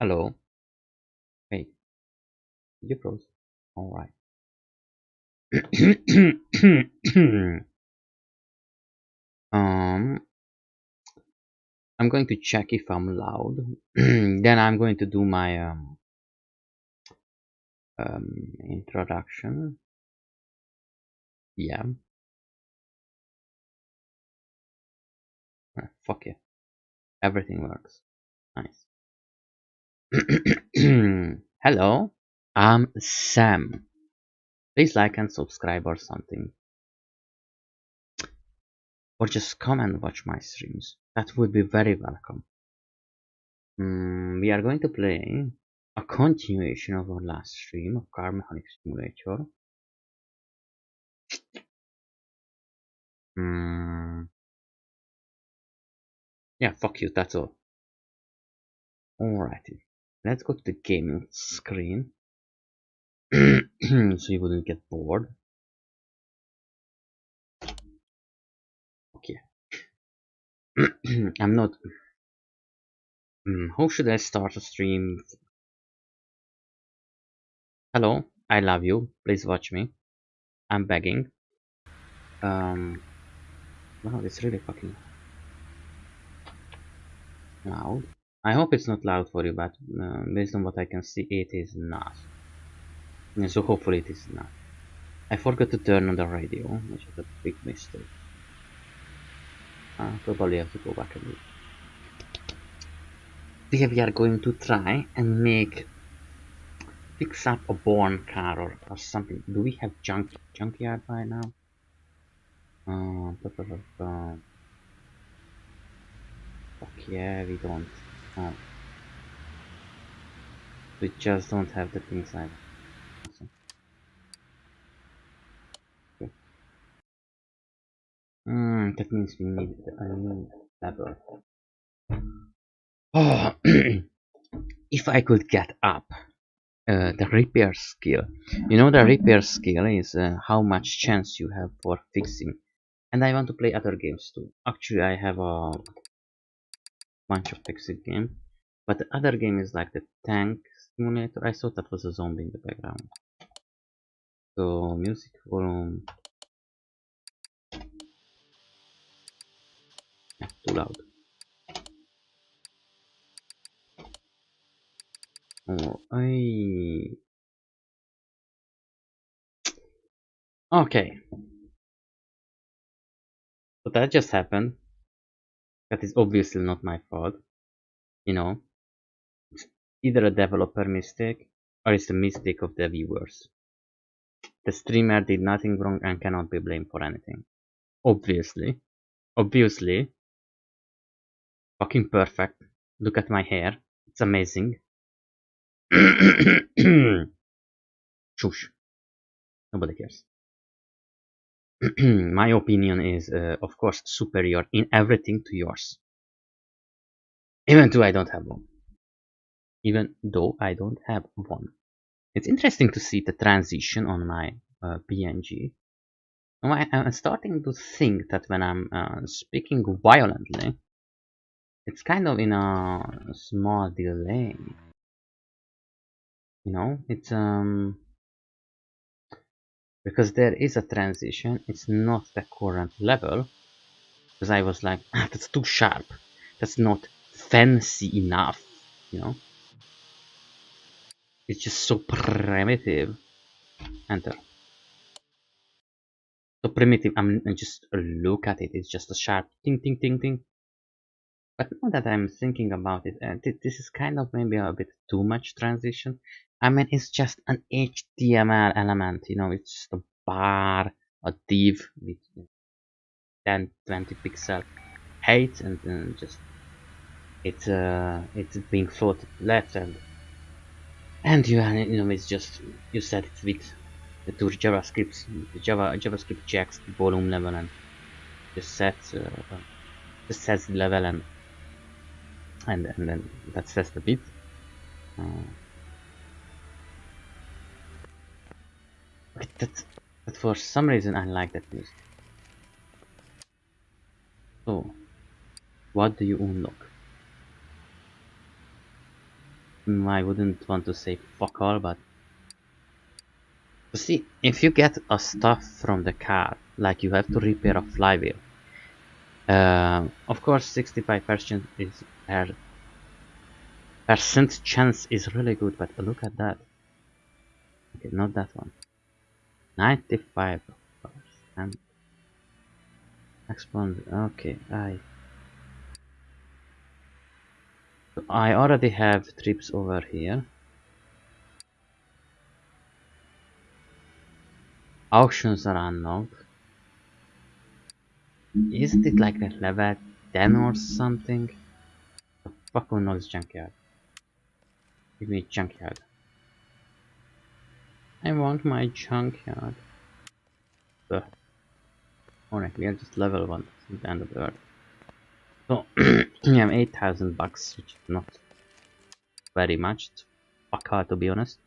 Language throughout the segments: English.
Hello. Wait, you froze. All right. um, I'm going to check if I'm loud. Then I'm going to do my introduction. Yeah. Fuck it. Everything works. Nice. Hello. I'm Sam. Please like and subscribe or something. Or just come and watch my streams. That would be very welcome. We are going to play a continuation of our last stream of Car Mechanic Simulator. Yeah, fuck you, that's all. Alrighty. Let's go to the gaming screen. So you wouldn't get bored. Okay. I'm not... how should I start a stream? Hello, I love you. Please watch me. I'm begging. Wow, it's really fucking loud. I hope it's not loud for you, but based on what I can see, it is not. Yeah, so hopefully it is not. I forgot to turn on the radio, which is a big mistake. Probably have to go back and do it. We are going to try and fix up a born car or something. Do we have junkyard by now? Fuck yeah, we don't. Oh. We just don't have the things like awesome. Okay. That means we need a new level. Oh, if I could get up the repair skill. You know, the repair skill is how much chance you have for fixing. And I want to play other games too. Actually, I have a bunch of fixing games. But the other game is like the tank simulator. I thought that was a zombie in the background. So, music volume. Yeah, too loud. Oh, okay. So that just happened. That is obviously not my fault. You know, it's either a developer mistake or it's the mistake of the viewers. The streamer did nothing wrong and cannot be blamed for anything. Obviously. Obviously. Fucking perfect. Look at my hair. It's amazing. Shush. Nobody cares. My opinion is, of course, superior in everything to yours. Even though I don't have one. Even though I don't have one. It's interesting to see the transition on my PNG. I'm starting to think that when I'm speaking violently, it's kind of in a small delay. You know, it's because there is a transition. It's not the current level, because I was like, ah, that's too sharp. That's not fancy enough. You know, it's just so primitive. Enter. So primitive. I just look at it. It's just a sharp ting ting ting ting. But now that I'm thinking about it, this is kind of maybe a bit too much transition. I mean, it's just an HTML element, you know, it's just a bar, a div with 10, 20 pixel height, and just it's being floated left, and you know, it's just you set it with the two JavaScripts, JavaScript checks the volume level and just sets the level and then that sets the bit. But for some reason I like that music. So, what do you unlock? I wouldn't want to say fuck all, but you see, if you get a stuff from the car, like you have to repair a flywheel, of course 65% is percent chance is really good, but look at that. Okay, not that one. 95%. Expand. Okay, I already have trips over here. Auctions are unlocked. Isn't it like a level 10 or something? The fuck unlocks junkyard. Give me junkyard. I want my junkyard. Alright, we are just level 1 at the end of the earth. So, we have 8,000 bucks, which is not very much. It's fuck hard to be honest.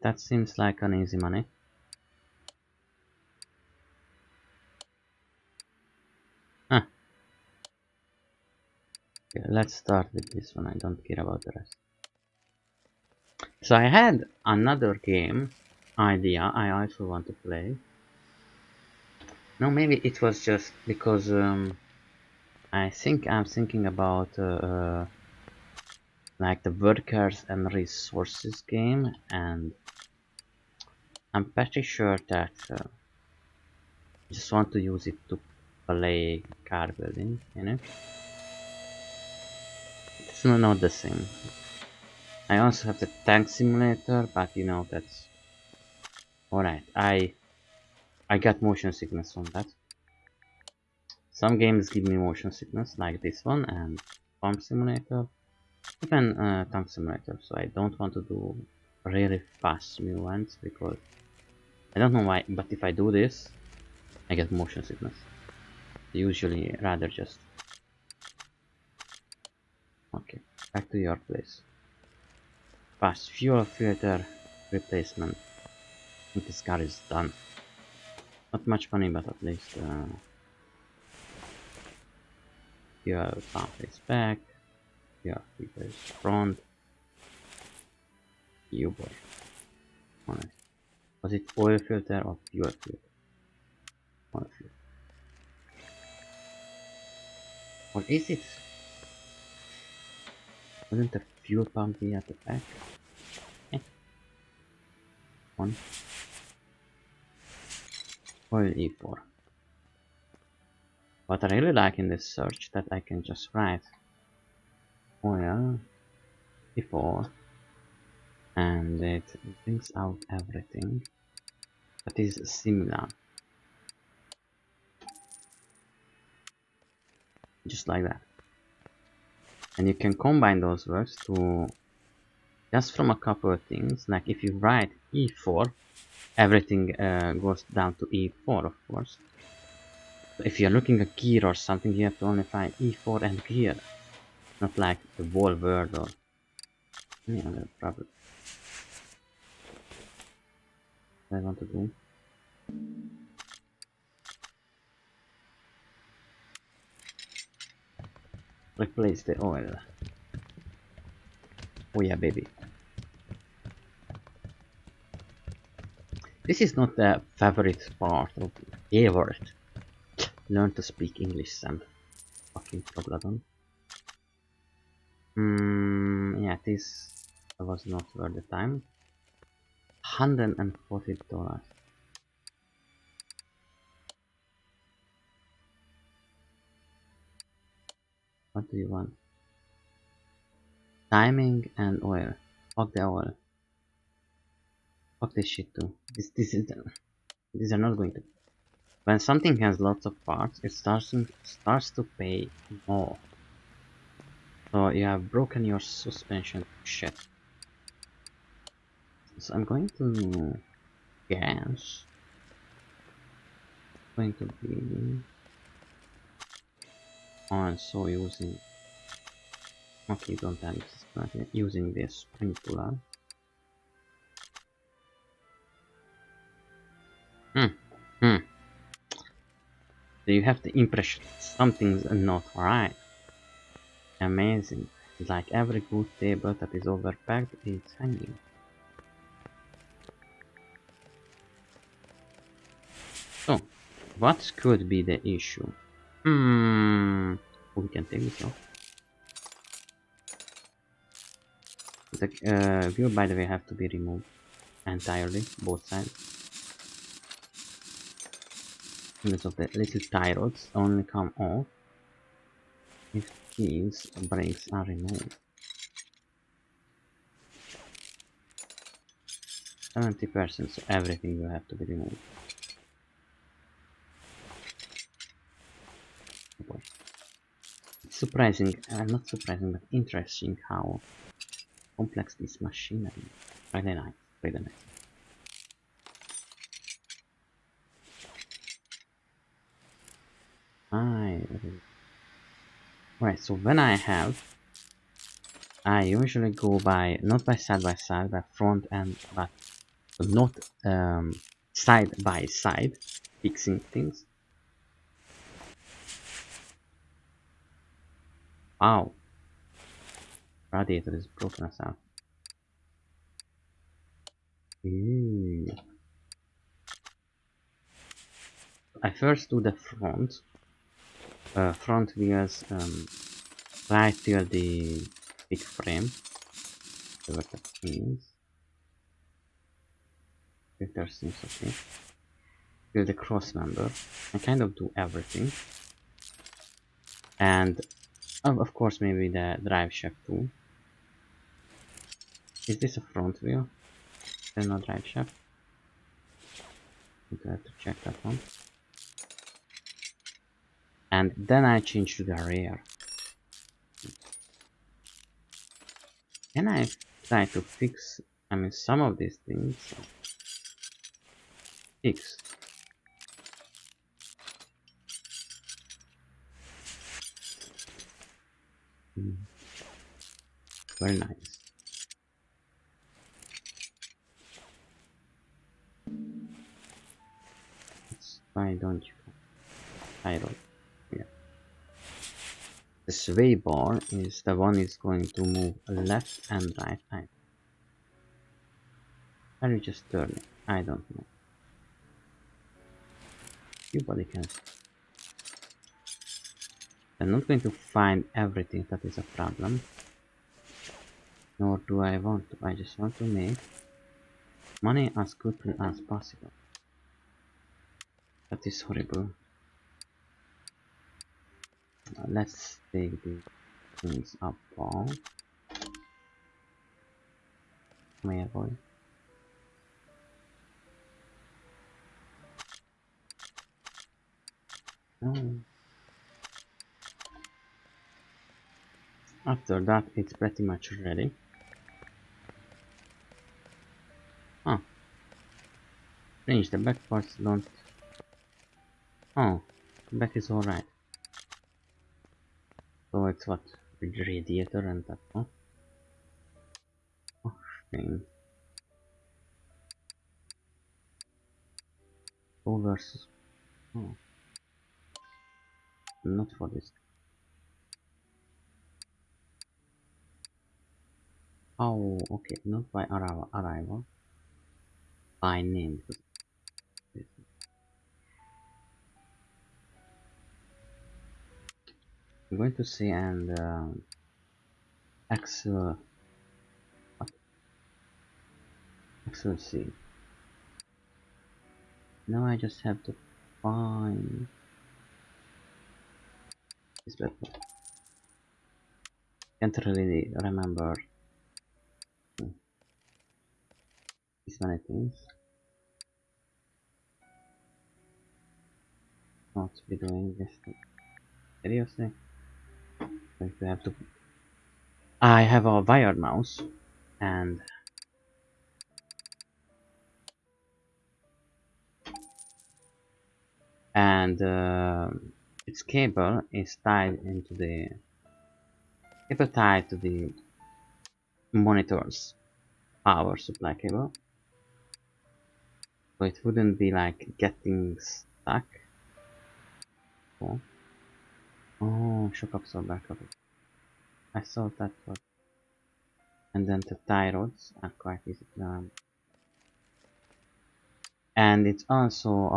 That seems like an easy money. Huh. Okay, let's start with this one. I don't care about the rest. So I had another game idea I also want to play. No, maybe it was just because I think I'm thinking about like the workers and resources game, and I'm pretty sure that I just want to use it to play car building, you know? It's not the same. I also have the tank simulator, but you know, that's alright. I got motion sickness on that. Some games give me motion sickness, like this one and farm simulator, even tank simulator. So I don't want to do really fast movements because I don't know why, but if I do this, I get motion sickness. Usually, rather just. Okay, back to your place. Fast fuel filter replacement. I think this car is done. Not much money, but at least your pump is back. Your filter is front. Uber. Alright. Was it oil filter or fuel filter? Oil filter. Or is it? Wouldn't the fuel pump be at the back? Eh. One. Oil E4. What I really like in this search that I can just write oil E4 and it brings out everything that is similar. Just like that. And you can combine those words to just from a couple of things. Like if you write E4, everything goes down to E4, of course. So if you're looking at gear or something, you have to only find E4 and gear, not like the whole word or any other problem. What I want to do. Replace the oil. Oh yeah, baby. This is not the favorite part of favorite. Learn to speak English, Sam. Fucking troglodon. Yeah, this was not worth the time. $140. What do you want? Timing and oil. Fuck the oil. Fuck this shit too. These are not going to. When something has lots of parts, it starts to pay more. So you have broken your suspension. Shit. So I'm going to guess. Going to be on so using. Okay, don't have this. Okay, using this spring puller. So you have the impression something's not right. Amazing. It's like every good table that is overpacked is hanging. So, what could be the issue? Oh, we can take this off. The wheel, by the way, have to be removed entirely, both sides. Because of the little tie rods only come off if these brakes are removed. 70%, so everything will have to be removed. It's surprising, not surprising, but interesting how complex this machinery is. Really nice, really nice. Right, so when I usually go not by side by side, but front and but not side by side, fixing things. Wow, radiator is broken as hell. I first do the front wheels right till the big frame, whatever that means. Filter seems okay. Till the cross member. I kind of do everything. And of course maybe the drive shaft too. Is this a front wheel? There's no drive shaft. I have to check that one. And then I change to the rear. Can I try to fix, some of these things fixed. Very nice. Why don't you title? Yeah. The sway bar is the one is going to move left and right. Are you just turn it? I don't know. Nobody can. I'm not going to find everything that is a problem. Nor do I want to. I just want to make money as quickly as possible. That is horrible. Let's take the things up all. My boy. No. After that, it's pretty much ready. Huh. Strange, the back parts don't. Oh, the back is alright. So it's what? With radiator and that, huh? Oh, shame. Oh, versus. Oh. Not for this. Oh, okay, not by arrival. By name. I'm going to say and Excel. What? Excel C. Now I just have to find this button. Can't really remember these many things. Not be doing this thing. Seriously? Like we have to. I have a wired mouse and its cable is tied into the to the monitor's power supply cable, so it wouldn't be like getting stuck. Oh, shock absorber cover. I thought that was. And then the tie rods are quite easy. And it's also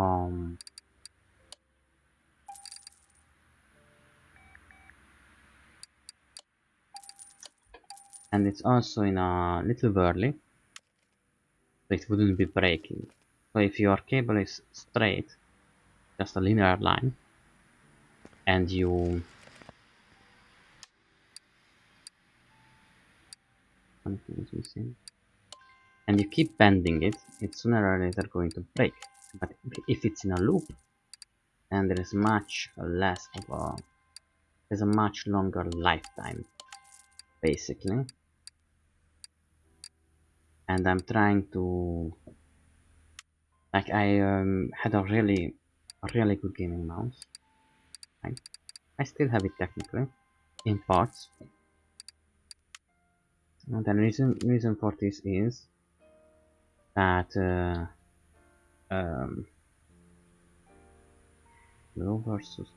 in a little whirly, so it wouldn't be breaking. So if your cable is straight, just a linear line, and you something is missing, and you keep bending it, it's sooner or later going to break. But if it's in a loop, then there is much less of a, there's a much longer lifetime, basically. And I'm trying to, like, I had a really good gaming mouse. I still have it technically in parts. And the reason for this is that low versus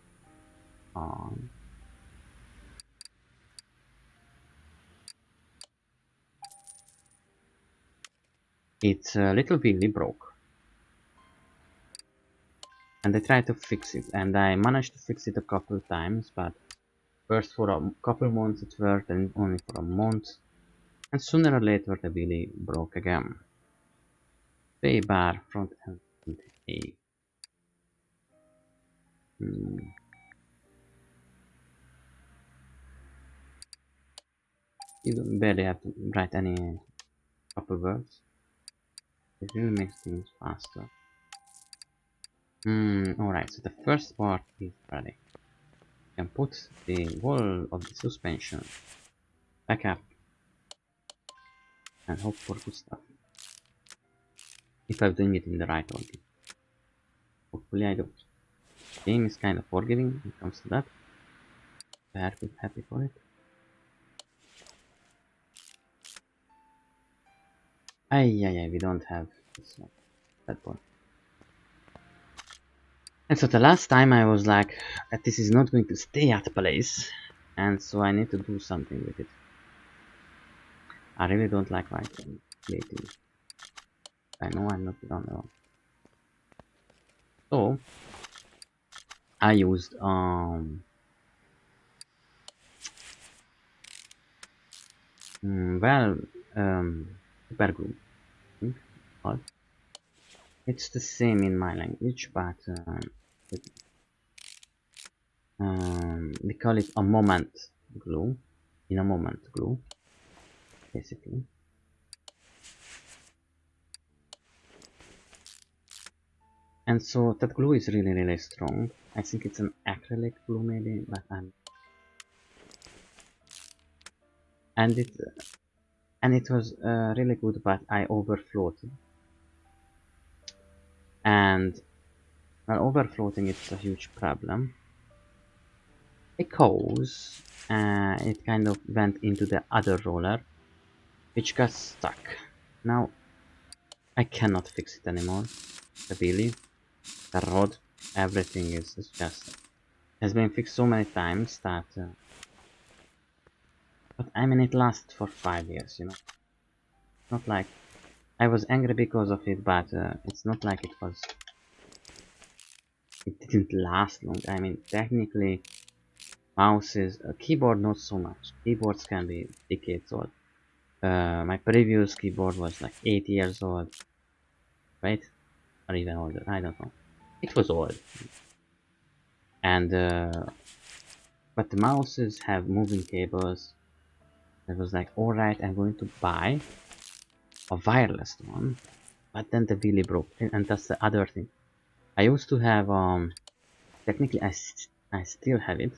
on. It's a little really broke, and I tried to fix it, and I managed to fix it a couple times, but first for a couple months it worked, and only for a month, and sooner or later the wheelie broke again. Bay bar front end A. You don't barely have to write any couple words. It really makes things faster. Alright, so the first part is ready. You can put the wall of the suspension back up and hope for good stuff. If I'm doing it in the right order. Hopefully I do. The game is kind of forgiving when it comes to that. Very happy for it. Yeah, we don't have this one. That one. And so the last time I was like, this is not going to stay at place, and so I need to do something with it. I really don't like writing lately. I know I'm not done wrong. So I used super glue. It's the same in my language, but we call it a moment glue. In a moment glue, basically. And so that glue is really strong. I think it's an acrylic glue maybe, but and it was really good, but I overflowed it. And well, overfloating it's a huge problem because it kind of went into the other roller, which got stuck. Now I cannot fix it anymore. Really, the rod, everything is just has been fixed so many times that. But I mean, it lasted for 5 years, you know. Not like I was angry because of it, but it's not like it was. It didn't last long. I mean, technically, mouses, keyboard not so much. Keyboards can be decades old. My previous keyboard was like 8 years old, right? Or even older. I don't know. It was old, and but the mouses have moving cables. I was like, all right, I'm going to buy a wireless one, but then the wheelie broke, and that's the other thing. I used to have technically I still have it,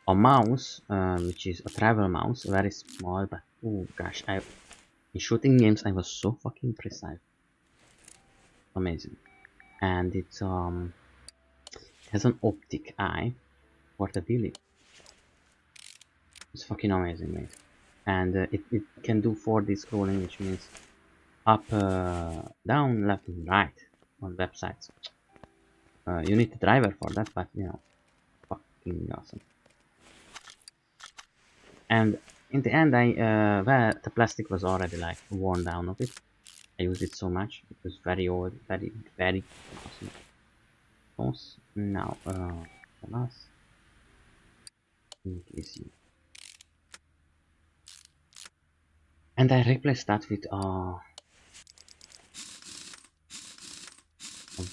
a mouse which is a travel mouse, very small, but oh gosh, in shooting games I was so fucking precise, amazing. And it has an optic eye for the wheelie. It's fucking amazing, mate. And it can do 4D scrolling, which means up, down, left, and right on websites. You need the driver for that, but you know, fucking awesome. And in the end, well, the plastic was already like worn down of it. I used it so much. It was very old, very awesome. Now, the last thing is you. And I replaced that with a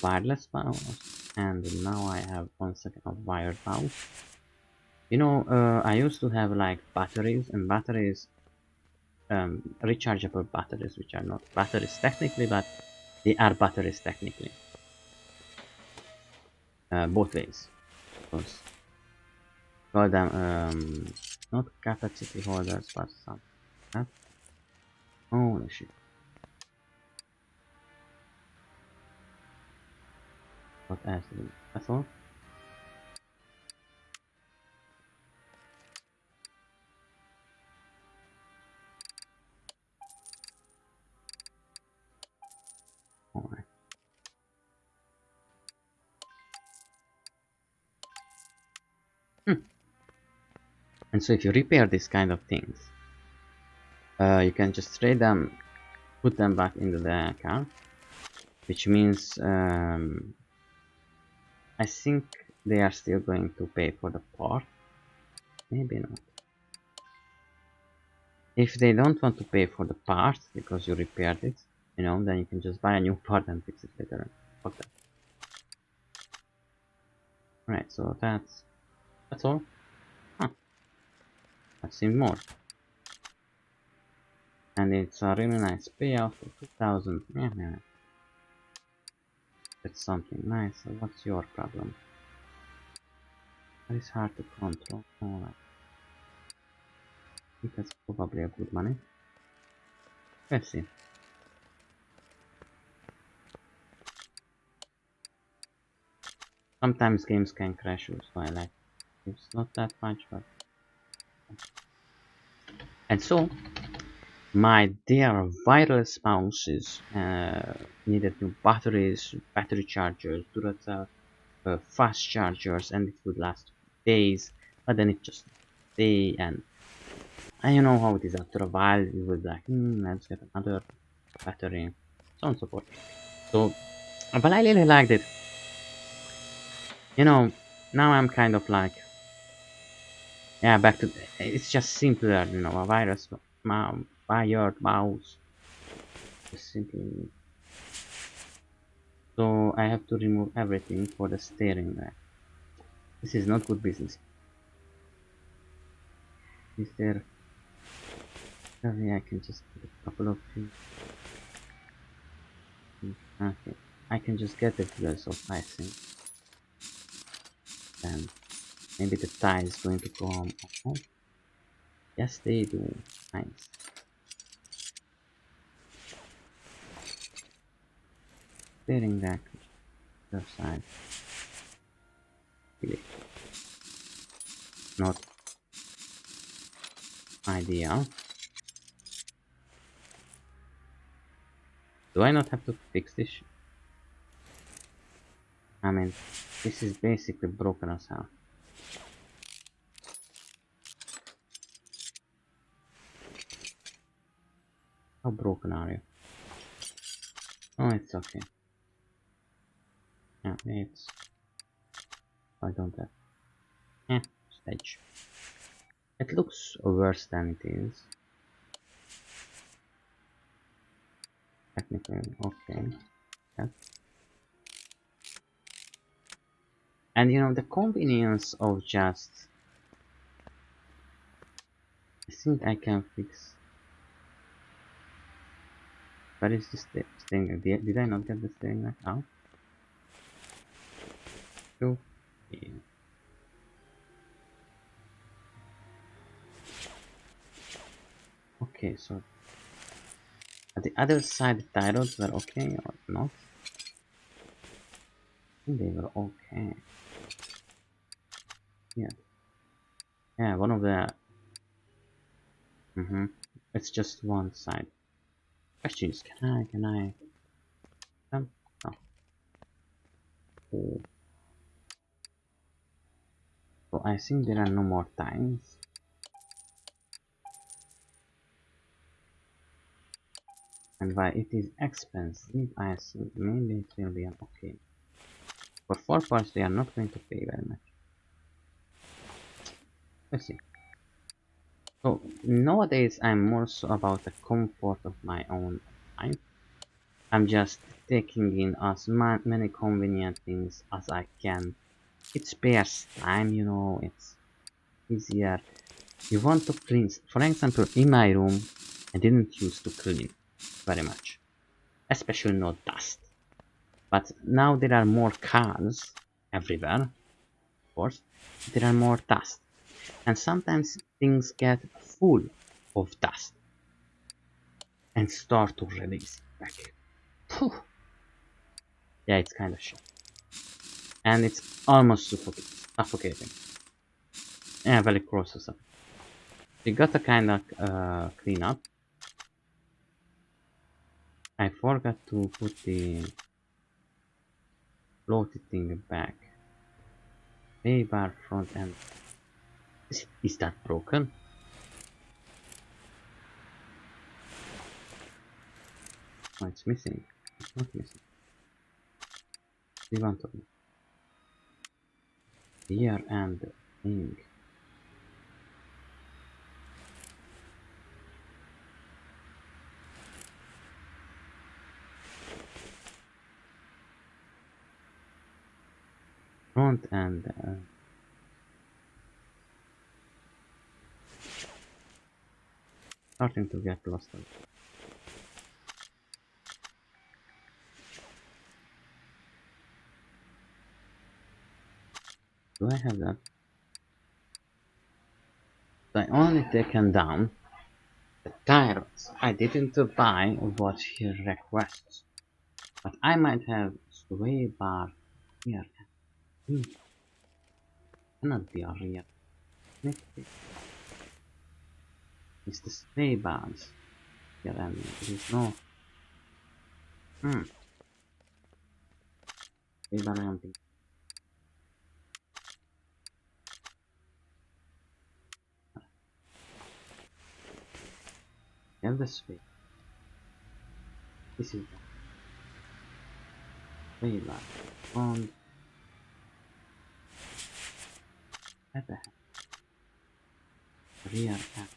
wireless mouse, and now I have 1 second of wired mouse. You know, I used to have like batteries, and batteries, rechargeable batteries, which are not batteries technically, but they are batteries technically. Both ways. Because call them not capacity holders, but some. Oh shit! What else? That's all. All right. Hmm. And so if you repair these kind of things, you can just trade them, put them back into the car, which means I think they are still going to pay for the part. Maybe not. If they don't want to pay for the part because you repaired it, you know, then you can just buy a new part and fix it later. Fuck that. Right, so that's all. Huh, that seems more. And it's a really nice payout for 2000. Yeah. That's something nice. So what's your problem? That is hard to control. Alright. I think that's probably a good money. Let's see. Sometimes games can crash, so I like it's not that much, but and so my dear wireless mouses needed new batteries, battery chargers, Duracell, fast chargers, and it would last days. But then it just day and you know how it is. After a while, it was like, let's get another battery, so on and so forth. So, but I really liked it. You know, now I'm kind of like, yeah, back to it's just simpler. You know, a virus, wired mouse, just simply. So I have to remove everything for the steering rack. This is not good business. Is there? Maybe I can just put a couple of things. Okay, I can just get the wheels of I think. Then maybe the tie is going to come. Oh, yes, they do. Nice. Steering rack, other side. Really not ideal. Do I not have to fix this? I mean, this is basically broken as hell. How broken are you? Oh, it's okay. Yeah, it's. I don't have. Yeah, stage. It looks worse than it is. Technically, okay. Yeah. And you know, the convenience of just. I think I can fix. Where is this thing? Did I not get this thing right now? Two. Yeah. Okay, so at the other side, the tie rods were okay or not? I think they were okay. Yeah. Yeah, one of the. It's just one side. Question is, can I? Oh. Oh. So I think there are no more times. And while it is expensive, I assume maybe it will be an okay. For 4 parts they are not going to pay very much. Let's see. So nowadays I'm more so about the comfort of my own life. I'm just taking in as many convenient things as I can. It spares time, you know, it's easier. You want to clean, for example, in my room, I didn't used to clean very much, especially not dust. But now there are more cars everywhere, of course, there are more dust. And sometimes things get full of dust and start to release back. Phew. Yeah, it's kind of shit. And it's almost suffocating. Yeah, very close to suffocating. You gotta kind of clean up. I forgot to put the floaty thing back. A bar front end. Is that broken? Oh, it's missing. It's not missing. We want to here and thing. Front end. Starting to get lost. Do I have that? So I only taken down the tyrants. I didn't buy what he requests. But I might have sway bar here. Cannot be a real. It's the sway bars here and there is no sway bar ramping. Have the sway. This is the sway bar. On at the rear end.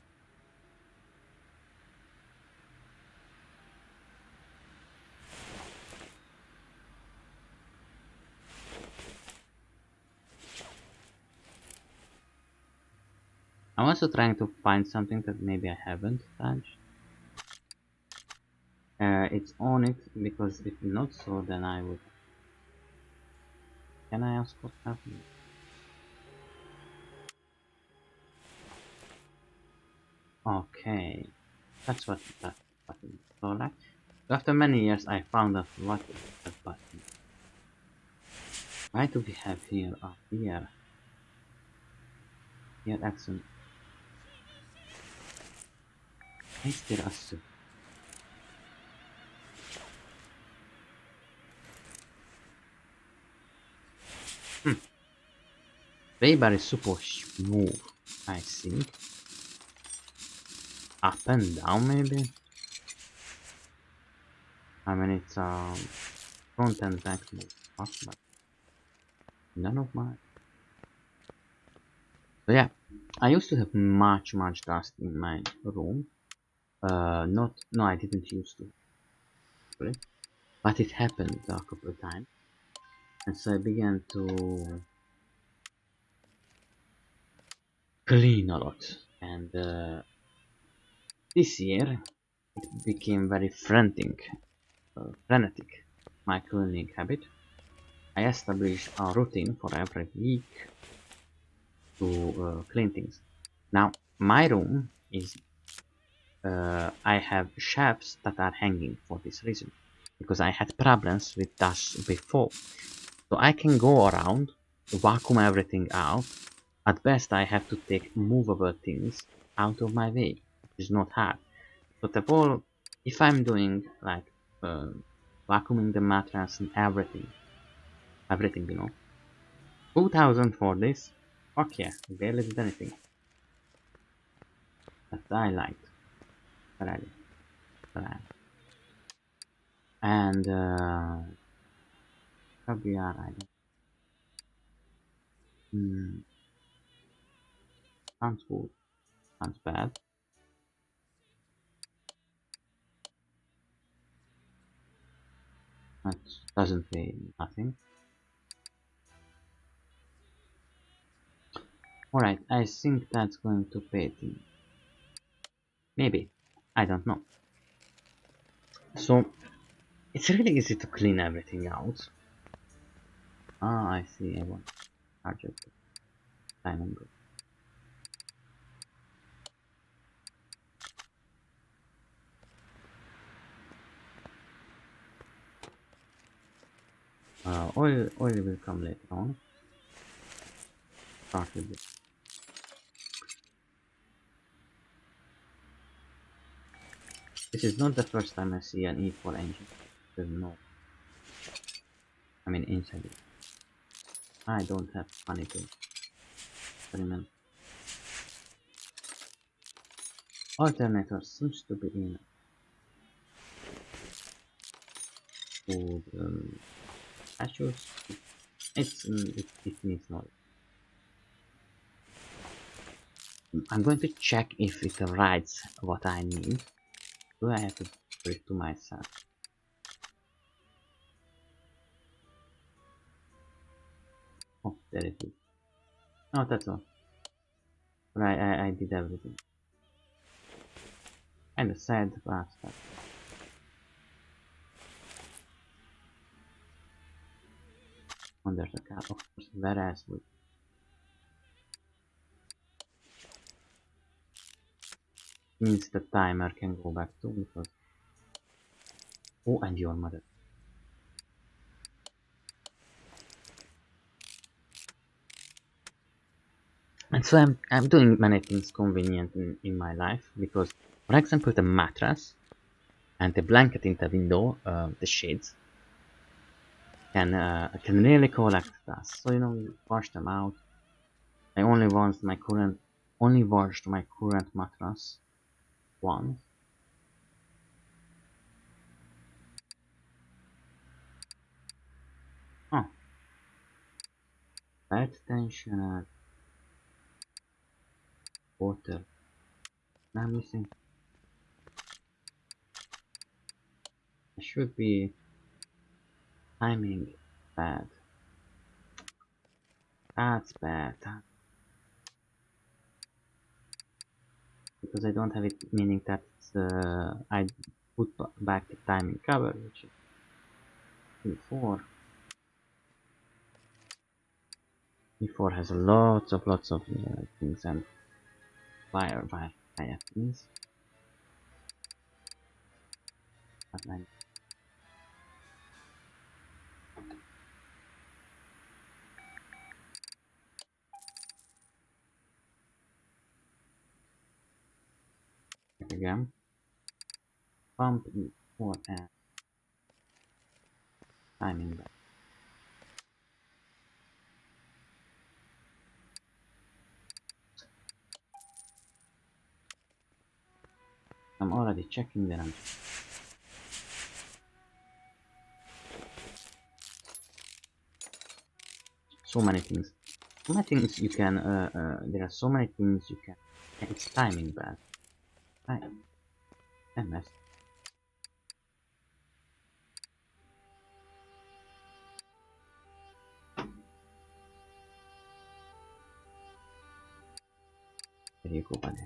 I'm also trying to find something that maybe I haven't touched. It's on it because if not so, then I would. Can I ask what's happening? Okay, that's what that button is. So like, after many years, I found out what is that button. Why do we have here? Here. Here action. Is there a suit? Weber is supposed to move, I think. Up and down, maybe? I mean, it's front and back move. But none of mine. So yeah, I used to have much dust in my room. No, I didn't used to. Really. But it happened a couple of times. And so I began to clean a lot. And this year, it became very frenetic, my cleaning habit. I established a routine for every week to clean things. Now, my room is, I have shelves that are hanging for this reason. Because I had problems with dust before. So I can go around, vacuum everything out. At best I have to take movable things out of my way. It's not hard. But the whole, if I'm doing like vacuuming the mattress and everything, you know. 2000 for this? Fuck yeah, barely did anything. That I liked. But I did. But I And caviar, I don't. Sounds good. Sounds bad. That doesn't pay nothing. Alright, I think that's going to pay thing. Maybe. I don't know. So, it's really easy to clean everything out. Ah, I see. I want to charge it. Diamond go. Oil will come later on. Start with this. This is not the first time I see an E4 engine. There's no. I mean, inside it. I don't have money to experiment. Alternator seems to be in food statues. It needs knowledge. I'm going to check if it writes what I need. Do I have to do it to myself? Oh, there it is. Oh, that's all. But I did everything. And a sad bastard. Oh, there's a cat, of course, whereas with means the timer can go back too because oh, and your mother. And so I'm doing many things convenient in my life because, for example, the mattress and the blanket in the window, the shades, can really collect dust. So you know, you wash them out. I only washed my current mattress once. Oh, bad tension, water. Now I'm missing. I should be timing bad. That's bad. Because I don't have it, meaning that I put back the timing cover, which is before. Before has lots of things and fire things. But I again pump E4 and timing back. I'm already checking that I'm so many things. So many things you can there are so many things you can it's timing bad. I messed. There you go, buddy.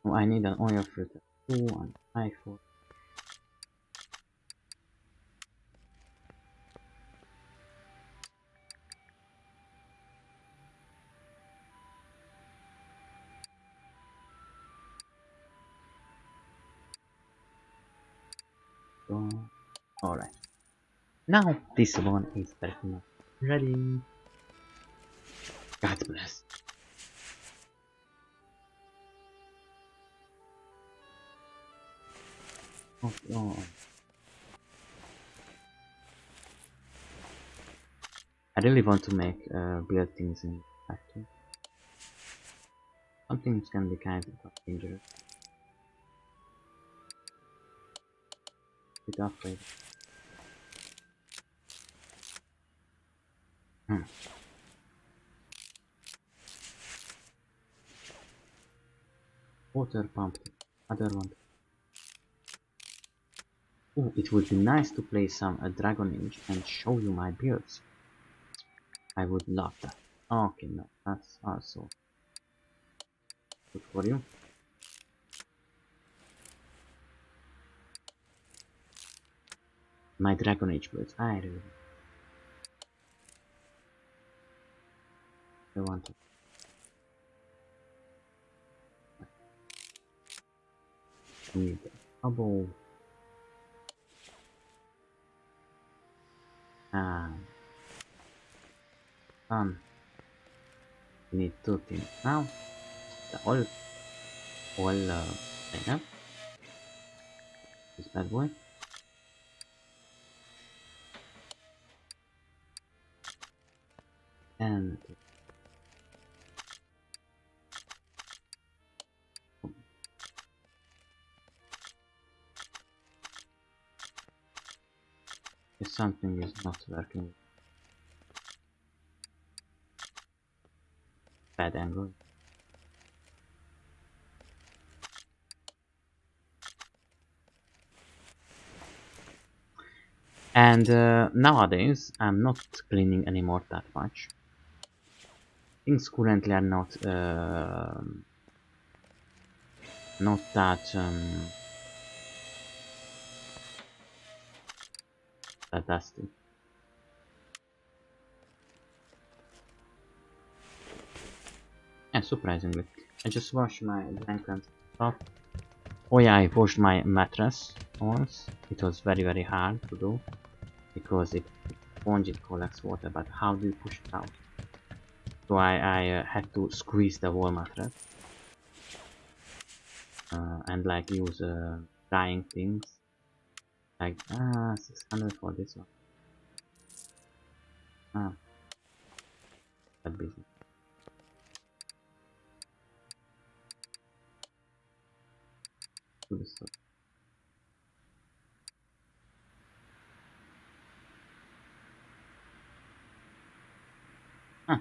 Oh, I need an oil filter 2 and I4. So, alright. Now this one is pretty much ready. God bless. Oh, oh. I really want to make build things in factory. Some things can be kind of dangerous. bit afraid. Hmm. Water pump. Other one. Oh, it would be nice to play some Dragon Age and show you my builds. I would love that. Okay, no, that's also good for you. My Dragon Age builds. I want to. Need a bubble. And done. We need 2 things now. The all thing up. This bad boy. And if something is not working, bad angle. And nowadays, I'm not cleaning anymore that much. Things currently are not that dusty. Yeah, surprisingly. I just washed my blanket top. Oh yeah, I washed my mattress once. It was very hard to do because it collects water, but how do you push it out? So I had to squeeze the wall mattress and like use drying things like 600 for this one. Ah, that busy. Do the stuff. Huh.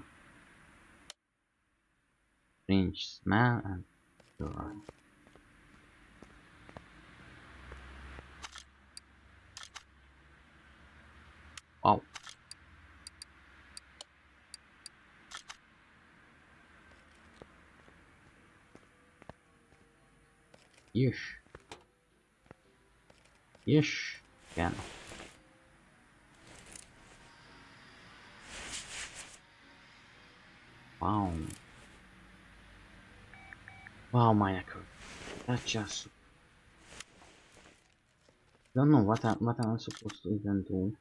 Strange smell and dry. Wow. Yeesh. Yeesh. Again. Wow. Wow, my echo. That just don't know what I'm supposed to even do.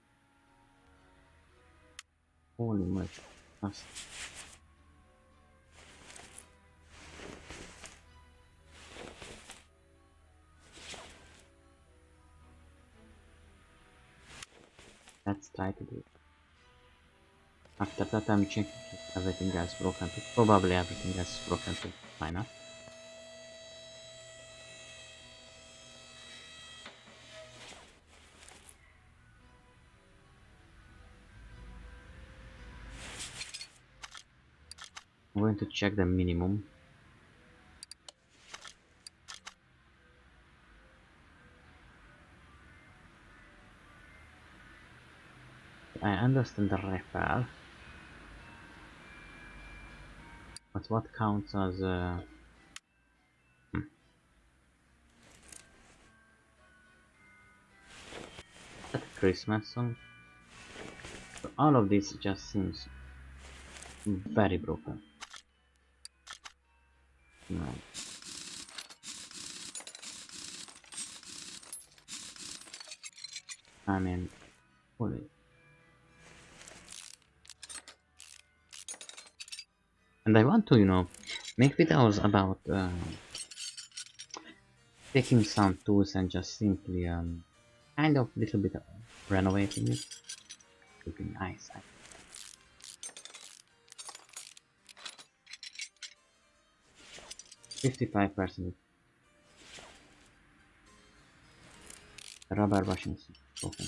Holy moly. That's let's try to do it. After that I'm checking if everything else broken too. Probably everything else broken too. Why not? I'm going to check the minimum. I understand the repair. But what counts as that Christmas song? So all of this just seems very broken. No. I mean, holy. And I want to, make videos about taking some tools and just simply kind of little bit of renovating it. Would be nice. 55%. Rubber bushings. Okay.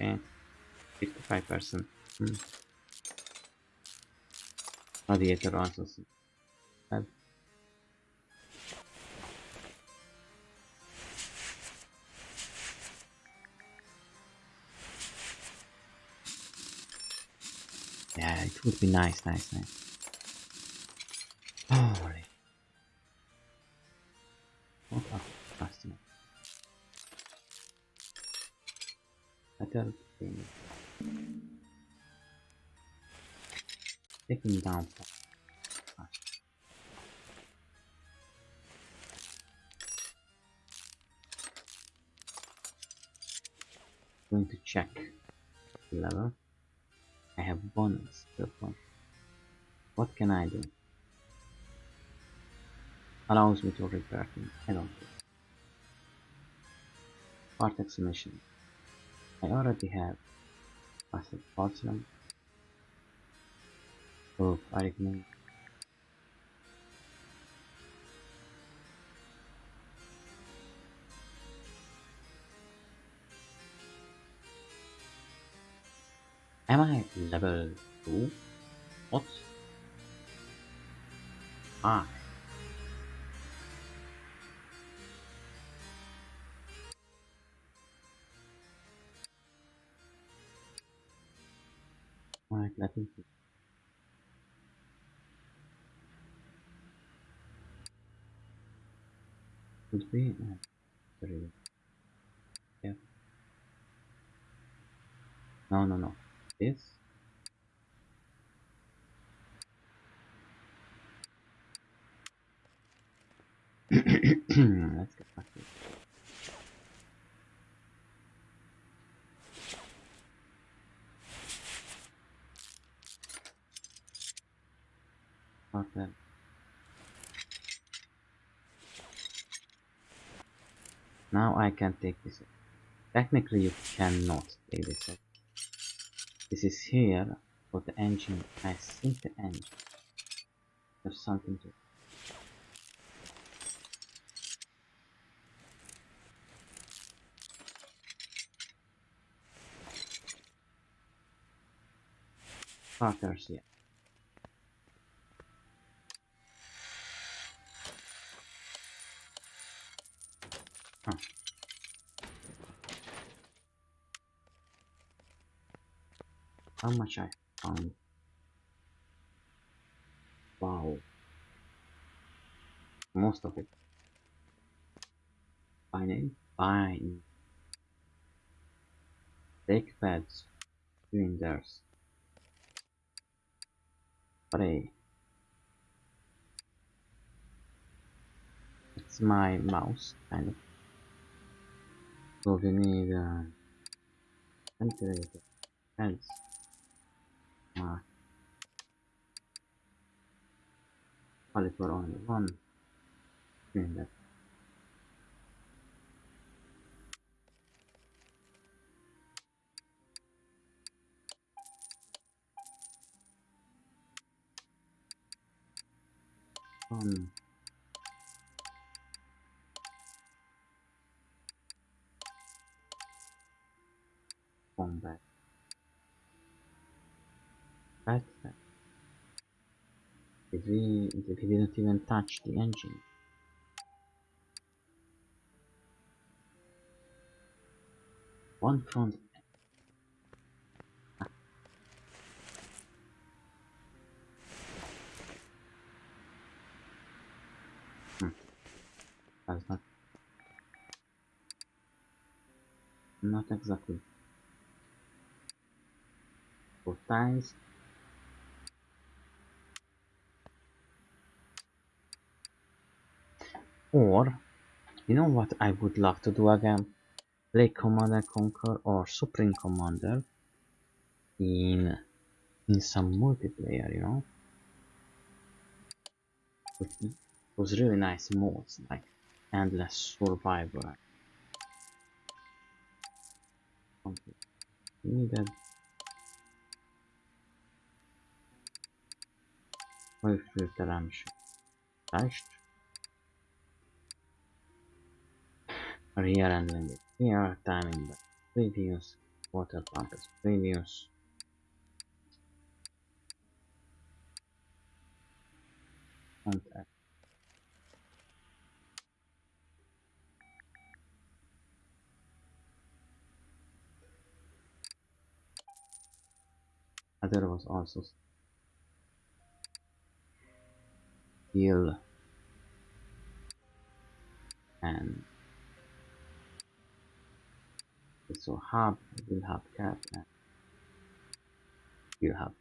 Okay. 55%. Radiator also. Well, yeah, it would be nice. Holy. What a customer. Better thing. Taking down. Going to check the level. I have bonus. What can I do? Allows me to repair things. I don't care. Part exhibition. I already have master porcelain. Oh, I recommend. Am I level 2? What? Ah. Alright, let me see. Could be. Sorry. Yeah. No. This. Let's get back to it. Okay. Now I can take this. Technically, you cannot take this. This is here for the engine. I think the engine. There's something to. Starters, yeah. Huh. How much I found? Wow. Most of it. Fine. Brake pads. Cylinders. Spray. It's my mouse, kind of. So we need ventilator. Heads. Call for only one. Cylinder. One. Combat. That's that. We didn't even touch the engine. One front. That's not exactly. Both times. Or, you know what I would love to do again? Play Command and Conquer or Supreme Commander in some multiplayer, you know? With those really nice modes like Endless Survivor. Something needed. Oilfilterem reicht. rear end limit, rear timing belt, previous water pumpers, previous contact. There was also steel and so hub, will hub cap and will hub.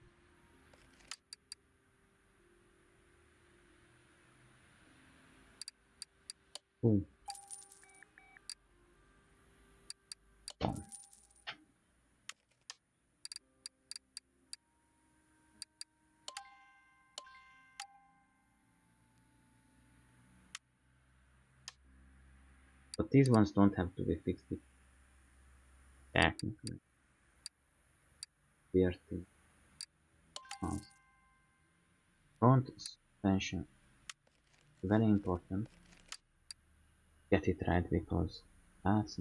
Boom. Boom. But these ones don't have to be fixed technically. 30 pounds. Front suspension, very important. Get it right because that's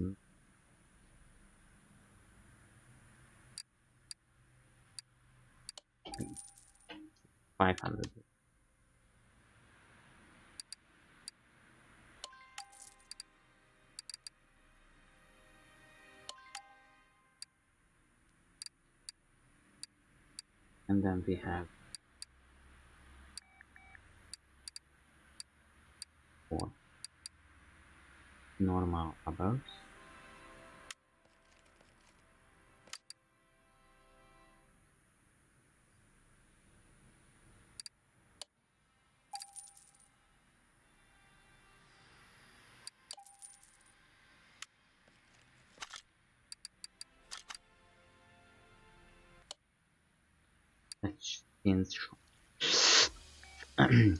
500. And then we have 4 normal rubbers. Let's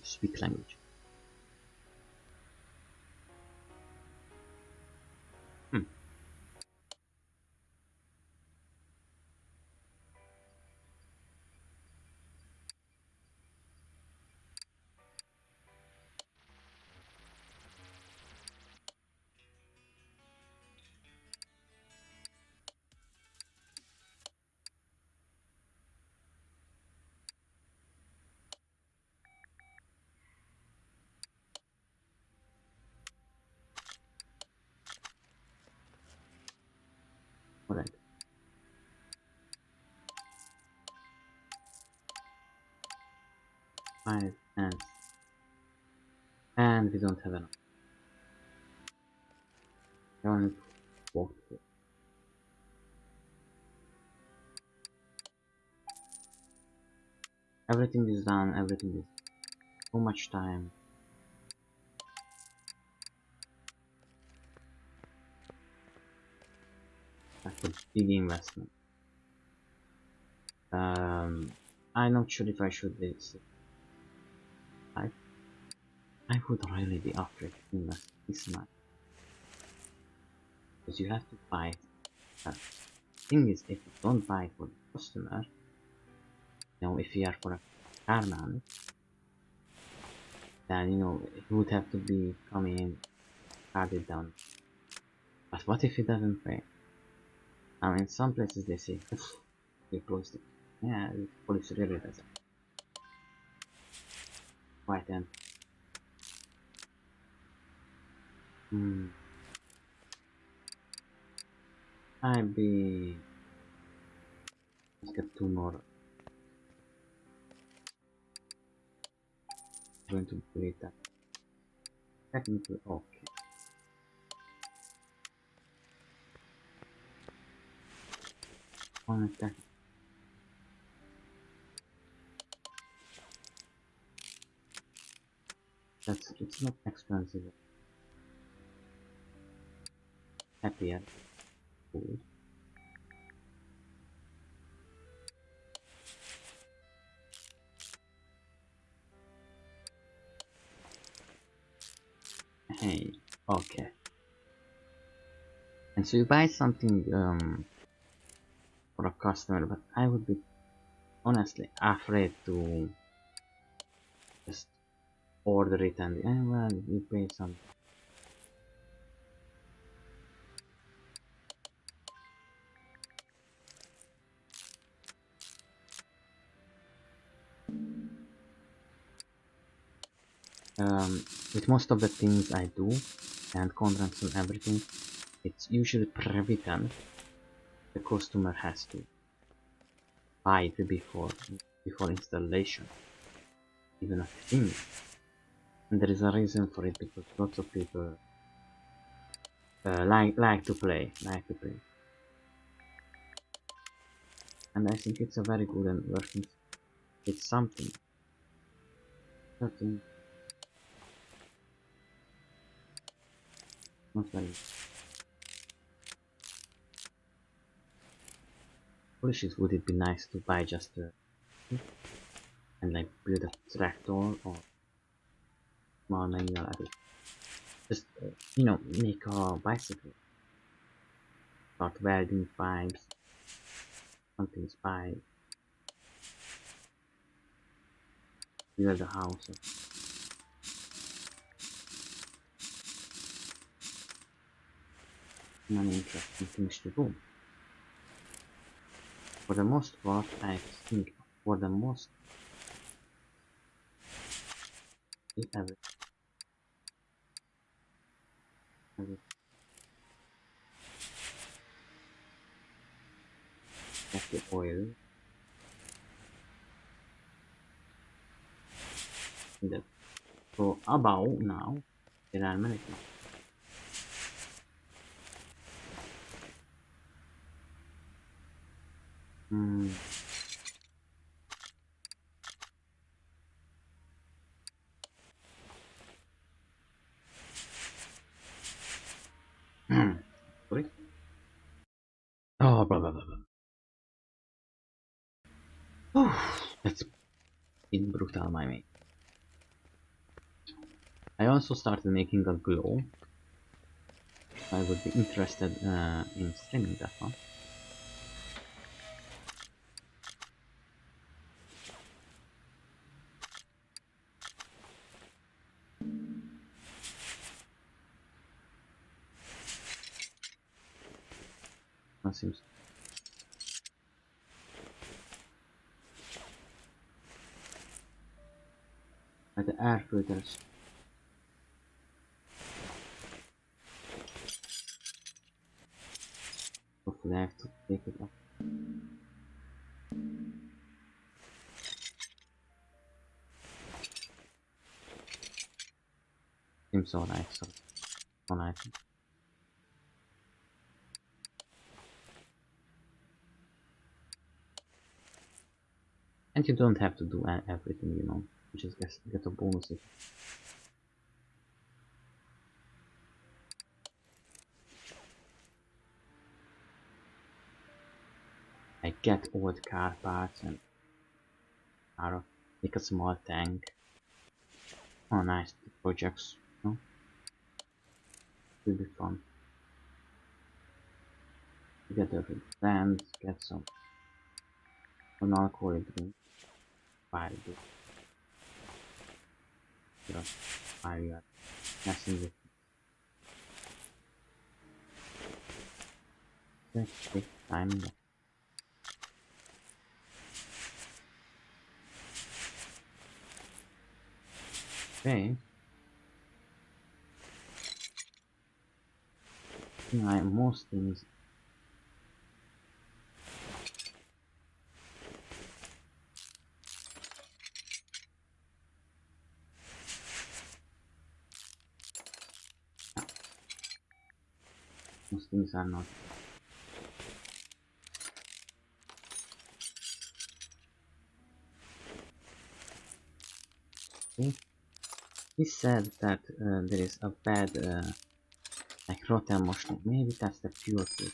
speak language. Hmm. Alright. 5 and we don't have enough. We only walked here. Everything is done, everything is so much time. That's a big investment. I'm not sure if I should do this. I would really be afraid to invest this much. Because you have to buy. The thing is, if you don't buy for the customer, you know, if you are for a car man, then you know it would have to be coming in, card it down. But what if it doesn't pay? Now in some places they say, you close it. Yeah, the police really doesn't. Why then? I'd be. Let's get 2 more. I'm going to delete that. Technically, okay. Only that. It's not expensive. Happier. Cool. Hey, okay. And so you buy something for a customer, but I would be honestly afraid to just order it and well, you pay some. with most of the things I do and contracts and everything, it's usually pre-written. The customer has to buy it before installation, even a thing. And there is a reason for it, because lots of people like to play, and I think it's a very good and working. It's something. Certain, not very. Polishers, would it be nice to buy just and like build a tractor or small manual at it? Just you know, make a bicycle, start welding pipes, something pipe, build a house. Many interesting things to do. For the most part, I think for the most, if every get the oil in the so about now there are many things. Hmm. Sorry. Oh, blah blah blah blah. Oh, that's been brutal, my mate. I also started making a glow. I would be interested in streaming that one. That seems like the air filters. Hopefully, I have to take it off. Seems alright, so alright. And you don't have to do everything, you know. You just get a bonus. I get old car parts and make a small tank. Oh, nice projects. No, will be fun. Get a friends, get some non-alcoholic drink. Buy the buy your messing with. Let's take time. Okay. Most things. Most things are not. Okay. He said that there is a bad like rotten motion. Maybe that's the fuel kit.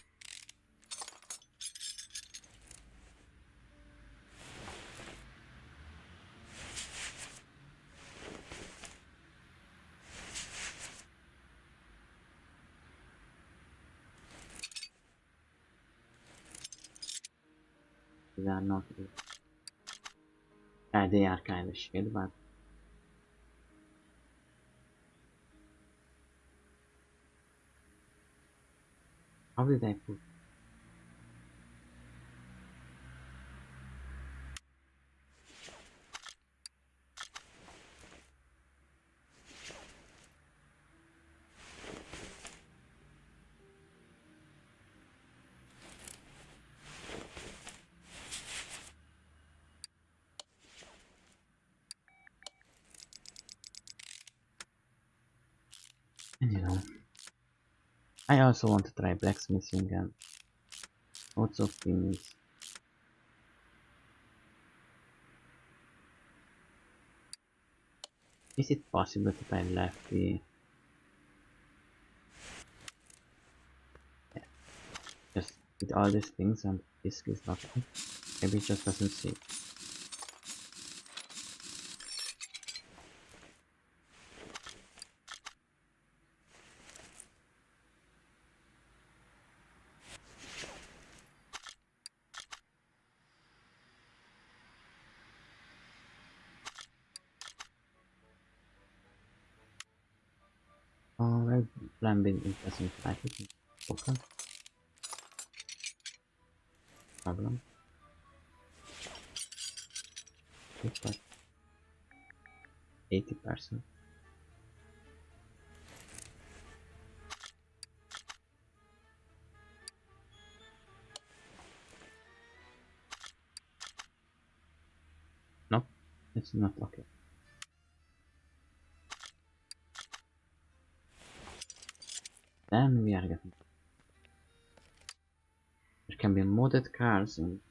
They are not. They are kind of shit, but how did I put? I also want to try blacksmithing and lots of things. Is it possible that I left the... Yeah, just with all these things and this is not... Maybe it just doesn't see. Alright, plumbing it doesn't like it. Okay, problem. It's like 80%. No, it's not okay. Then we are getting... There can be modded cars and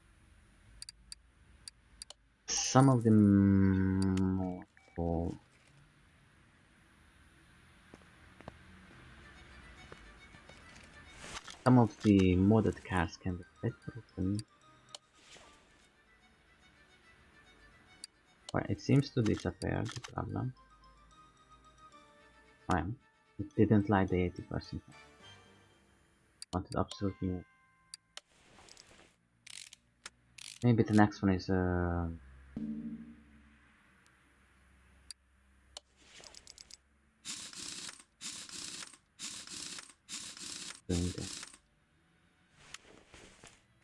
some of them or some of the modded cars can be quite broken. Well, it seems to disappear, the problem. Fine. It didn't like the 80%. Wanted absolutely more. Maybe the next one is doing the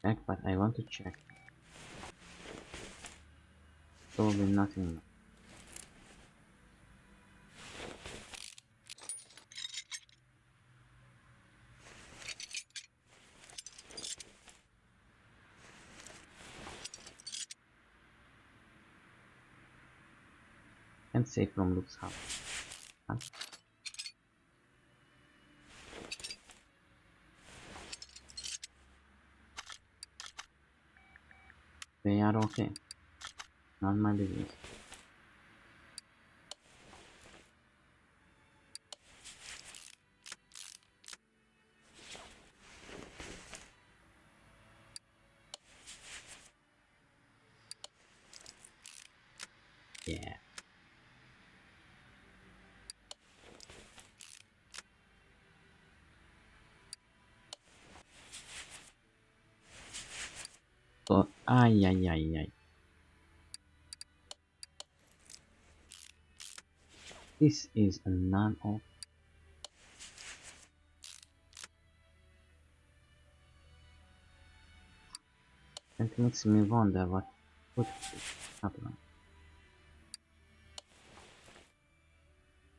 check, but I want to check. Probably nothing. And save from Luke's house. Huh? They are okay. Not my business. Yeah. So, ay, ay, ay, ay. This is a none of. And it makes me wonder what could happen.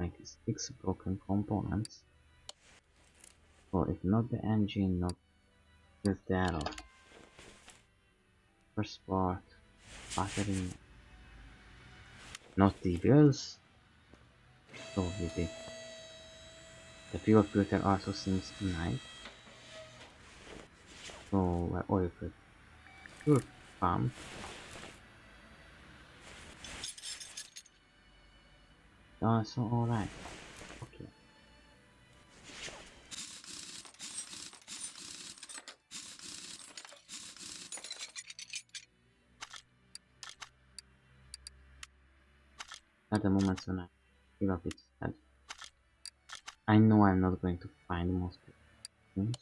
Like 6 broken components. Or if not the engine, not with the arrow. First part, battery, not the wheels. Probably the fuel filter also seems nice. So oil filter, fuel pump. Also alright. Okay. At the moment when I give up its head. I know I'm not going to find most things.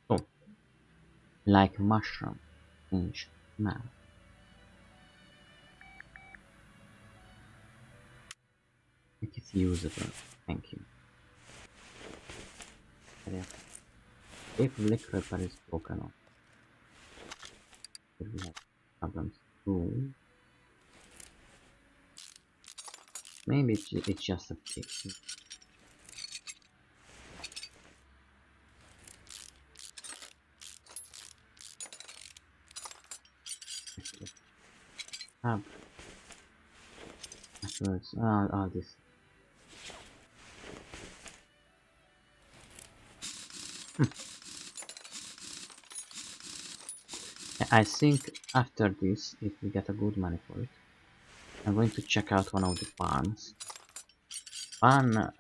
So, like mushroom, inch, now. Make it usable. Thank you. If liquid but is broken off, if we have problems too. Maybe it's just a fix. Afterwards, all this. I think after this, if we get a good money for it, I'm going to check out one of the farms. Farm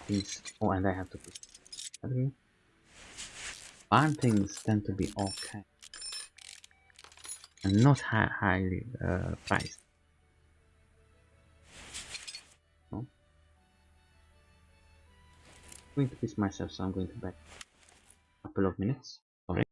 things. Oh, and I have to put. Okay. Farm things tend to be okay and not highly priced. No? I'm going to piss myself, so I'm going to back a couple of minutes. Sorry.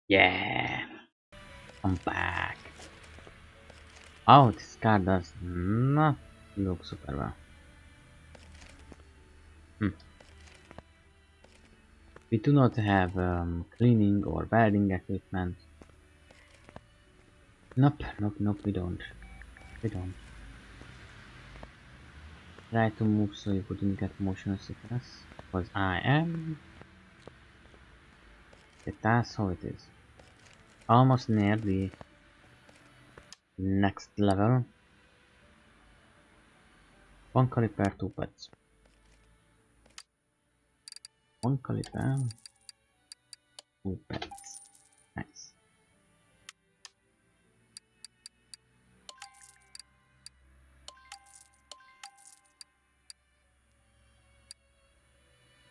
Yeah, I'm back. Oh, this car does not look super well. Hmm. We do not have cleaning or welding equipment. Nope, nope, nope, we don't. We don't. Try to move so you wouldn't get motion sickness. Because I am. That's how it is. Almost near the next level. One caliper, two pets. One caliper, two pets. Nice.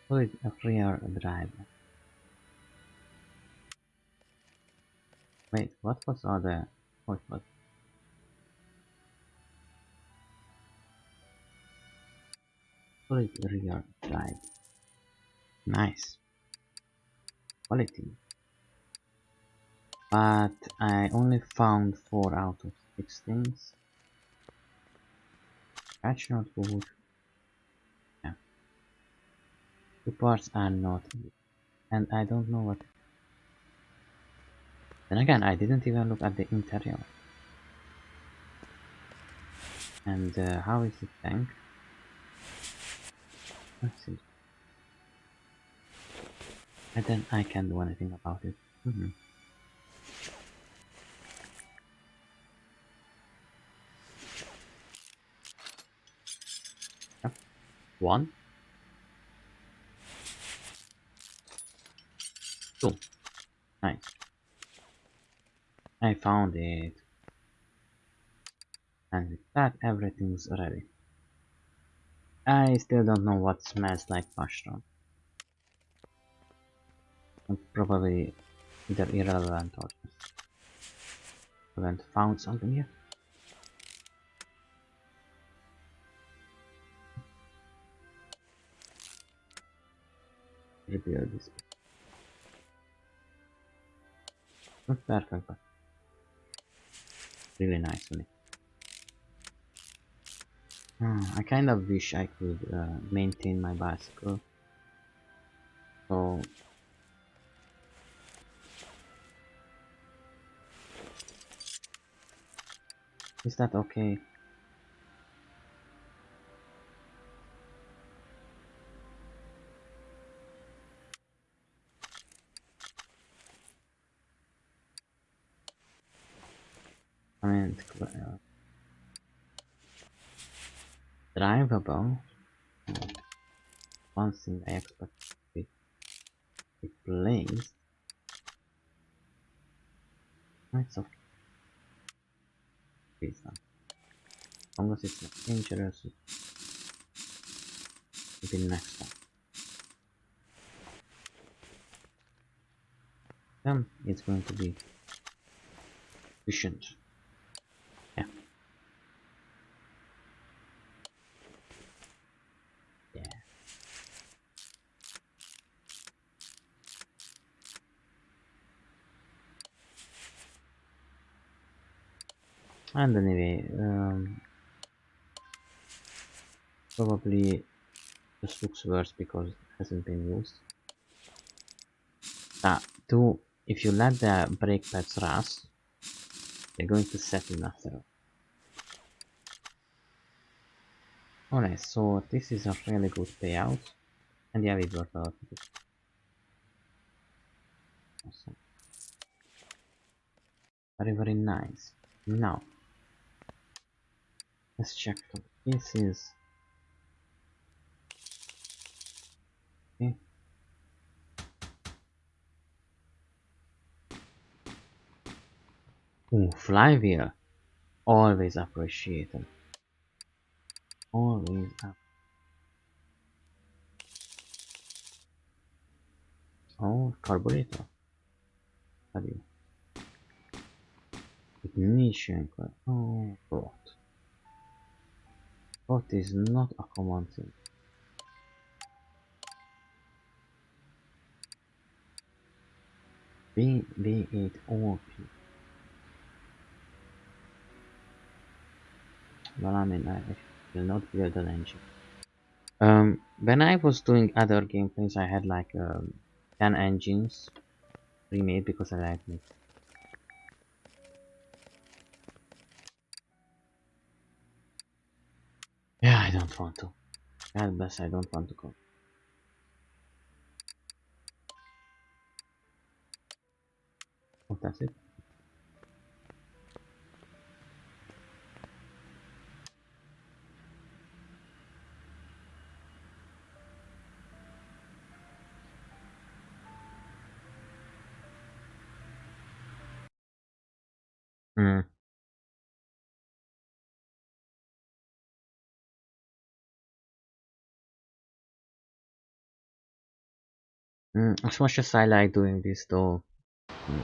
Put a rear drive. Wait, what was other? What was? Put rear drive. Nice. Quality. But I only found 4 out of 6 things. That's not good. Yeah. The parts are not good. And I don't know what. Then again, I didn't even look at the interior. And how is the tank? Let's see. And then I can't do anything about it. Yep. 1, 2. Nice. I found it. And with that, everything's ready. I still don't know what smells like mushroom. Probably either irrelevant or just haven't found something yet. Rebuild this. Not perfect, but Really nice on it. I kind of wish I could maintain my bicycle. So is that okay? I mean, drivable. One thing I expect to be replaced. It's okay. As long as it's not dangerous, it'll be next time. Then it's going to be efficient. Yeah. Yeah. And anyway, probably this looks worse because it hasn't been used. Two, if you let the brake pads rust, they're going to set in after all. Alright, so this is a really good payout, and yeah, we worked a lot of it. Awesome. Very, very nice. Now, let's check the pieces. Okay. Ooh, flywheel. Always appreciated. Always up. Oh, carburetor. How do you? Ignition. Oh, God. What is not a common thing. V8 OP. Well, I mean, I will not build an engine. When I was doing other gameplays, I had like 10 engines remade because I liked it. Yeah, I don't want to. God bless, I don't want to go. Oh, that's it. Mm. As much as I like doing this though, mm,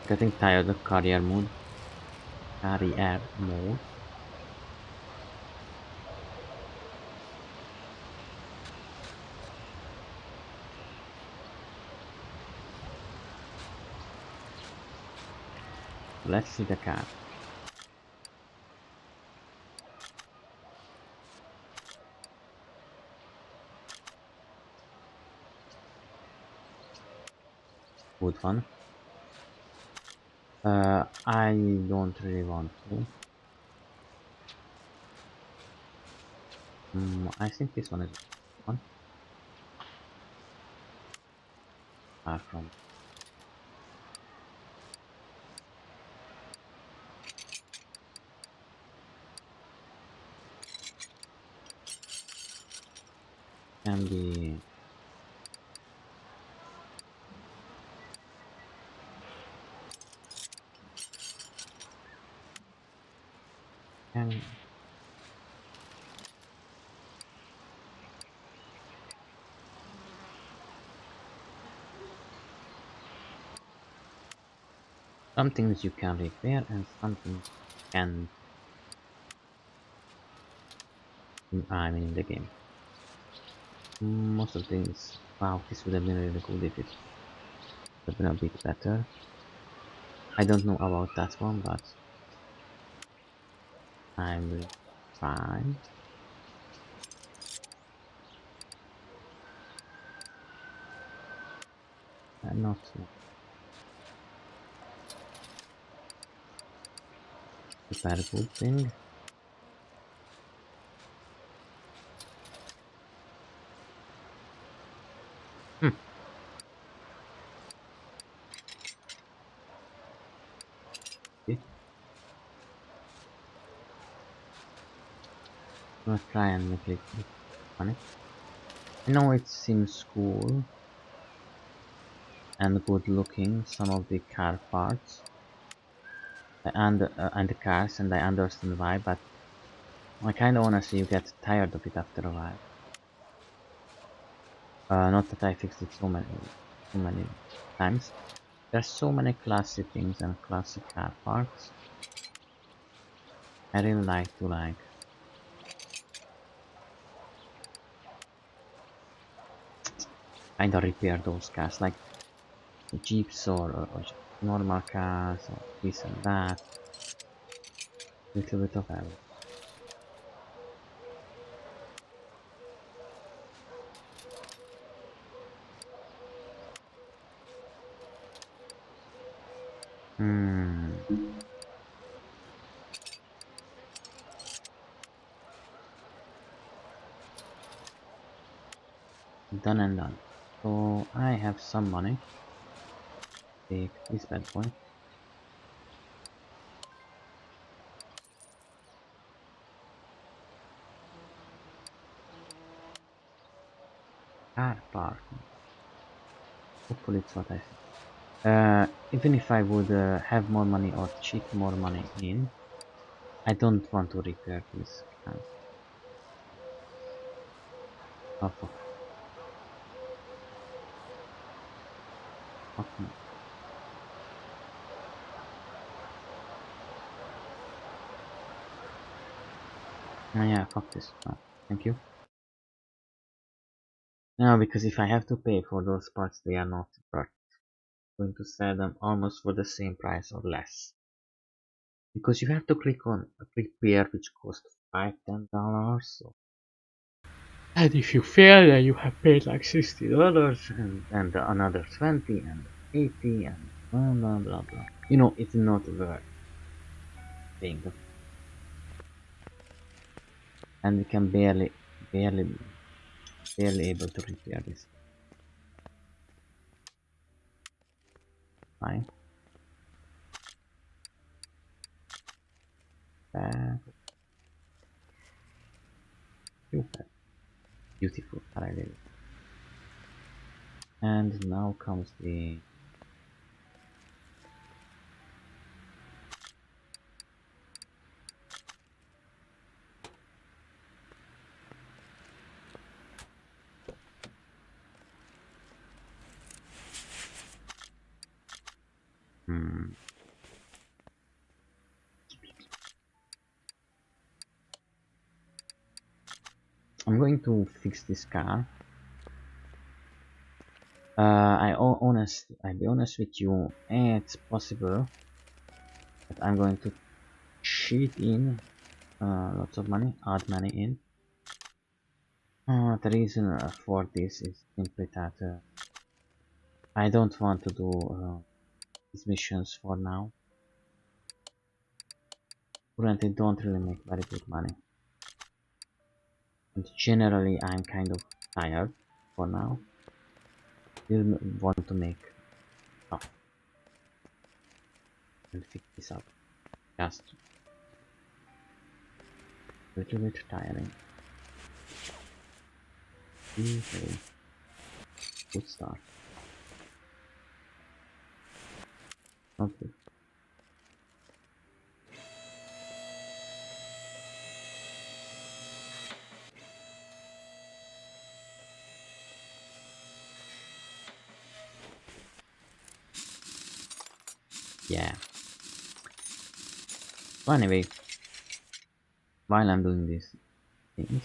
getting tired of career mode. Let's see the car. Good fun. I don't really want to. I think this one is fun. Far from. Can be. Can. Some things you can repair and some things can. I mean, in the game. Most of the things. Wow, this would have been really cool if it would have been a bit better. I don't know about that one, but I will try. Not super good thing. Hmm. Okay. I'm gonna try and make it look funny. I know it seems cool and good looking, some of the car parts and the cars, and I understand why, but I kind of wanna see you get tired of it after a while. Not that I fixed it so many times. There's so many classy things and classic car parts. I really like to kind of repair those cars, like jeeps or normal cars or this and that. Little bit of everything. Hmm. Done and done. So I have some money. Take this bad boy. Car parking. Hopefully it's what I think. Even if I would have more money or cheat more money in, I don't want to repair this car. Oh fuck. Fuck no. Oh yeah, fuck this. No, thank you. No, because if I have to pay for those parts, they are not worth. I'm going to sell them almost for the same price or less. Because you have to click on a repair which costs $5-10. So. And if you fail, then you have paid like $60 and another 20 and 80 and blah blah blah blah. You know, it's not worth paying the. And we can barely, barely able to repair this. Fine. Super. Beautiful. I like it. And now comes the. Hmm. I'm going to fix this car. I'll be honest with you. It's possible that I'm going to cheat in lots of money, add money in. The reason for this is simply that I don't want to do these missions for now. Currently, don't really make very good money, and generally, I'm kind of tired for now. Still want to make stuff and fix this up. Just a little bit tiring. Okay, good start. Okay. Yeah. So anyway, while I'm doing these things,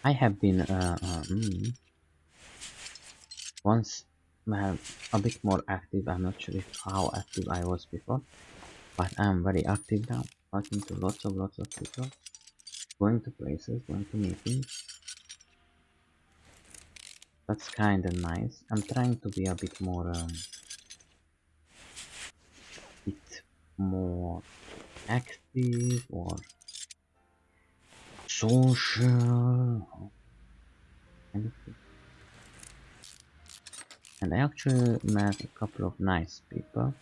I have been once well, a bit more active. I'm not sure if how active I was before, but I'm very active now. Talking to lots of people, going to places, going to meetings. That's kind of nice. I'm trying to be a bit more active or social, kind of thing. And I actually met a couple of nice people.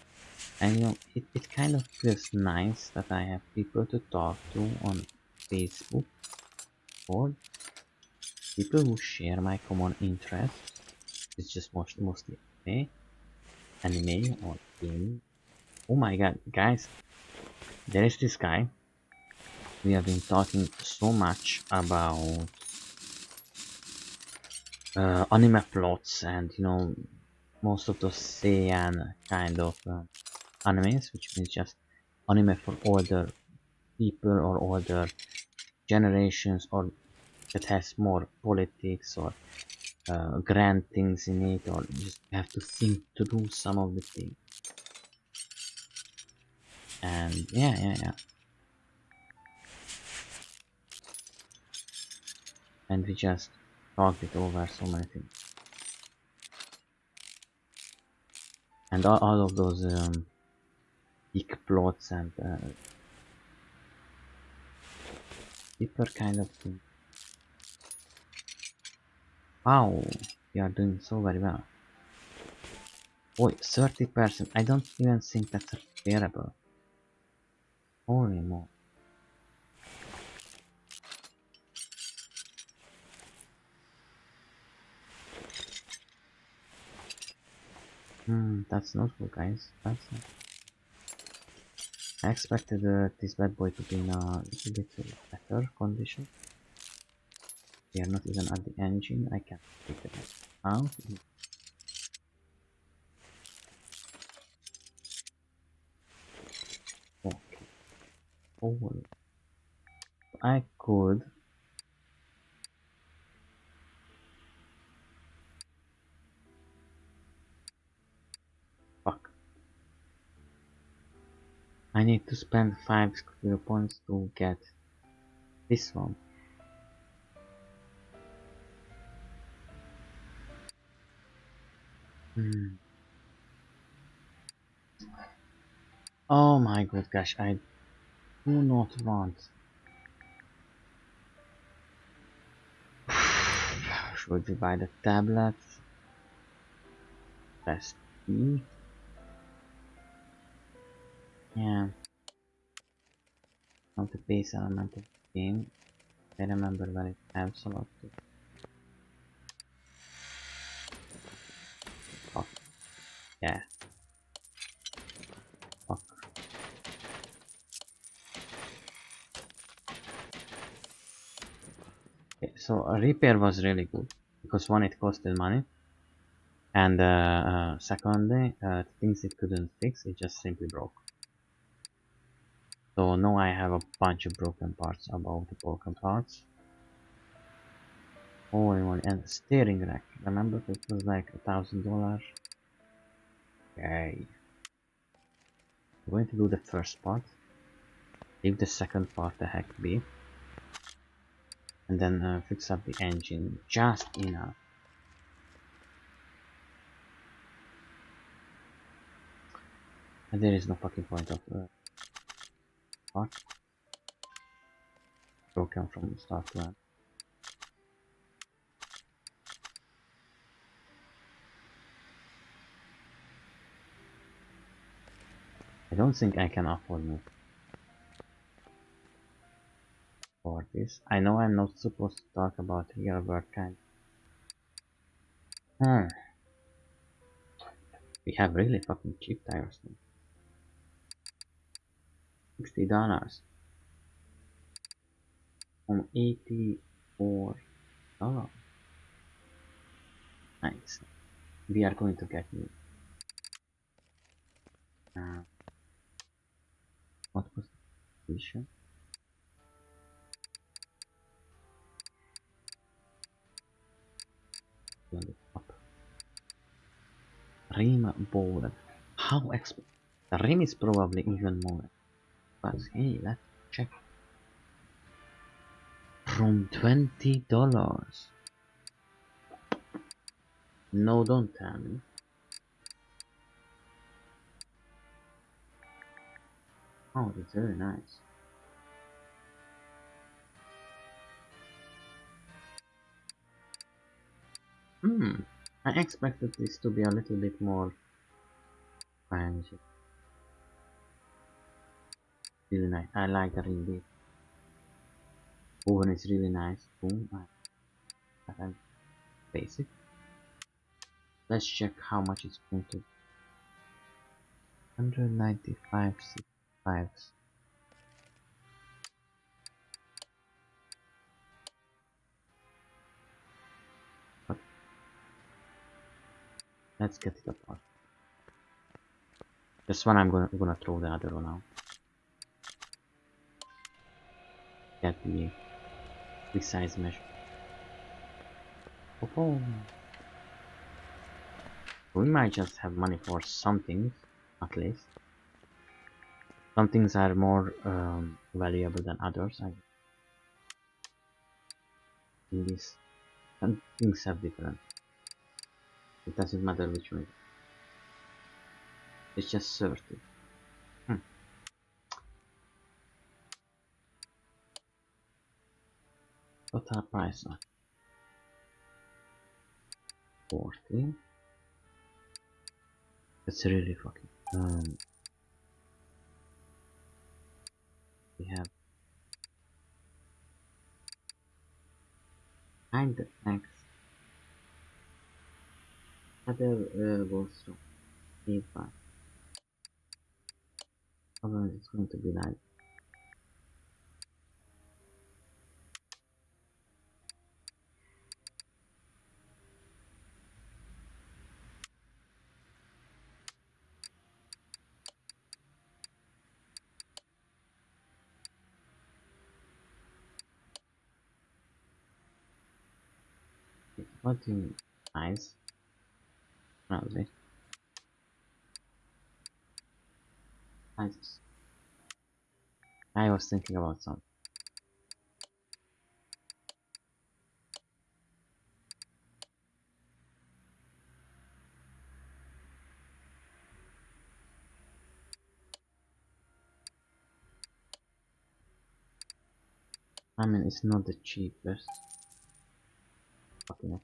And you know, it kind of feels nice that I have people to talk to on Facebook, or people who share my common interests. It's just mostly anime or gaming. Oh my god, guys, there is this guy. We have been talking so much about anime plots, and you know, most of those seinen kind of animes, which means just anime for older people or older generations, or that has more politics or grand things in it, or just have to think through some of the things. And yeah, and we just talked it over so many things, and all of those big plots and deeper kind of thing. Wow, we are doing so very well. Boy, 30%. I don't even think that's terrible. Holy moly. That's not good, guys. That's not. I expected this bad boy to be in a little bit better condition. We are not even at the engine. I can't take it out. Okay. Oh, I could. Fuck. I need to spend 5 skill points to get this one. Hmm. Oh my god, gosh, I do not want. Should we buy the tablet? Press E. Yeah, not the base element of the game. I remember when it helps a lot too. Fuck. Yeah, fuck. Okay, so a repair was really good because one, it costed money, and secondly, things it couldn't fix, it just simply broke. So now I have a bunch of broken parts about the broken parts. Holy moly, and steering rack. Remember it was like $1,000. Okay. I'm going to do the first part. Leave the second part the heck be. And then fix up the engine just enough. And there is no fucking point of part. Broken from start to end. I don't think I can afford more for this. I know I'm not supposed to talk about real world kind. We have really fucking cheap tires now. $60 from $84. Nice. We are going to get new. Uh, what was the issue? On the top. rim board. How the rim is probably even more. But hey, let's check. From $20. No, don't tell me. Oh, it's very nice. I expected this to be a little bit more fancy. Really nice. I like the ring bit. Oven is really nice. Boom. I basic. Let's check how much it's going to. 195.65. But let's get it apart. This one I'm gonna throw the other one out. Get the precise measure. Oh, we might just have money for some things, at least. Some things are more valuable than others. In this, some things are different. It doesn't matter which one. It's just 30. Total price on 40. That's really fucking. We have and the next other goes to A5. Otherwise, it's going to be like what do you nice. Probably. Nice. I was thinking about something. I mean, it's not the cheapest. Okay.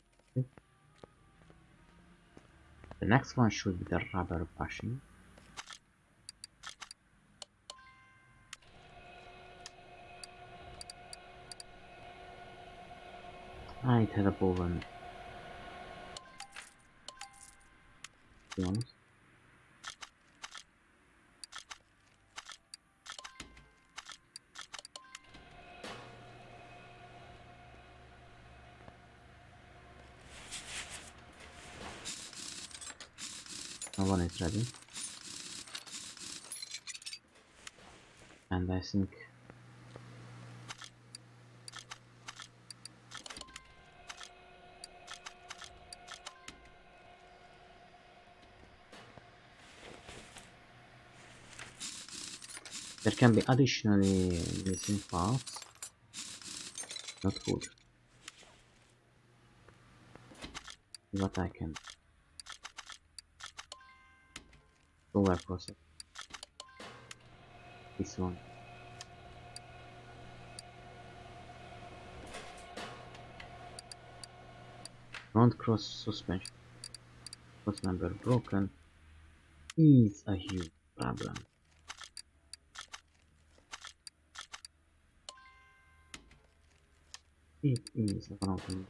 The next one should be the rubber bushing. It had a bowen. To be honest. No one is ready. And I think there can be additionally missing parts. Not good. What I can over process. This one. Front cross suspension. Cross member broken is a huge problem. It is a broken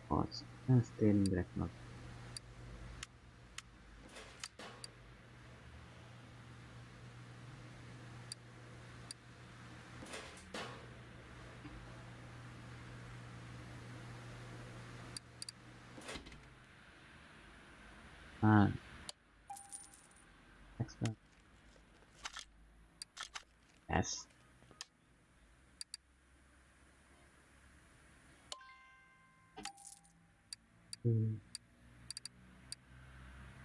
parts and steering brake not. And extra. Yes.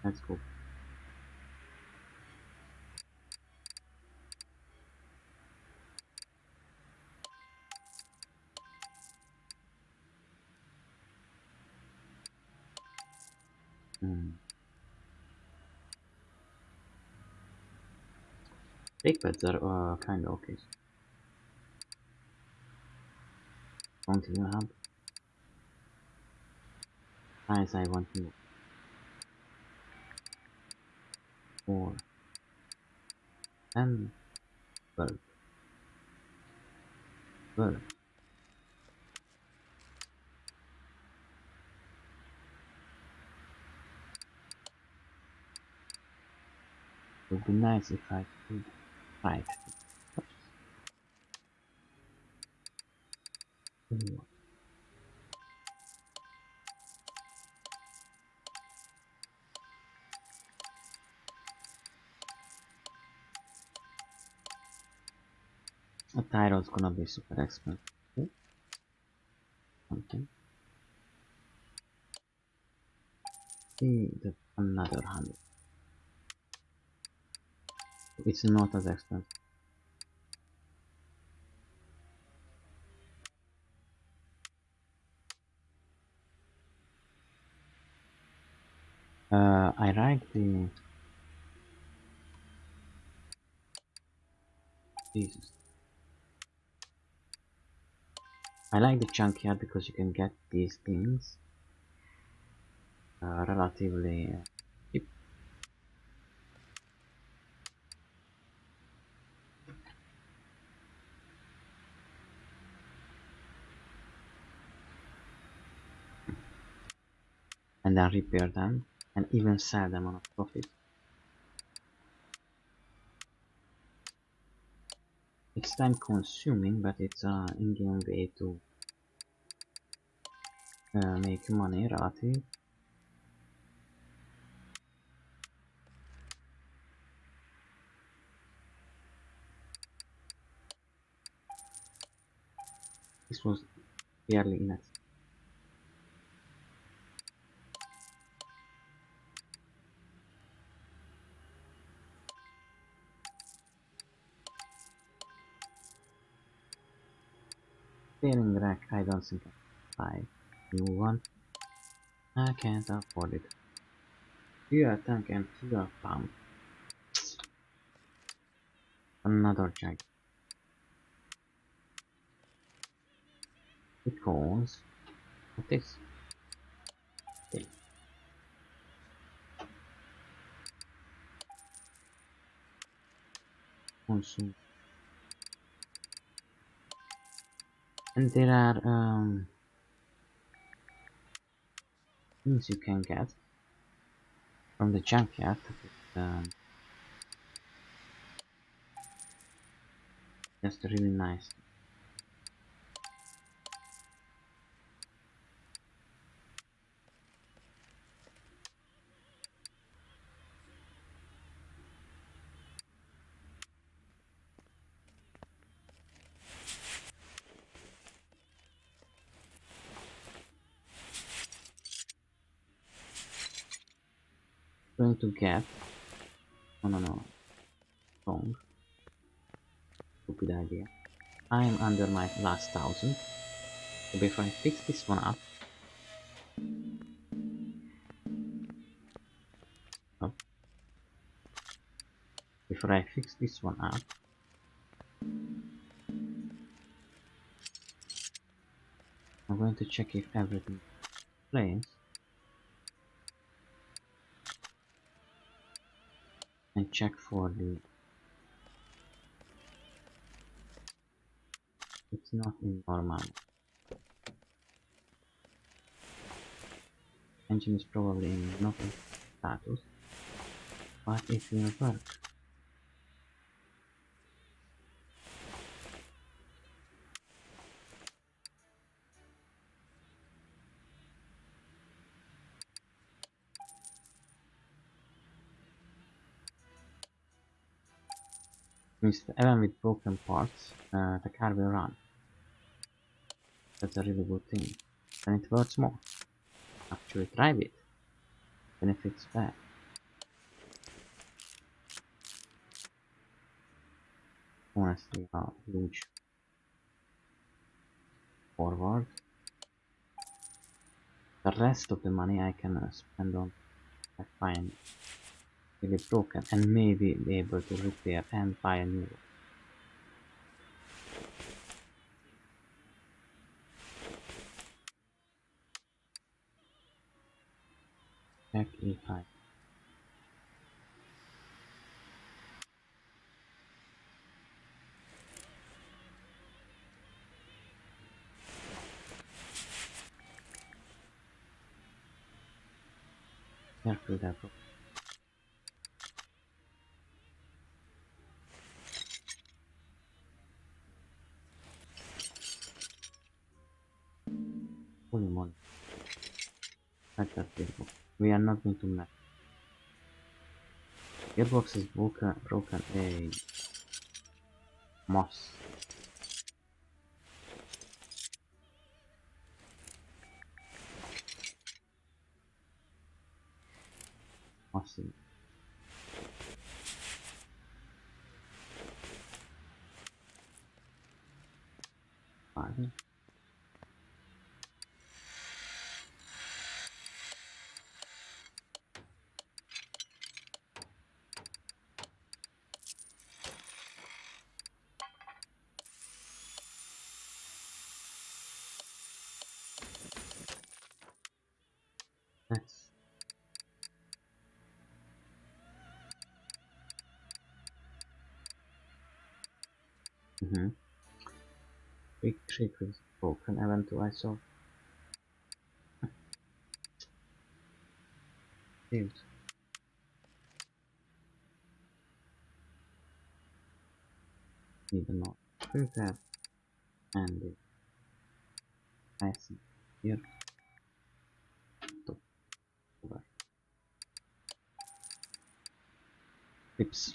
Let's go. Hmm. Brake pads are kinda okay. Continue hub. Nice, I want to more. And bulb. Bulb. Would be nice if I could fight. Ooh. A tyrant's gonna be super expensive. Okay. See, that's another 100. It's not as expensive. I like the Jesus. I like the junkyard because you can get these things relatively cheap. And then repair them and even sell them on a profit. It's time consuming, but it's an in-game way to make money relative. This was barely enough. Steering rack, I don't think I buy new one. I can't afford it. Fuel tank and fuel pump. Another jack. Because what is it? Consume. And there are things you can get from the junkyard. Just really nice. Going to get. Oh no, wrong. Stupid idea. I am under my last 1000. So before I fix this one up, before I fix this one up, I'm going to check if everything plays and check for the. It's not in normal. Engine is probably in not in status, but it will work. Means even with broken parts, the car will run. That's a really good thing. And it works more. Actually drive it. Then if it's bad. honestly a huge forward. The rest of the money I can spend on I find really broken and maybe be able to repair and buy a new one. Check if I careful that holy moly, like that gearbox. We are not going to mess. Gearbox is broken a moss. Mossy. Fine. Let's big trick is broken event to I saw saved. Need a note. Prepare and the icing here top over tips.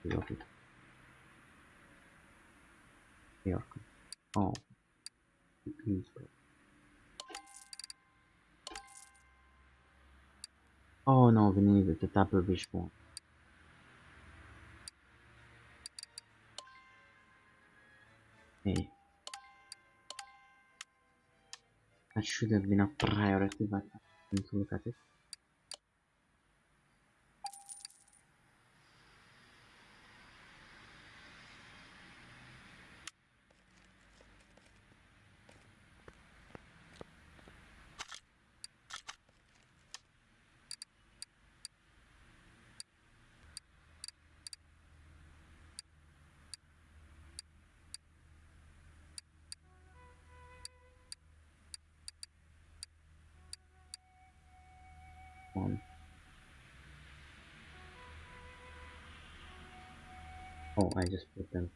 Reloaded. Here. Oh, please. Oh no, we need the double wishbone. Hey, that should have been a priority, but I didn't look at it. Um, oh, I just put them.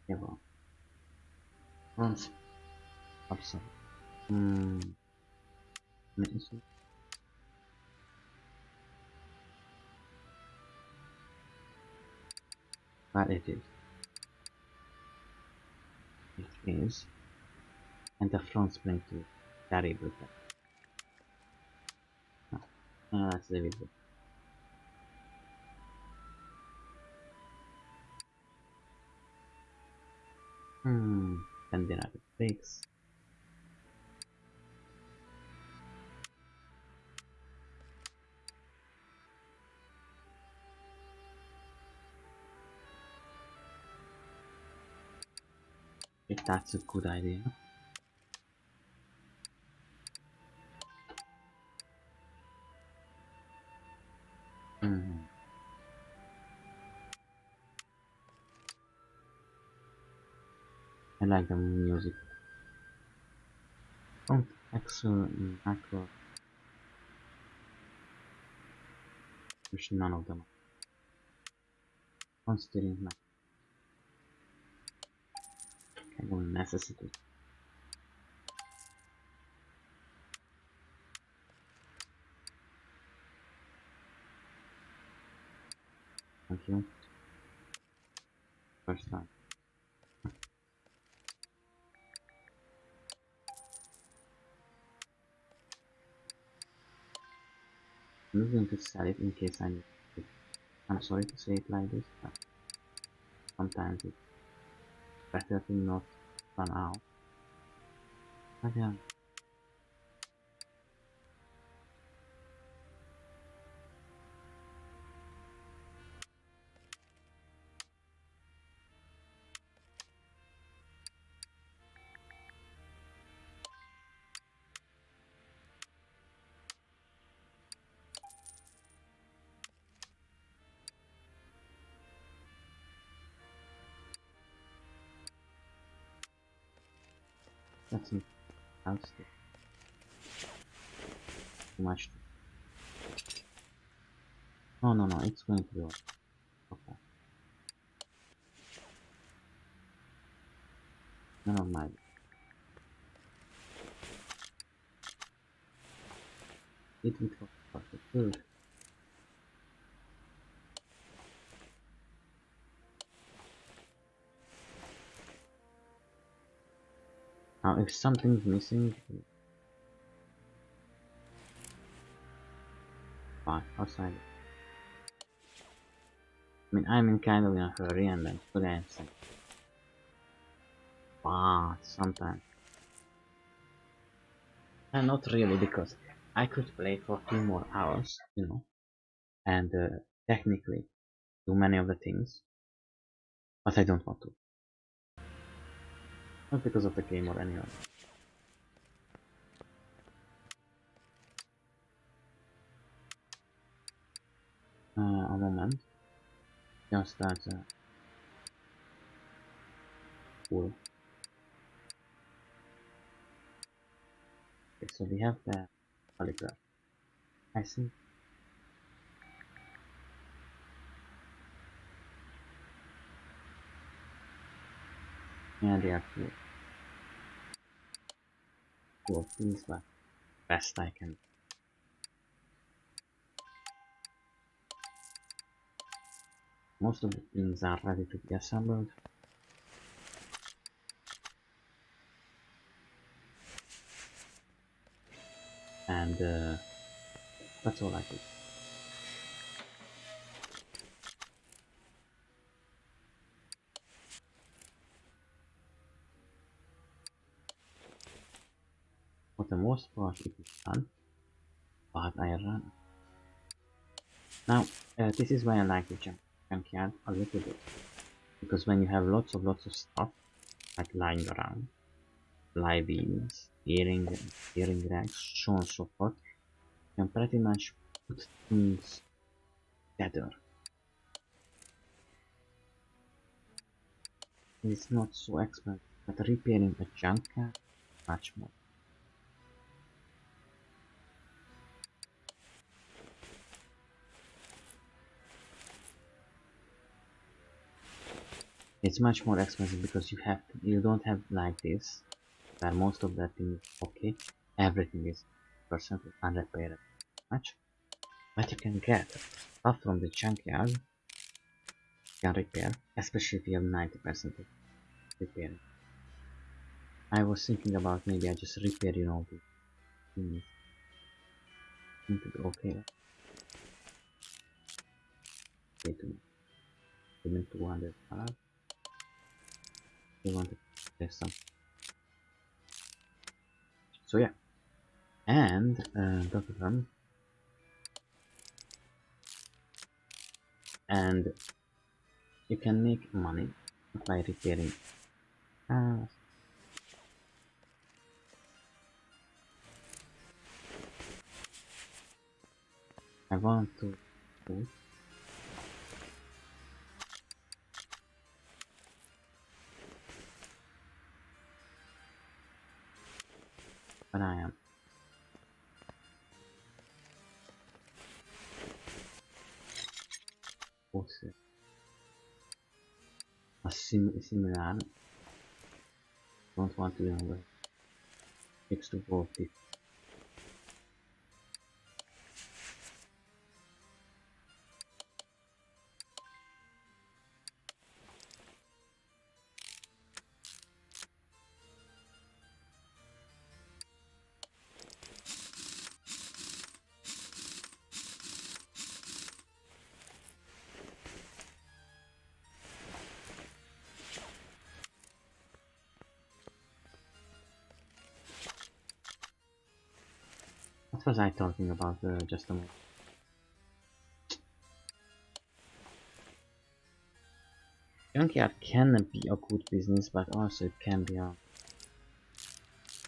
Yeah, well, bronze. Awesome. Hmm. Amazing. But it is. It is. And the front spring too. Very brutal. No. That's the video. Then there are the brakes. If that's a good idea. Hmm. I like the music. Front axle macro. Which none of them. Front steering macro. Kind of necessity. Thank you. First time. I'm not going to sell it in case I need it. I'm sorry to say it like this, but sometimes it's better to not run out. But yeah. That's not house too much. No, no, no, it's going to be okay. None of my. It would work perfect. Good. Now, if something's missing, fine, outside. I mean, I'm in kind of in a hurry and then could answer. But sometimes. And not really, because I could play for 2 more hours, you know, and technically do many of the things, but I don't want to. Not because of the game or any other. A moment. Just start cool. Okay, so we have the polygraph. I see. Yeah, they are two of these, but best I can. Most of the things are ready to be assembled. And that's all I do. For the most part it is done, but I run. Now, this is why I like the junkyard a little bit. Because when you have lots of stuff like lying around, live beams, earring racks, so on and so forth, you can pretty much put things together. It's not so expensive, but repairing a junkyard much more. It's much more expensive because you don't have like this, where most of that thing is okay, everything is percent unrepaired much, but you can get stuff from the junkyard, you can repair, especially if you have 90% of repairing. I was thinking about maybe I just repair, you know, the things. Seem to be okay. Wait a minute. Give me 200 dollars. They want to test some. So yeah, and and you can make money by repairing. Uh, I want to put, but I am. What's it? A similar. Don't want to remember. Fix to both it. What was I talking about just a moment? Junkyard can be a good business, but also it can be a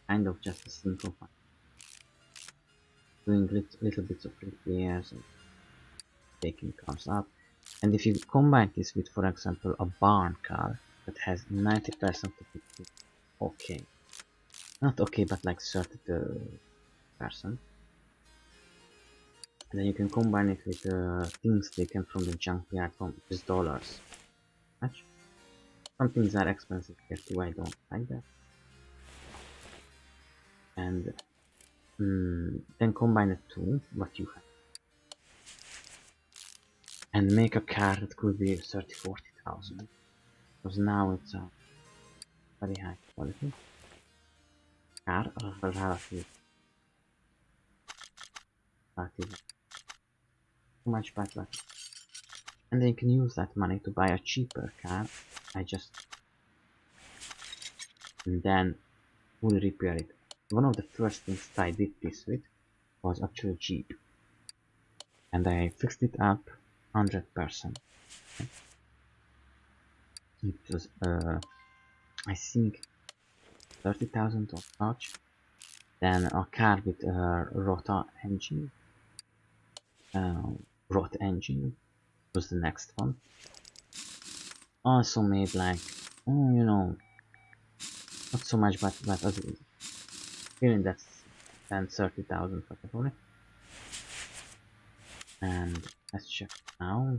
kind of just a simple fun. Doing little bits of repairs and taking cars up. And if you combine this with, for example, a barn car that has 90% of it okay. Not okay, but like 30%. Then you can combine it with things taken from the junkyard from these dollars. Much. Some things are expensive here too, I don't like that. And then combine the two, what you have. And make a car that could be 30-40,000. Because now it's a very high quality car, relative. Too much bad luck. And then you can use that money to buy a cheaper car. And then fully repair it. One of the first things I did this with was actually a Jeep. And I fixed it up 100%. It was, I think, 30,000 or such. Then a car with a rota engine. Rot engine was the next one. Also made like, you know, not so much, but feeling that's 30,000 probably. And let's check now.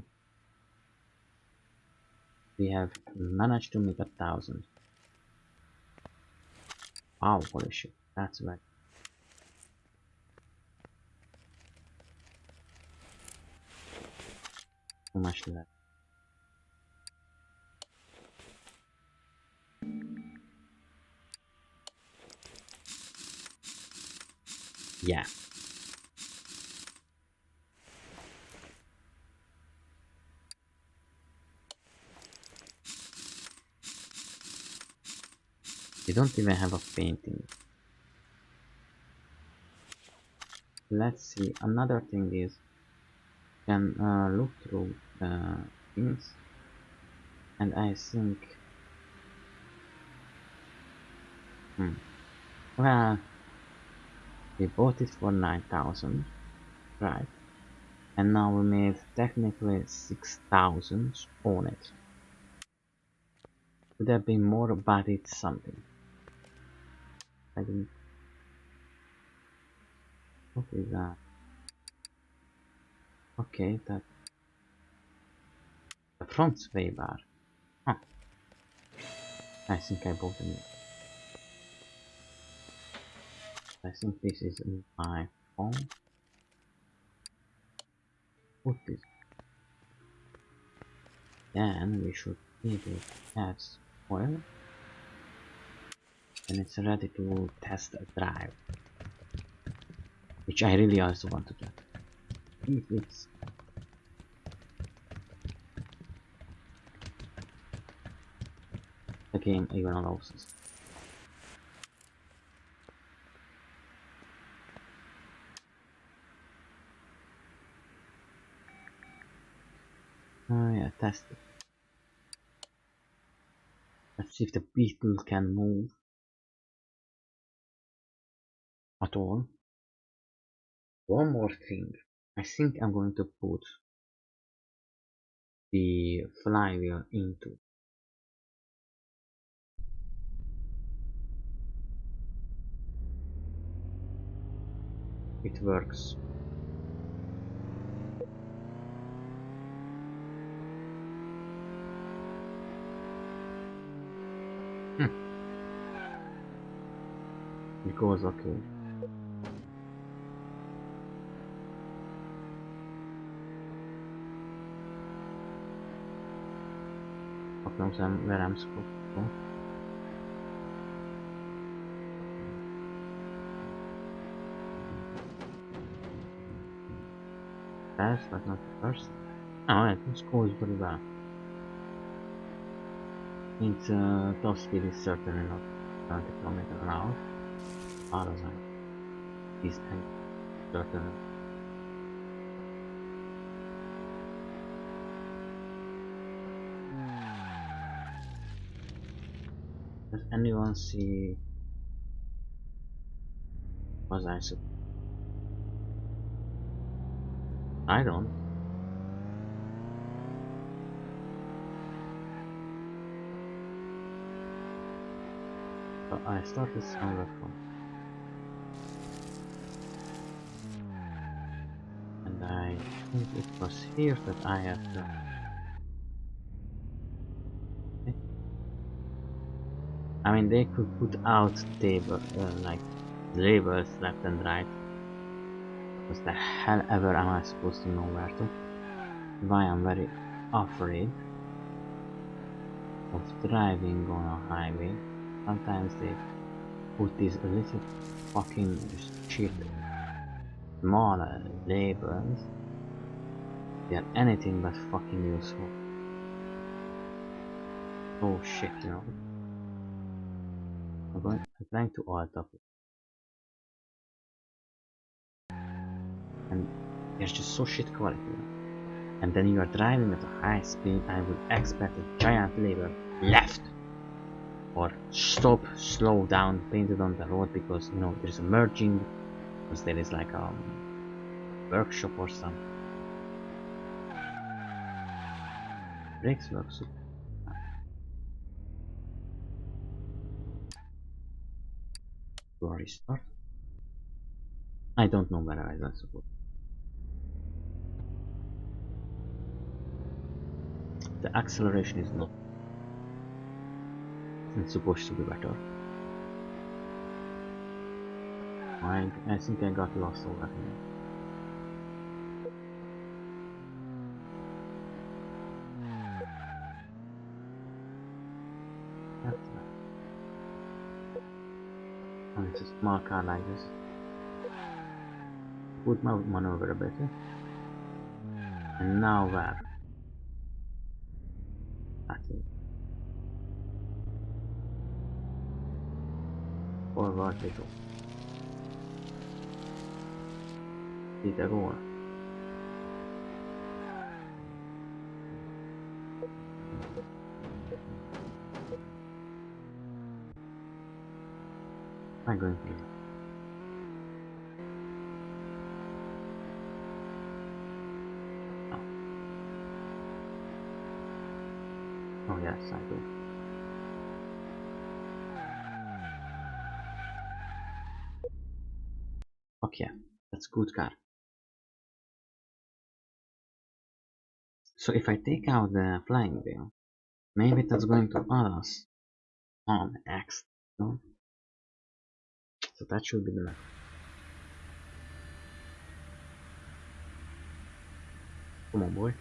We have managed to make 1,000. Wow, holy shit, that's right. How much left? Yeah. You don't even have a painting. Let's see, another thing is you can look through things, and I think well, we bought it for 9,000, right? And now we made technically 6,000 on it. Could have been more, but it's something. I didn't. What is that? Okay, that. The front sway bar. Huh. I think I bought a new. I think this is my phone. Put this. Then we should maybe add oil. And it's ready to test a drive. Which I really also want to do. If it's the game even allows us. Oh yeah, test it. Let's see if the beetle can move at all. One more thing. I think I'm going to put the flywheel into. It works. It goes okay. What knows where I'm supposed to go. Fast, but not the first. Oh, it goes very well. Its top speed is certainly not 20 km/h. Far as I is certainly. Does anyone see what I said? I don't. So I started somewhere from, and I think it was here that I have to. Okay. I mean, they could put out table like labels left and right. What the hell ever am I supposed to know where to? Why I'm very afraid of driving on a highway. Sometimes they put these little fucking shit small labels. They are anything but fucking useful. Oh shit, you know. I'm trying to alt up it. And they're just so shit quality, you know. And then you are driving at a high speed, I would expect a giant label left or stop, slow down, painted on the road because you know there's a merging, because there is like a workshop or something. Brakes work super. Do I restart? I don't know where I was supposed. The acceleration is not. It's supposed to be better. I think I got lost over here. That's right. Oh, it's a small car like this. Good maneuver a bit. And now where? That is. Forward we go. Dit är går. I'm going to. Oh. Oh yes, I do. Okay, that's good car. So if I take out the flying wheel, maybe that's going to add us on X. No? So that should be the map. Come on, boy.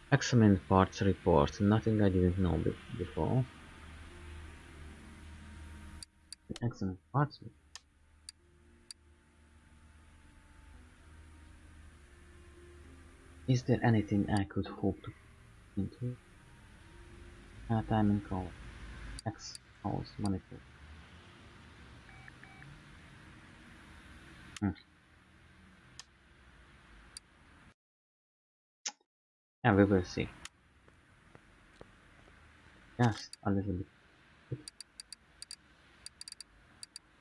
Excellent parts report. Nothing I didn't know before. Excellent parts. Is there anything I could hope to into? Timing call. X house monitor. Yeah, we will see. Just a little bit.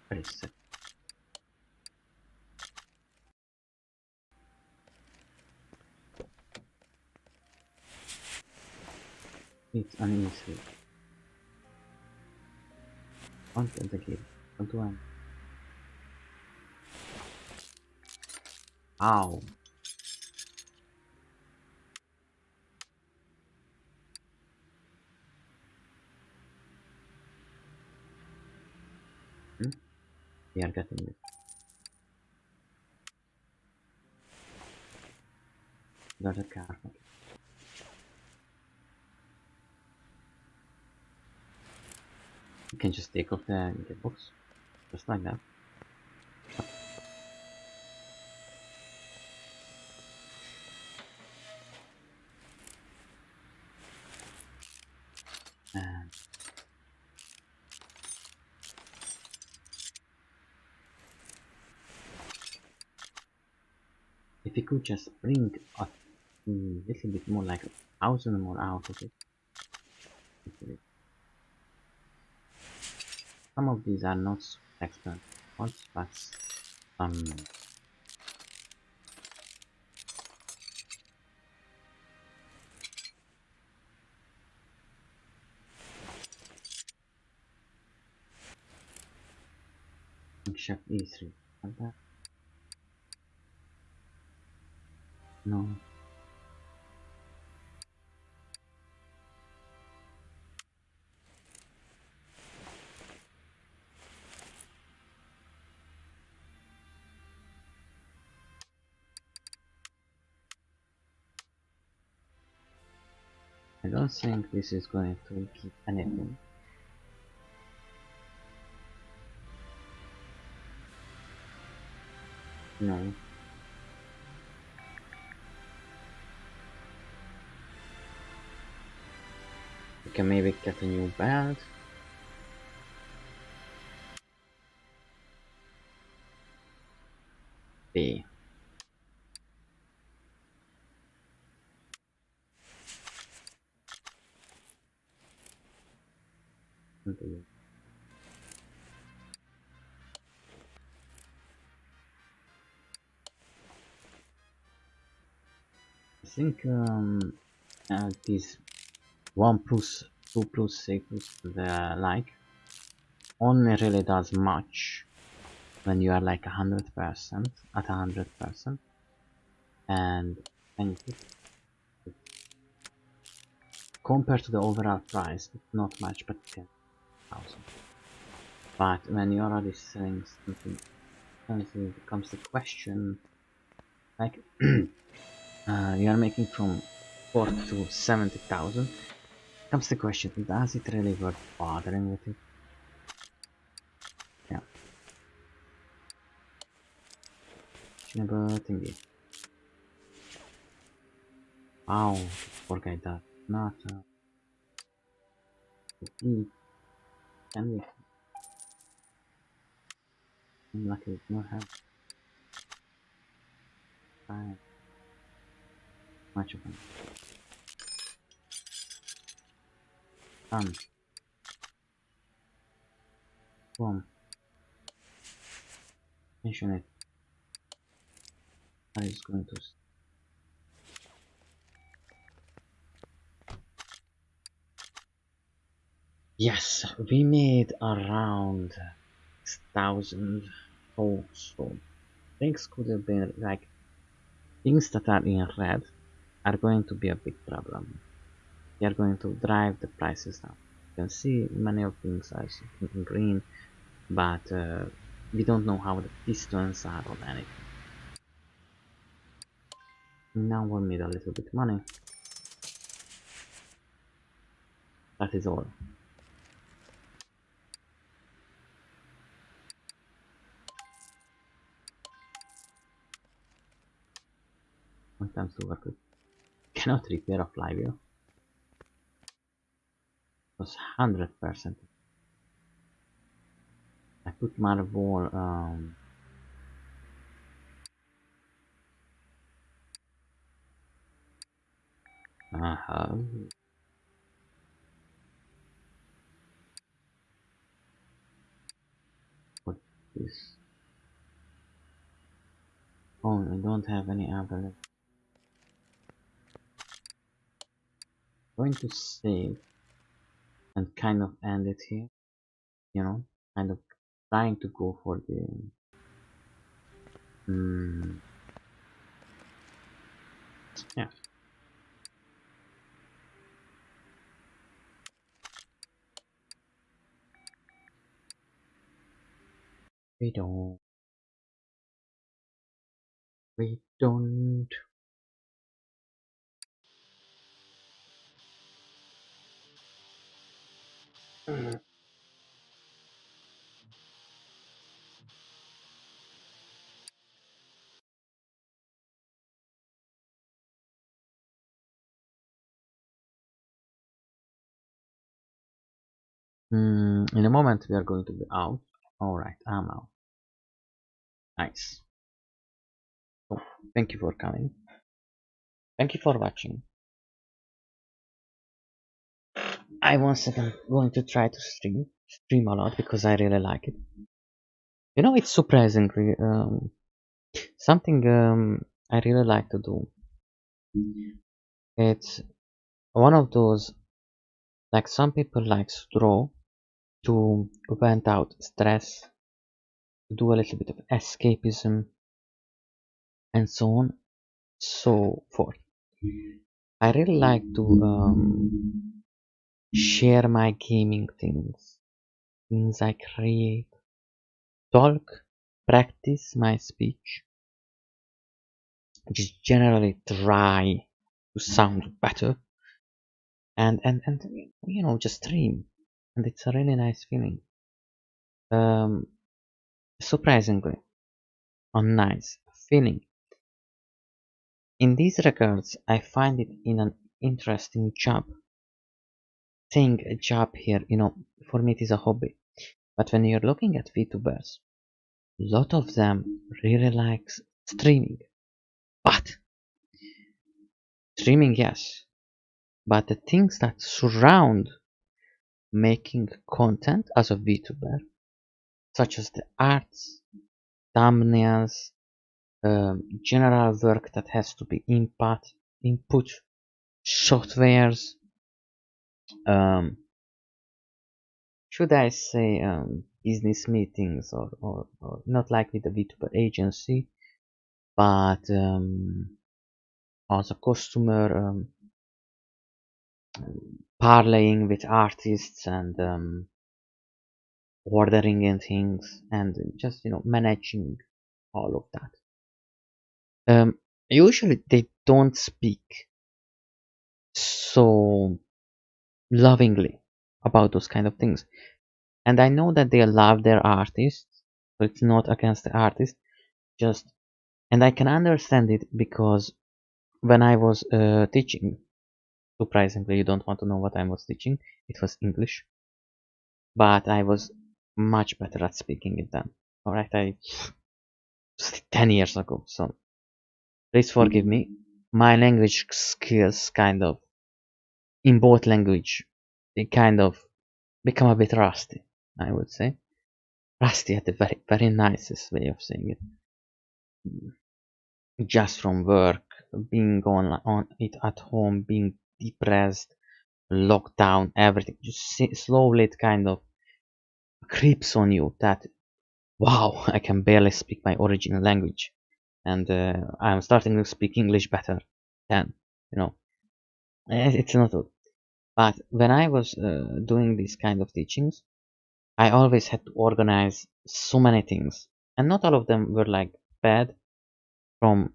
Very sick. It's uneasy. Content again. Don't run. Ow. We are getting it. Got a car. You can just take off the box. Just like that. And we could just bring a little bit more, like 1,000 more out of it. Some of these are not so expensive ones, but chef E3. Like that? No. I don't think this is going to keep anything. No. We can maybe get a new belt. B. I think this 1 plus 2 plus 6 the like only really does much when you are like 100% at 100%, and compared to the overall price it's not much, but 10,000. But when you're already selling something, it comes the question, like you are making from 40 to 70,000, comes the question, does it really worth bothering with it? Yeah. Never thingy. Wow, forget that. Not eat. Can we? I'm lucky we don't have much of them. Boom. Mention it. I is going to. Yes, we made around 1,000 votes. So things could have been like things that are in red are going to be a big problem. They are going to drive the prices down. You can see many of things are in green, but we don't know how the pistons are or anything. Now we'll need a little bit money. That is all. Sometimes to work with. Cannot repair a flywheel. It was 100%. I put my wall uh-huh. What is oh, I don't have any other. Going to save and kind of end it here, you know, kind of trying to go for the yeah. We don't we don't in a moment we are going to be out. Alright, I'm out. Nice. Oh. Thank you for coming. Thank you for watching. I once again going to try to stream a lot because I really like it. You know, it's surprisingly something I really like to do. It's one of those, like some people like to draw to vent out stress, to do a little bit of escapism, and so on, so forth. I really like to share my gaming things I create, talk, practice my speech, just generally try to sound better, and you know, just stream, and it's a really nice feeling. Um, Surprisingly, a nice feeling. In these regards, I find it in an interesting job. Saying a job here, you know, for me it is a hobby. But when you're looking at VTubers, a lot of them really likes streaming. But streaming, yes, but the things that surround making content as a VTuber, such as the arts, thumbnails, general work that has to be input, softwares, um, should I say business meetings, or not like with the VTuber agency, but as a customer, parlaying with artists and ordering and things, and just, you know, managing all of that. Usually they don't speak so lovingly about those kind of things, and I know that they love their artists, so it's not against the artist, just, and I can understand it because when I was teaching, surprisingly, you don't want to know what I was teaching, it was English, but I was much better at speaking it than, alright, I 10 years ago, so please forgive me. My language skills kind of, in both language, they kind of become a bit rusty, I would say. Rusty at the very, very nicest way of saying it. Just from work, being on it at home, being depressed, locked down, everything. Just slowly it kind of creeps on you that, wow, I can barely speak my original language. And I'm starting to speak English better than, you know, it's not good. But when I was doing these kind of teachings, I always had to organize so many things, and not all of them were like bad. From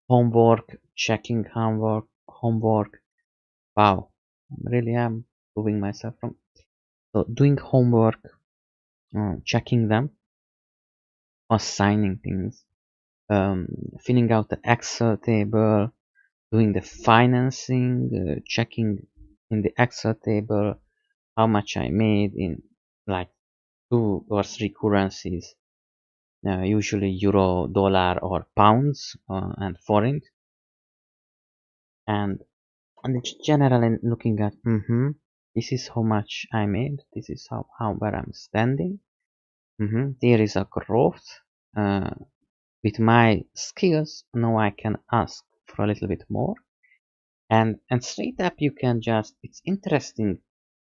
homework, checking homework. Wow, really am proving myself from. So doing homework, checking them, assigning things, um, filling out the Excel table, doing the financing, checking in the Excel table how much I made in like 2 or 3 currencies, usually euro, dollar, or pounds, and forint, and generally looking at, this is how much I made, this is how where I'm standing, there is a growth. With my skills, now I can ask for a little bit more, and straight up you can just, it's interesting,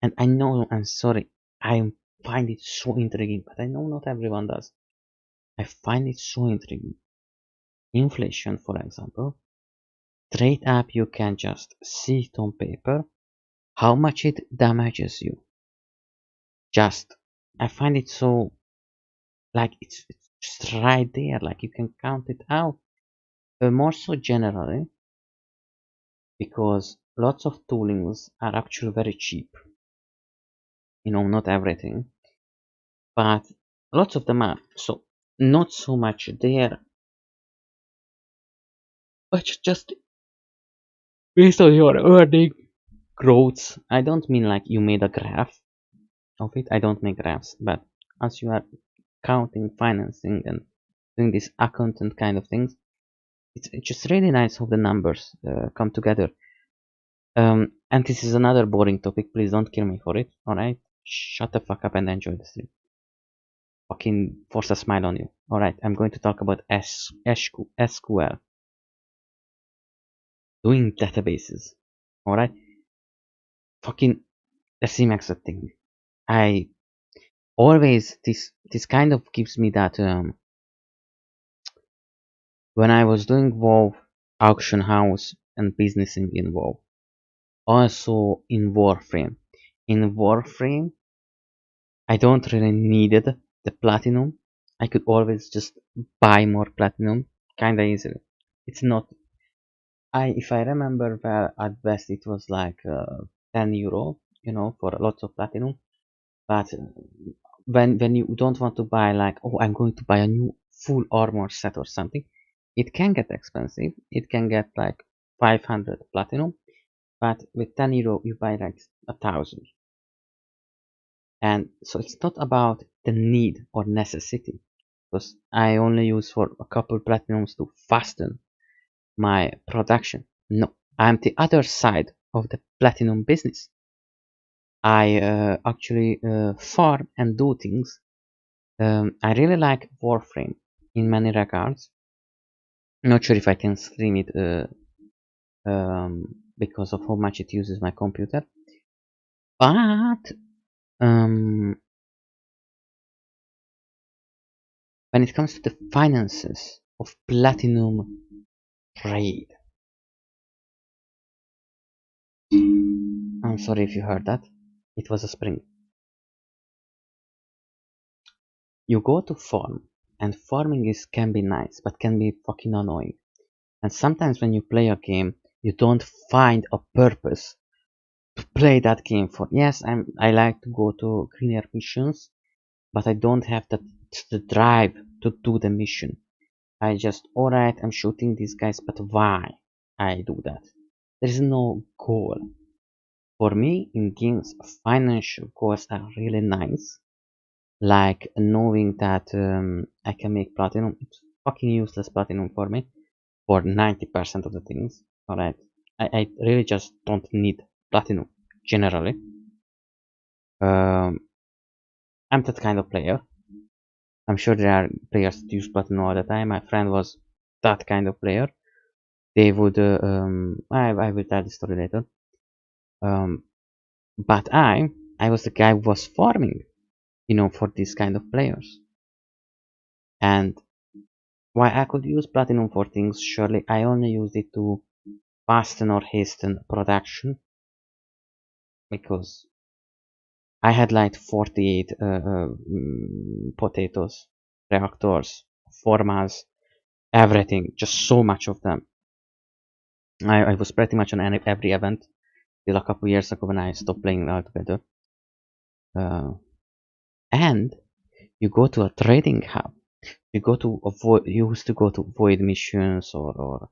and I know, I'm sorry, I find it so intriguing, but I know not everyone does. I find it so intriguing. Inflation, for example, straight up you can just see it on paper how much it damages you. Just, I find it so, like, it's just right there, like you can count it out. But more so generally, because lots of toolings are actually very cheap. You know, not everything, but lots of them are. So not so much there, but just based on your earning growth. I don't mean like you made a graph of it. I don't make graphs, but as you are counting, financing, and doing this accountant kind of things, It's just really nice how the numbers come together. And this is another boring topic. Please don't kill me for it. All right, shut the fuck up and enjoy the stream. Fucking force a smile on you. All right, I'm going to talk about SQL, doing databases. All right, fucking the CMAX thing. I always this kind of gives me that when I was doing WoW auction house and businessing in WoW, also in Warframe. In Warframe, I don't really needed the platinum. I could always just buy more platinum kinda easily. It's not. If I remember well, at best it was like €10, for lots of platinum. But when you don't want to buy like, oh, I'm going to buy a new full armor set or something, it can get expensive. It can get like 500 platinum, but with €10 you buy like 1,000. And so it's not about the need or necessity, because I only use for a couple platinums to fasten my production. No, I'm the other side of the platinum business. I actually farm and do things. I really like Warframe in many regards. Not sure if I can stream it because of how much it uses my computer. But um, when it comes to the finances of platinum trade, I'm sorry if you heard that. It was a spring. You go to farm, and farming can be nice, but can be fucking annoying. And sometimes when you play a game, you don't find a purpose to play that game for. Yes, I like to go to cleaner missions, but I don't have the drive to do the mission. I just, alright, I'm shooting these guys, but why I do that? There is no goal. For me, in games, financial goals are really nice. Like knowing that I can make platinum. It's fucking useless platinum for me for 90% of the things. Alright, I really just don't need platinum generally. Um, I'm that kind of player. I'm sure there are players that use platinum all the time. My friend was that kind of player. They would. I will tell the story later. Um, but I was the guy who was farming, for these kind of players. And why I could use platinum for things, surely I only used it to fasten or hasten production, because I had like 48 potatoes, reactors, formas, everything, just so much of them. I was pretty much on every event till a couple years ago when I stopped playing altogether. Uh, and you go to a trading hub. You go to avoid. You used to go to void missions or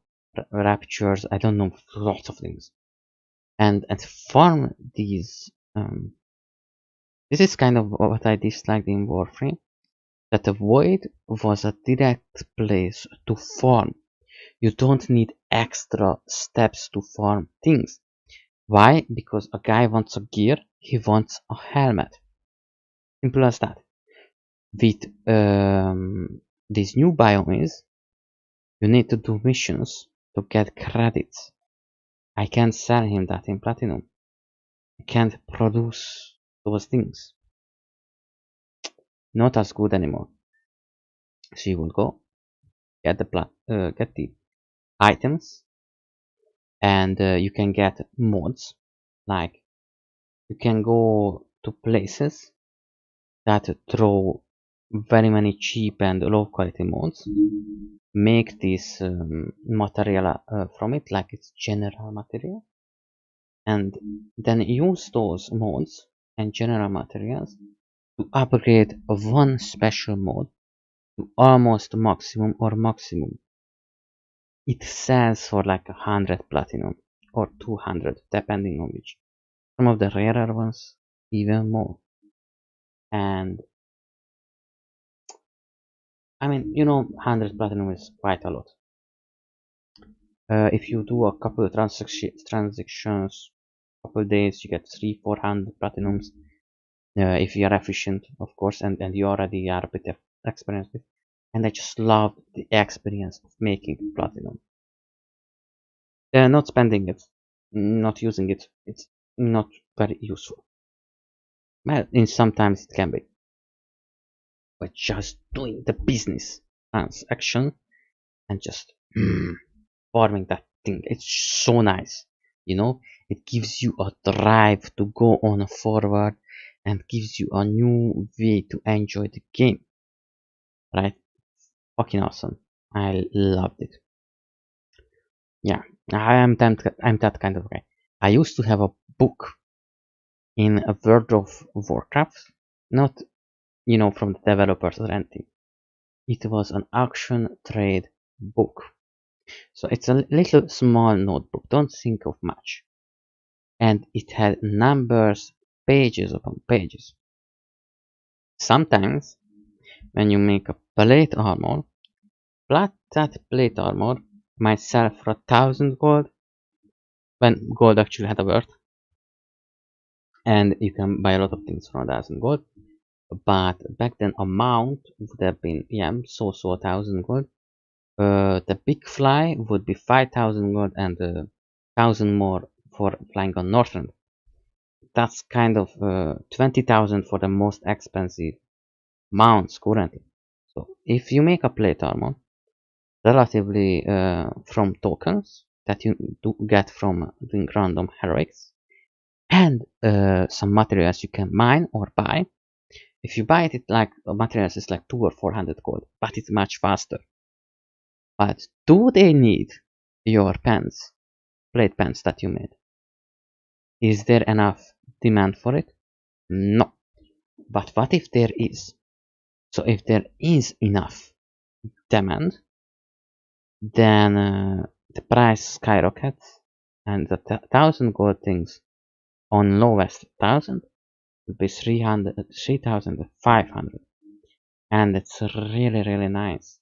raptures. I don't know, lots of things, and farm these. This is kind of what I disliked in Warframe. That the void was a direct place to farm. You don't need extra steps to farm things. Why? Because a guy wants a gear, he wants a helmet. Simple as that. With these new biomes, you need to do missions to get credits. I can't sell him that in platinum. I can't produce those things. Not as good anymore. So you will go get get the items, and you can get mods. Like you can go to places that throw very many cheap and low quality mods, make this material from it, like it's general material, and then use those mods and general materials to upgrade one special mod to almost maximum or maximum. It sells for like 100 platinum or 200 depending on which. Some of the rarer ones even more. And I mean, 100 platinum is quite a lot. If you do a couple of transactions, couple days, you get 300-400 platinums. If you are efficient, of course, and you already are a bit experienced with. And I just love the experience of making platinum. Not spending it, not using it, it's not very useful. Well, in sometimes it can be, but just doing the business transaction and just farming that thing, it's so nice. You know, it gives you a drive to go on forward and gives you a new way to enjoy the game, right? Fucking awesome. I loved it. Yeah, I'm that kind of guy. I used to have a book in a World of Warcraft, not from the developers or anything. It was an auction trade book. So it's a little small notebook, don't think of much. And it had numbers, pages upon pages. Sometimes, when you make a plate armor, that plate armor might sell for 1,000 gold, when gold actually had a worth. And you can buy a lot of things for 1,000 gold. But back then, a mount would have been, so 1,000 gold. The big fly would be 5,000 gold and 1,000 more for flying on Northrend. That's kind of 20,000 for the most expensive mounts currently. So if you make a plate armor relatively from tokens that you do get from doing random heroics and some materials you can mine or buy. If you buy it, like materials is like 200 or 400 gold, but it's much faster. But do they need your pens, plate pens that you made? Is there enough demand for it? No. But what if there is? So if there is enough demand, then the price skyrockets, and the 1,000 gold things on lowest 1,000 would be 3,500, and it's really nice.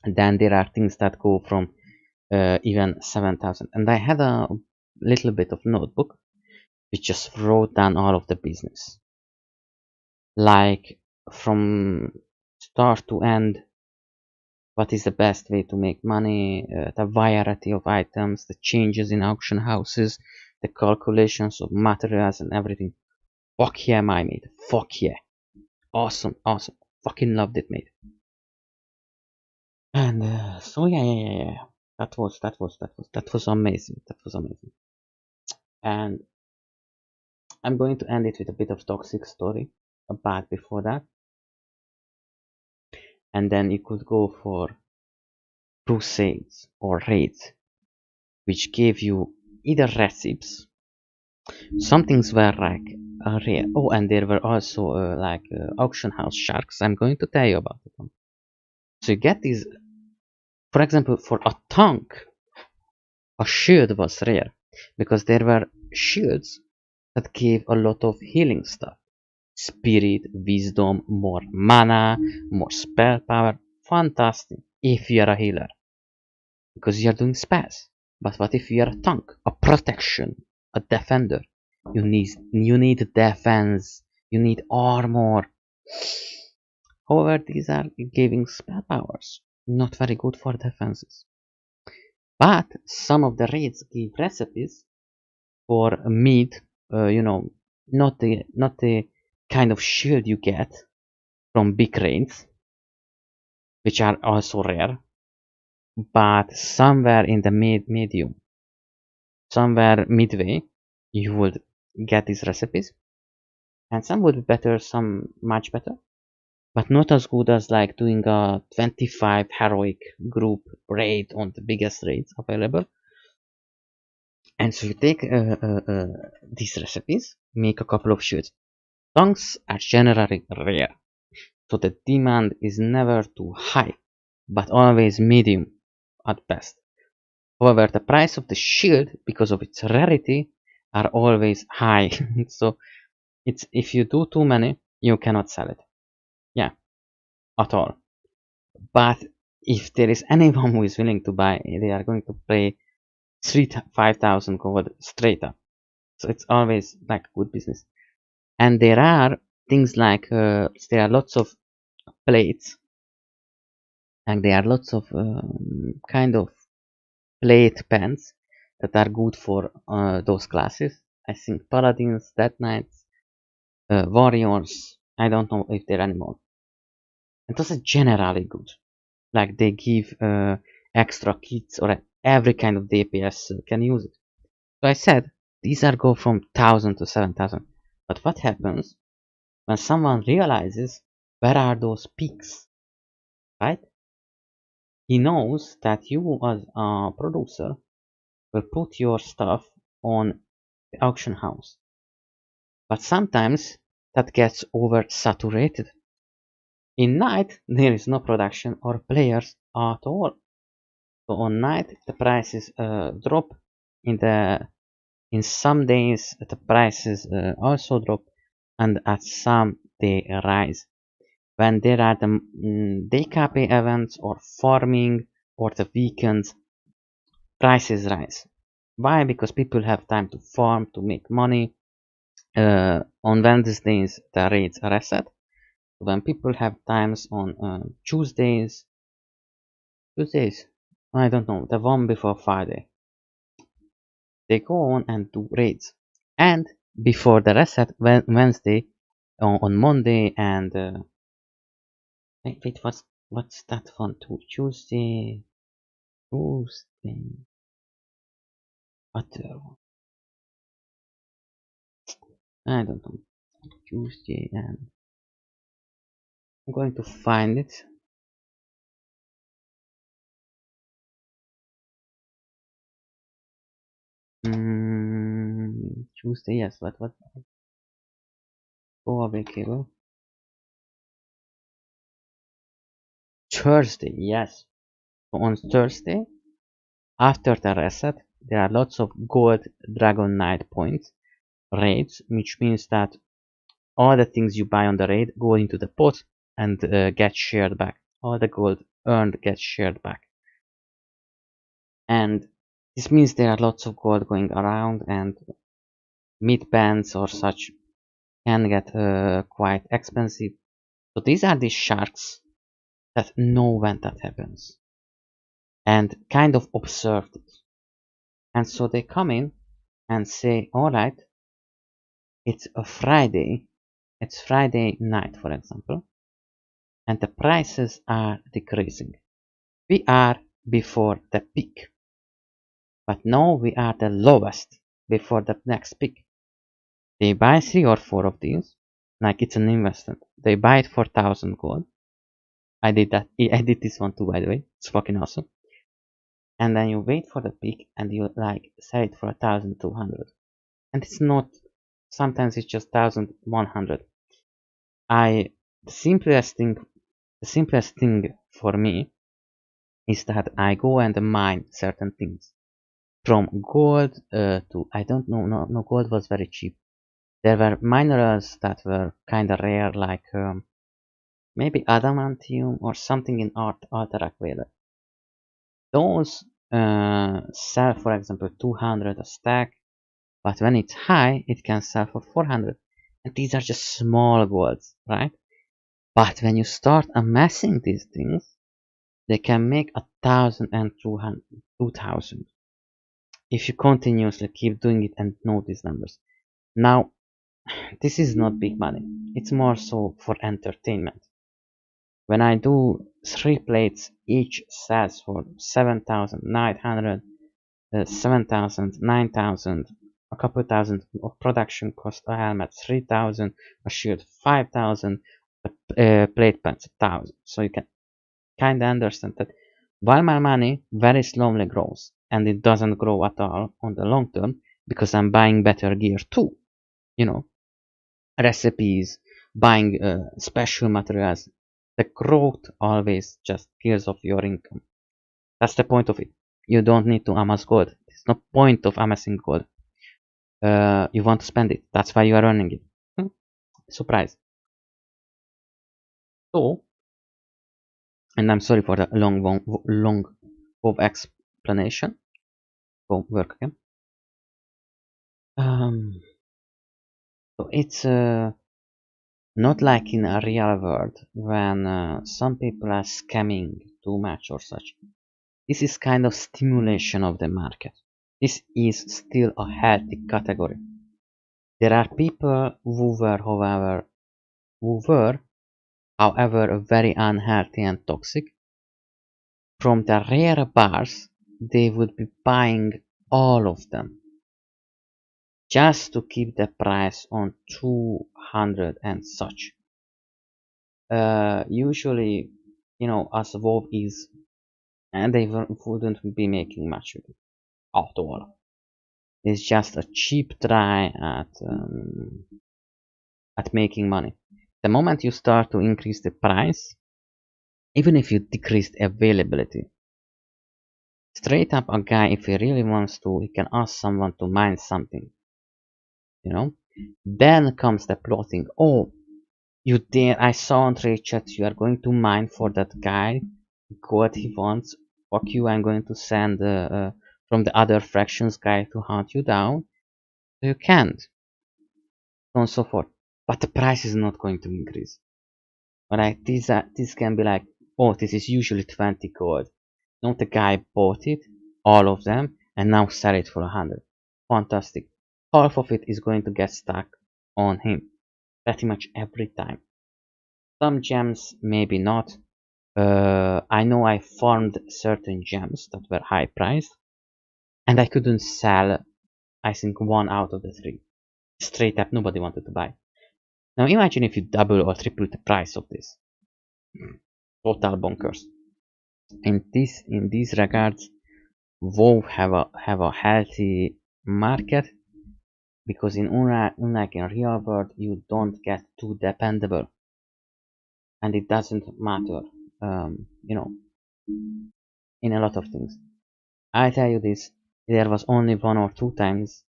And then there are things that go from even 7,000. And I had a little bit of notebook which just wrote down all of the business, like from start to end. What is the best way to make money, the variety of items, the changes in auction houses, the calculations of materials and everything. Fuck yeah, my mate. Fuck yeah. Awesome. Fucking loved it, mate. And so yeah. That was amazing. That was amazing. And I'm going to end it with a bit of toxic story about before that. And then you could go for crusades or raids, which gave you either recipes. Some things were like rare. Oh, and there were also auction house sharks. I'm going to tell you about them. So you get these, for example, for a tank, a shield was rare because there were shields that gave a lot of healing stuff. Spirit, wisdom, more mana, more spell power. Fantastic if you are a healer, because you are doing spells. But what if you are a tank, a protection, a defender? You need defense, you need armor. However, these are giving spell powers, not very good for defenses. But some of the raids give recipes for meat, not the kind of shield you get from big raids, which are also rare, but somewhere in the medium, somewhere midway, you would get these recipes, and some would be better, some much better, but not as good as like doing a 25 heroic group raid on the biggest raids available. And so you take these recipes, make a couple of shields. Tanks are generally rare, so the demand is never too high, but always medium at best. However, the price of the shield, because of its rarity, are always high. So it's, if you do too many, you cannot sell it. Yeah, at all. But if there is anyone who is willing to buy, they are going to pay 5,000 gold straight up. So it's always like good business. And there are things like there are lots of plates, and there are lots of kind of plate pens that are good for those classes. I think paladins, death knights, warriors. I don't know if there are any more. And those are generally good. Like they give extra kits, or every kind of DPS can use it. So I said these are go from 1,000 to 7,000. But what happens when someone realizes where are those peaks, right? He knows that you as a producer will put your stuff on the auction house. But sometimes that gets oversaturated. In night, there is no production or players at all. So on night, the prices drop. In some days, the prices also drop, and at some they rise. When there are the DKP events or farming or the weekends, prices rise. Why? Because people have time to farm, to make money. On Wednesdays, the rates are reset. When people have times on Tuesdays, I don't know, the one before Friday, they go on and do raids. And before the reset, Wednesday, on Monday, and wait, what's that one too? Tuesday, what? I don't know. Tuesday, and I'm going to find it. Tuesday, yes. What? Go away, cable. Thursday, yes. So on Thursday, after the reset, there are lots of gold Dragon Knight points raids, which means that all the things you buy on the raid go into the pot and get shared back. All the gold earned gets shared back. And this means there are lots of gold going around, and meat pans or such can get quite expensive. So these are the sharks that know when that happens and kind of observed it. And so they come in and say, alright, it's Friday night, for example, and the prices are decreasing. We are before the peak, but now we are the lowest before the next peak. They buy 3 or 4 of these, like it's an investment. They buy it for 1,000 gold. I did that. I did this one too, by the way. It's fucking awesome. And then you wait for the peak and you like sell it for 1,200. And it's not, sometimes it's just 1,100. The simplest thing for me is that I go and mine certain things. From gold to, I don't know, no, gold was very cheap. There were minerals that were kinda rare, like maybe adamantium or something in Alterac Vader. Those sell, for example, 200 a stack, but when it's high, it can sell for 400. And these are just small golds, right? But when you start amassing these things, they can make 1,000 and 2,000 if you continuously keep doing it and know these numbers. Now, this is not big money. It's more so for entertainment. When I do 3 plates, each sells for 7,900, 7,000, 9,000, a couple thousand of production cost, a helmet 3,000, a shield 5,000, a plate pants 1,000. So you can kind of understand that while my money very slowly grows, and it doesn't grow at all on the long term because I'm buying better gear too, you know, recipes, buying special materials. The growth always just kills off your income. That's the point of it. You don't need to amass gold. There's no point of amassing gold. You want to spend it. That's why you are earning it. Surprise. So And I'm sorry for the long of explanation. Go work again. So it's not like in a real world when some people are scamming too much or such. This is kind of stimulation of the market. This is still a healthy category. There are people however, very unhealthy and toxic. From the rare bars, they would be buying all of them just to keep the price on 200 and such. Usually, as WoW is, and they wouldn't be making much with it at all. It's just a cheap try at making money. The moment you start to increase the price, even if you decrease the availability, straight up a guy, if he really wants to, he can ask someone to mine something, you know. Then comes the plotting. Oh, you dare, I saw on trade chat you are going to mine for that guy, what he wants. Fuck you, I'm going to send from the other fractions guy to hunt you down. You can't, so on and so forth. But the price is not going to increase. Alright, this can be like, oh, this is usually 20 gold. Not the guy bought it, all of them, and now sell it for 100. Fantastic. Half of it is going to get stuck on him. Pretty much every time. Some gems, maybe not. I know I farmed certain gems that were high priced, and I couldn't sell, I think, one out of the three. Straight up, nobody wanted to buy. Now imagine if you double or triple the price of this. Total bonkers. In these regards, WoW have a healthy market because unlike in real world, you don't get too dependable, and it doesn't matter, in a lot of things. I tell you this, there was only one or two times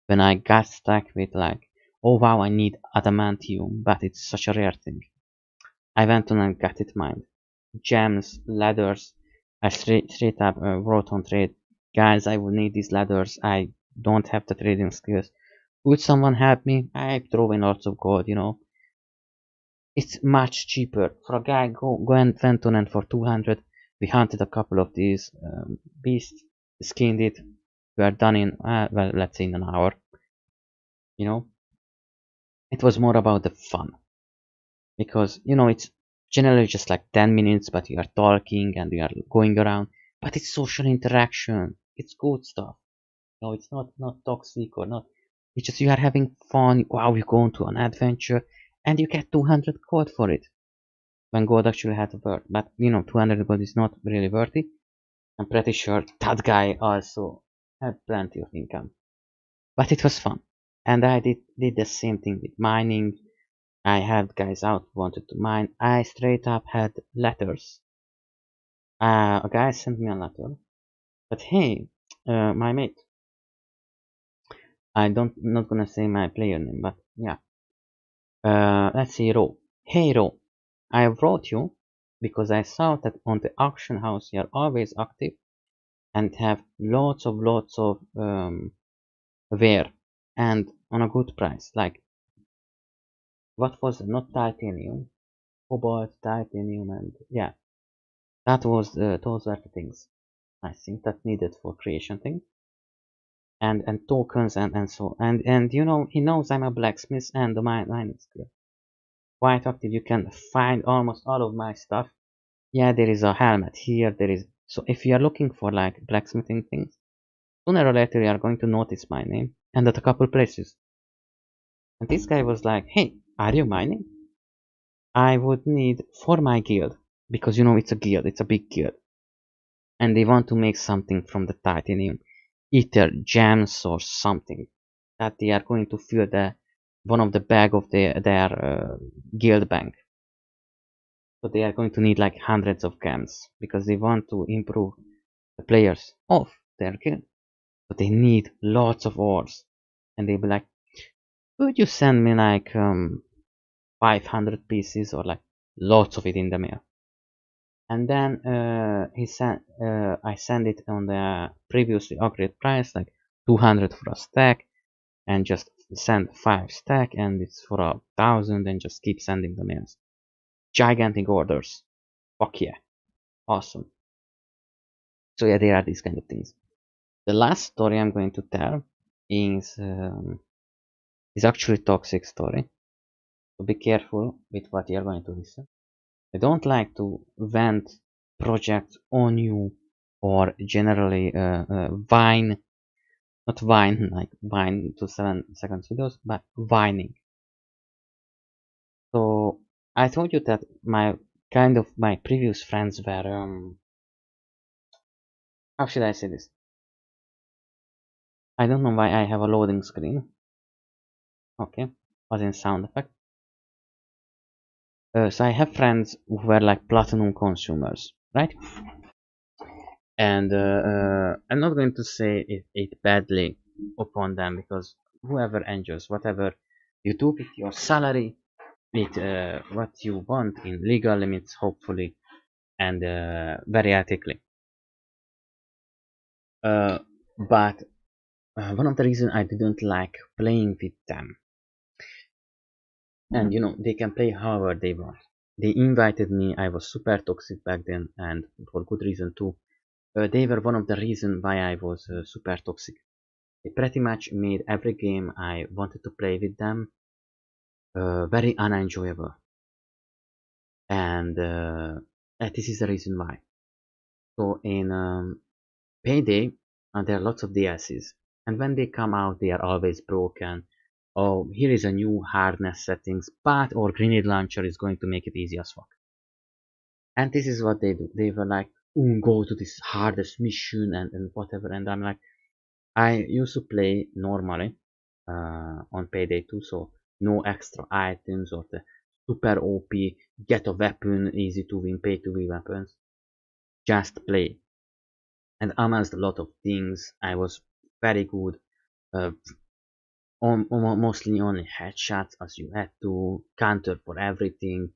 when I got stuck with like, oh wow, I need adamantium, but it's such a rare thing. I went on and got it mined. Gems, ladders. I straight up wrote on trade, guys, I will need these ladders. I don't have the trading skills. Would someone help me? I throw in lots of gold, It's much cheaper. For a guy, go and went on and for 200, we hunted a couple of these beasts, skinned it. We are done in, well, let's say in an hour. It was more about the fun. Because, it's generally just like 10 minutes, but you are talking and you are going around. But it's social interaction. It's good stuff. No, it's not toxic or not. It's just you are having fun. Wow, you go on an adventure and you get 200 gold for it. When gold actually had a worth. But 200 gold is not really worth it. I'm pretty sure that guy also had plenty of income. But it was fun. And I did the same thing with mining. I had guys out who wanted to mine. I straight up had letters. A guy sent me a letter. But hey, my mate. Not gonna say my player name, but yeah. Let's see, Ro. Hey, Ro. I wrote you because I saw that on the auction house you are always active and have lots of wear and on a good price. Like, what was it? Not titanium, cobalt, titanium, and yeah, those were the things I think that needed for creation thing. And tokens and so and he knows I'm a blacksmith and the mining skill. Quite active, you can find almost all of my stuff. Yeah, there is a helmet here, there is, so if you are looking for like blacksmithing things, sooner or later you are going to notice my name and at a couple places. And this guy was like, hey, are you mining? I would need for my guild, because it's a guild, it's a big guild, and they want to make something from the titanium, either gems or something that they are going to fill the one of the bag of their guild bank. So they are going to need like hundreds of gems because they want to improve the players of their guild. But they need lots of ores, and they'll be like, "Could you send me like 500 pieces or like lots of it in the mail?" and then I send it on the previously agreed price, like 200 for a stack, and just send 5 stack, and it's for 1,000, and just keep sending the mails. Gigantic orders. Fuck yeah, awesome. So yeah, there are these kind of things. The last story I'm going to tell is actually toxic story. So be careful with what you're going to listen. I don't like to vent projects on you, or generally whine, not whine like whine to 7 seconds videos, but whining. So I told you that my previous friends were how should I say this? I don't know why I have a loading screen. Okay, was in sound effect. So I have friends who were like platinum consumers, right? And I'm not going to say it badly upon them, because whoever enjoys whatever you do with your salary, with what you want in legal limits, hopefully, and very ethically. Uh, but one of the reasons I didn't like playing with them, and they can play however they want. They invited me. I was super toxic back then, and for good reason too. They were one of the reasons why I was super toxic. They pretty much made every game I wanted to play with them very unenjoyable, and this is the reason why. So in Payday, there are lots of DLCs, and when they come out, they are always broken. Oh, here is a new hardness settings, but our grenade launcher is going to make it easy as fuck. And this is what they do. They were like, go to this hardest mission and whatever. And I'm like, I used to play normally on Payday 2, so no extra items or the super OP, get a weapon, easy to win, pay to win weapons. Just play. And amongst a lot of things, I was very good. Uh, Mostly only headshots, as you had to counter for everything,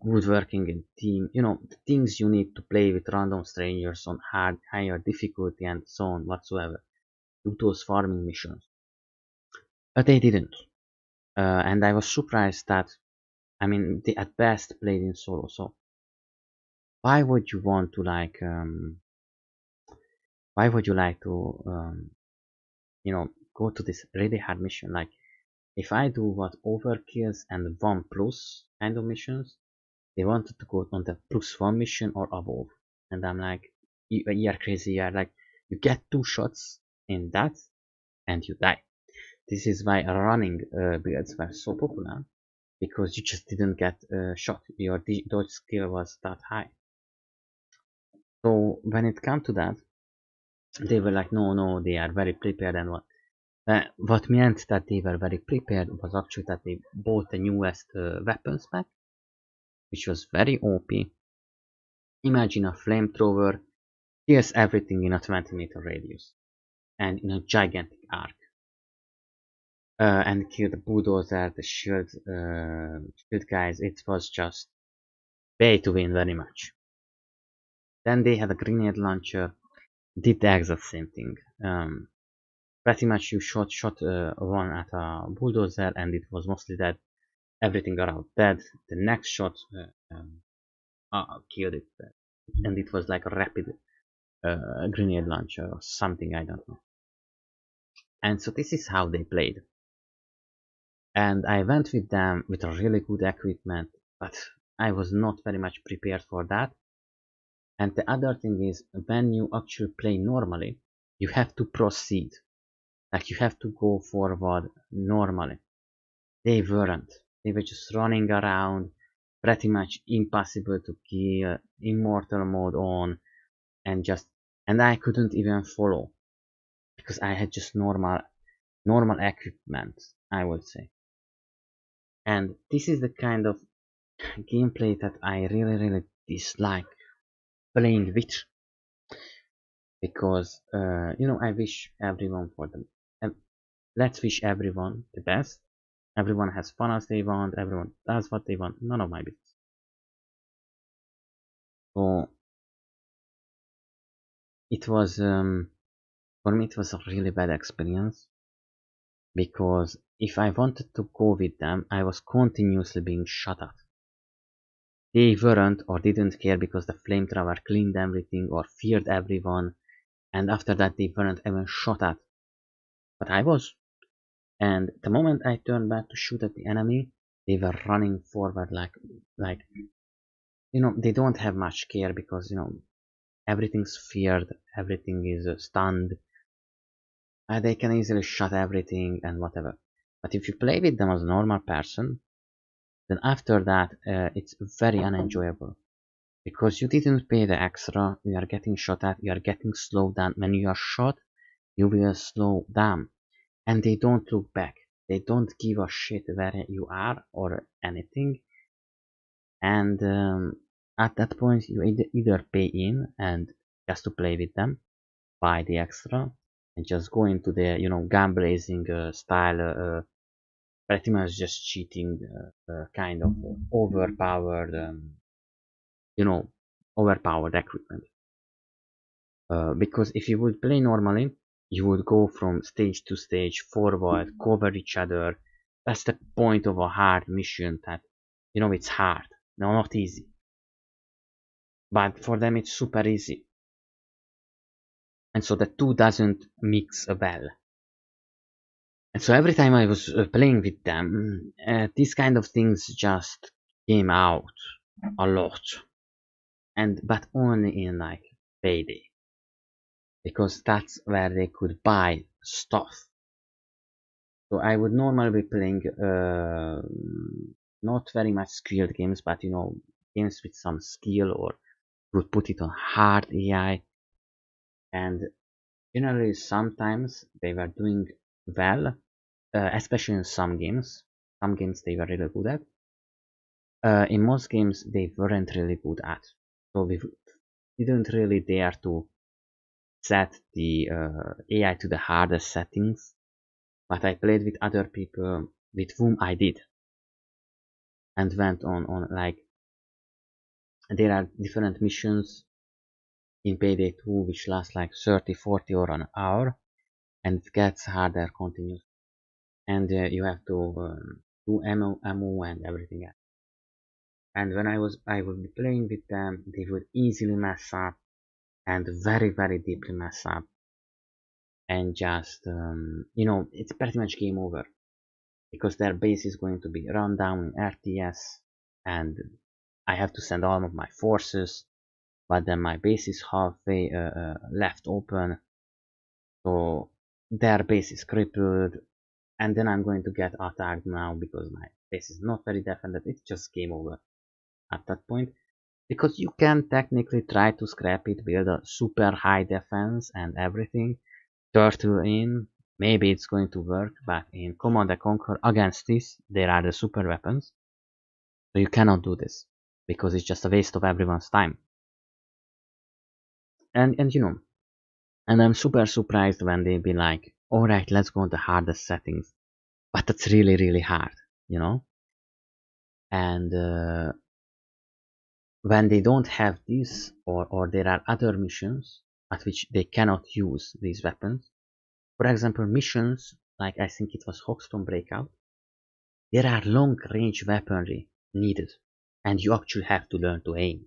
good working in team, the things you need to play with random strangers on higher difficulty and so on whatsoever, do those farming missions. But they didn't, and I was surprised that, I mean, they at best played in solo. So why would you want to why would you like to go to this really hard mission? Like, if I do what overkills and 1 plus kind of missions, they wanted to go on the +1 mission or above. And I'm like, you're crazy. You're like, you get 2 shots in that and you die. This is why running builds were so popular, because you just didn't get shot. Your dodge skill was that high. So when it came to that, they were like, no, no, they are very prepared. And what meant that they were very prepared was actually that they bought the newest weapons pack, which was very OP. Imagine a flamethrower kills everything in a 20-meter radius and in a gigantic arc. And kill the bulldozer, the shield guys. It was just pay to win very much. Then they had a grenade launcher, did the exact same thing. Pretty much you shot one at a bulldozer and it was mostly dead. Everything around dead. The next shot killed it, and it was like a rapid grenade launcher or something, I don't know. And so this is how they played. And I went with them with a really good equipment, but I was not very much prepared for that. And the other thing is, when you actually play normally, you have to proceed. Like, you have to go forward normally. They weren't. They were just running around, pretty much impossible to kill, immortal mode on, and I couldn't even follow because I had just normal equipment, I would say. And this is the kind of gameplay that I really dislike playing with, because I wish everyone for them. Let's wish everyone the best. Everyone has fun as they want. Everyone does what they want. None of my business. So it was for me it was a really bad experience, because if I wanted to go with them, I was continuously being shot at. They weren't or didn't care because the flamethrower cleaned everything or feared everyone, and after that they weren't even shot at. But I was. And the moment I turned back to shoot at the enemy, they were running forward like they don't have much care, because everything's feared, everything is stunned, they can easily shut everything and whatever. But if you play with them as a normal person, then after that it's very unenjoyable, because you didn't pay the extra, you are getting shot at, you are getting slowed down. When you are shot, you will slow down, and they don't look back. They don't give a shit where you are or anything. And at that point, you either pay in and just to play with them, buy the extra, and just go into the gun blazing style, pretty much just cheating, kind of overpowered, you know, overpowered equipment. Because if you would play normally, you would go from stage to stage forward, cover each other. That's the point of a hard mission, that it's hard, no, not easy. But for them it's super easy, and so the two doesn't mix well. And so every time I was playing with them, these kind of things just came out a lot, and but only in like payday, because that's where they could buy stuff. So I would normally be playing not very much skilled games, but games with some skill, or would put it on hard AI. And generally sometimes they were doing well, especially in some games. Some games they were really good at. In most games they weren't really good at. So we didn't really dare to set the AI to the hardest settings. But I played with other people with whom I did, and went on like there are different missions in Payday 2 which last like 30, 40 or an hour, and it gets harder continuously. And you have to do ammo and everything else. And when I would be playing with them, they would easily mess up, and very very deeply mess up, and just it's pretty much game over, because their base is going to be run down in RTS, and I have to send all of my forces, but then my base is halfway left open, so their base is crippled, and then I'm going to get attacked now because my base is not very defended. It's just game over at that point, because you can technically try to scrap it, build a super high defense and everything, turtle in, maybe it's going to work, but in Command and Conquer against this, there are the super weapons, so you cannot do this, because it's just a waste of everyone's time. And and I'm super surprised when they be like, alright, let's go on the hardest settings, but that's really really hard, and when they don't have this, or there are other missions at which they cannot use these weapons. For example, missions like, I think it was Hoxton Breakout, there are long range weaponry needed, and you actually have to learn to aim.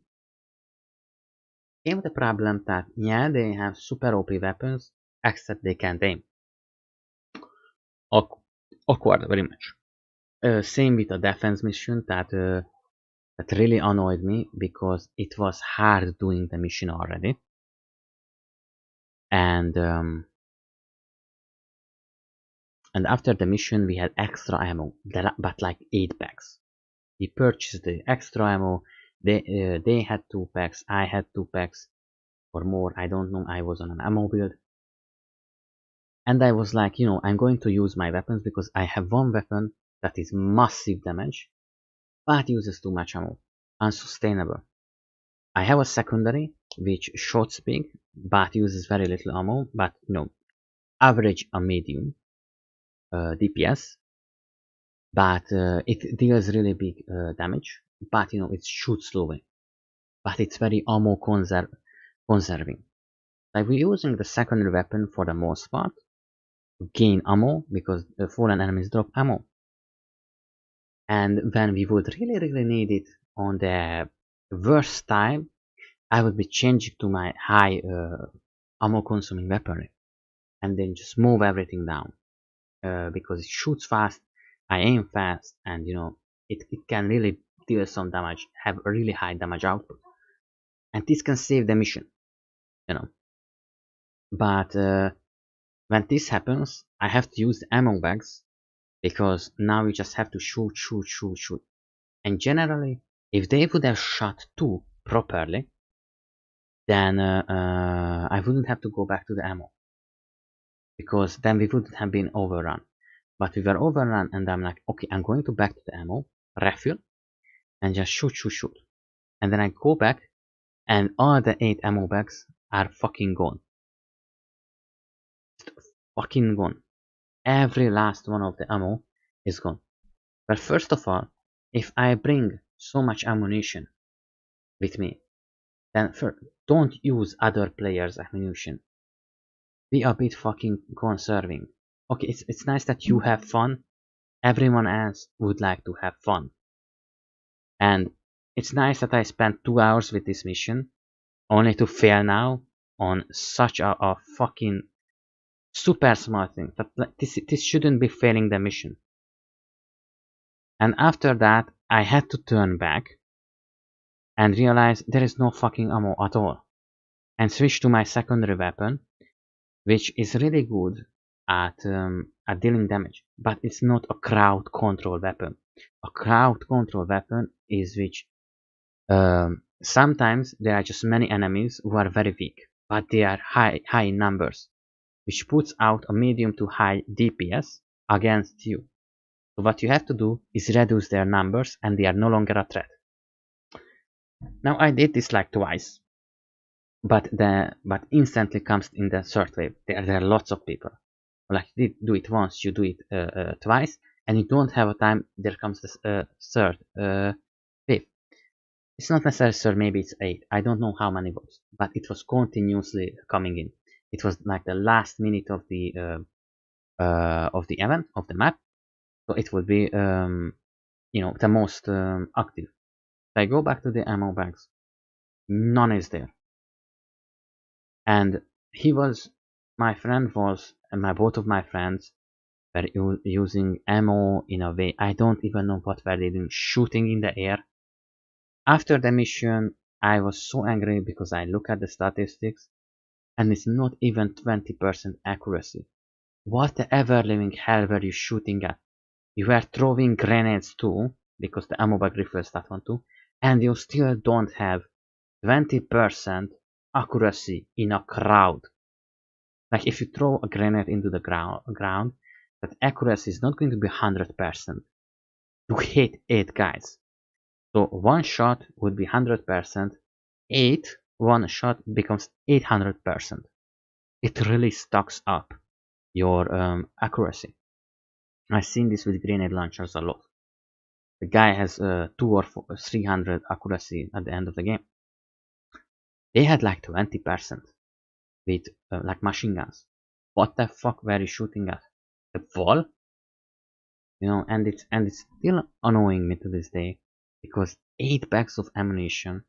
Came the problem that, yeah, they have super OP weapons, except they can't aim. Awkward, very much. Same with a defense mission that really annoyed me, because it was hard doing the mission already, and after the mission we had extra ammo, but like 8 packs. We purchased the extra ammo. They had 2 packs, I had 2 packs or more, I don't know. I was on an ammo build, and I was like, I'm going to use my weapons, because I have one weapon that is massive damage but uses too much ammo. Unsustainable. I have a secondary which shoots big but uses very little ammo, but average a medium DPS, but it deals really big damage, but it shoots slowly. but it's very ammo conserving. Like we're using the secondary weapon for the most part to gain ammo because the fallen enemies drop ammo. And when we would really need it on the worst time, I would be changing to my high ammo consuming weaponry and then just move everything down because it shoots fast, I aim fast, and it can really deal some damage, have a really high damage output, and this can save the mission, you know. But when this happens, I have to use the ammo bags because now we just have to shoot. And generally, if they would have shot two properly, then I wouldn't have to go back to the ammo because then we wouldn't have been overrun. But we were overrun, and I'm like, okay, I'm going to back to the ammo, refill, and just shoot. And then I go back, and all the 8 ammo bags are fucking gone. Fucking gone. Every last one of the ammo is gone. But first of all, if I bring so much ammunition with me, then don't use other players' ammunition. Be a bit fucking conserving. Okay, it's nice that you have fun. Everyone else would like to have fun. And it's nice that I spent 2 hours with this mission, only to fail now on such a fucking super smart thing. That this shouldn't be failing the mission. And after that, I had to turn back and realize there is no fucking ammo at all. And switch to my secondary weapon, which is really good at dealing damage. But it's not a crowd control weapon. A crowd control weapon is which sometimes there are just many enemies who are very weak, but they are high in numbers, which puts out a medium to high DPS against you. So what you have to do is reduce their numbers and they are no longer a threat. Now I did this like twice, but instantly comes in the third wave. There are lots of people. Like you do it once, you do it twice, and you don't have a time. There comes the third wave. It's not necessarily third, maybe it's 8. I don't know how many was, but it was continuously coming in. It was like the last minute of the event of the map, so it would be the most active. If I go back to the ammo bags, none is there. And my friend was, and both of my friends were using ammo in a way, I don't even know what were they doing, shooting in the air. After the mission, I was so angry because I look at the statistics, and it's not even 20% accuracy. What the ever living hell were you shooting at? You were throwing grenades too, because the ammo bag refers that one too, and you still don't have 20% accuracy in a crowd. Like if you throw a grenade into the ground, that accuracy is not going to be 100%. You hit 8 guys. So one shot would be 100%, 8, one shot becomes 800%. It really stocks up your accuracy. I've seen this with grenade launchers a lot. The guy has 2 or 300 accuracy at the end of the game. They had like 20% with like machine guns. What the fuck were you shooting at? The wall? And it's still annoying me to this day because 8 bags of ammunition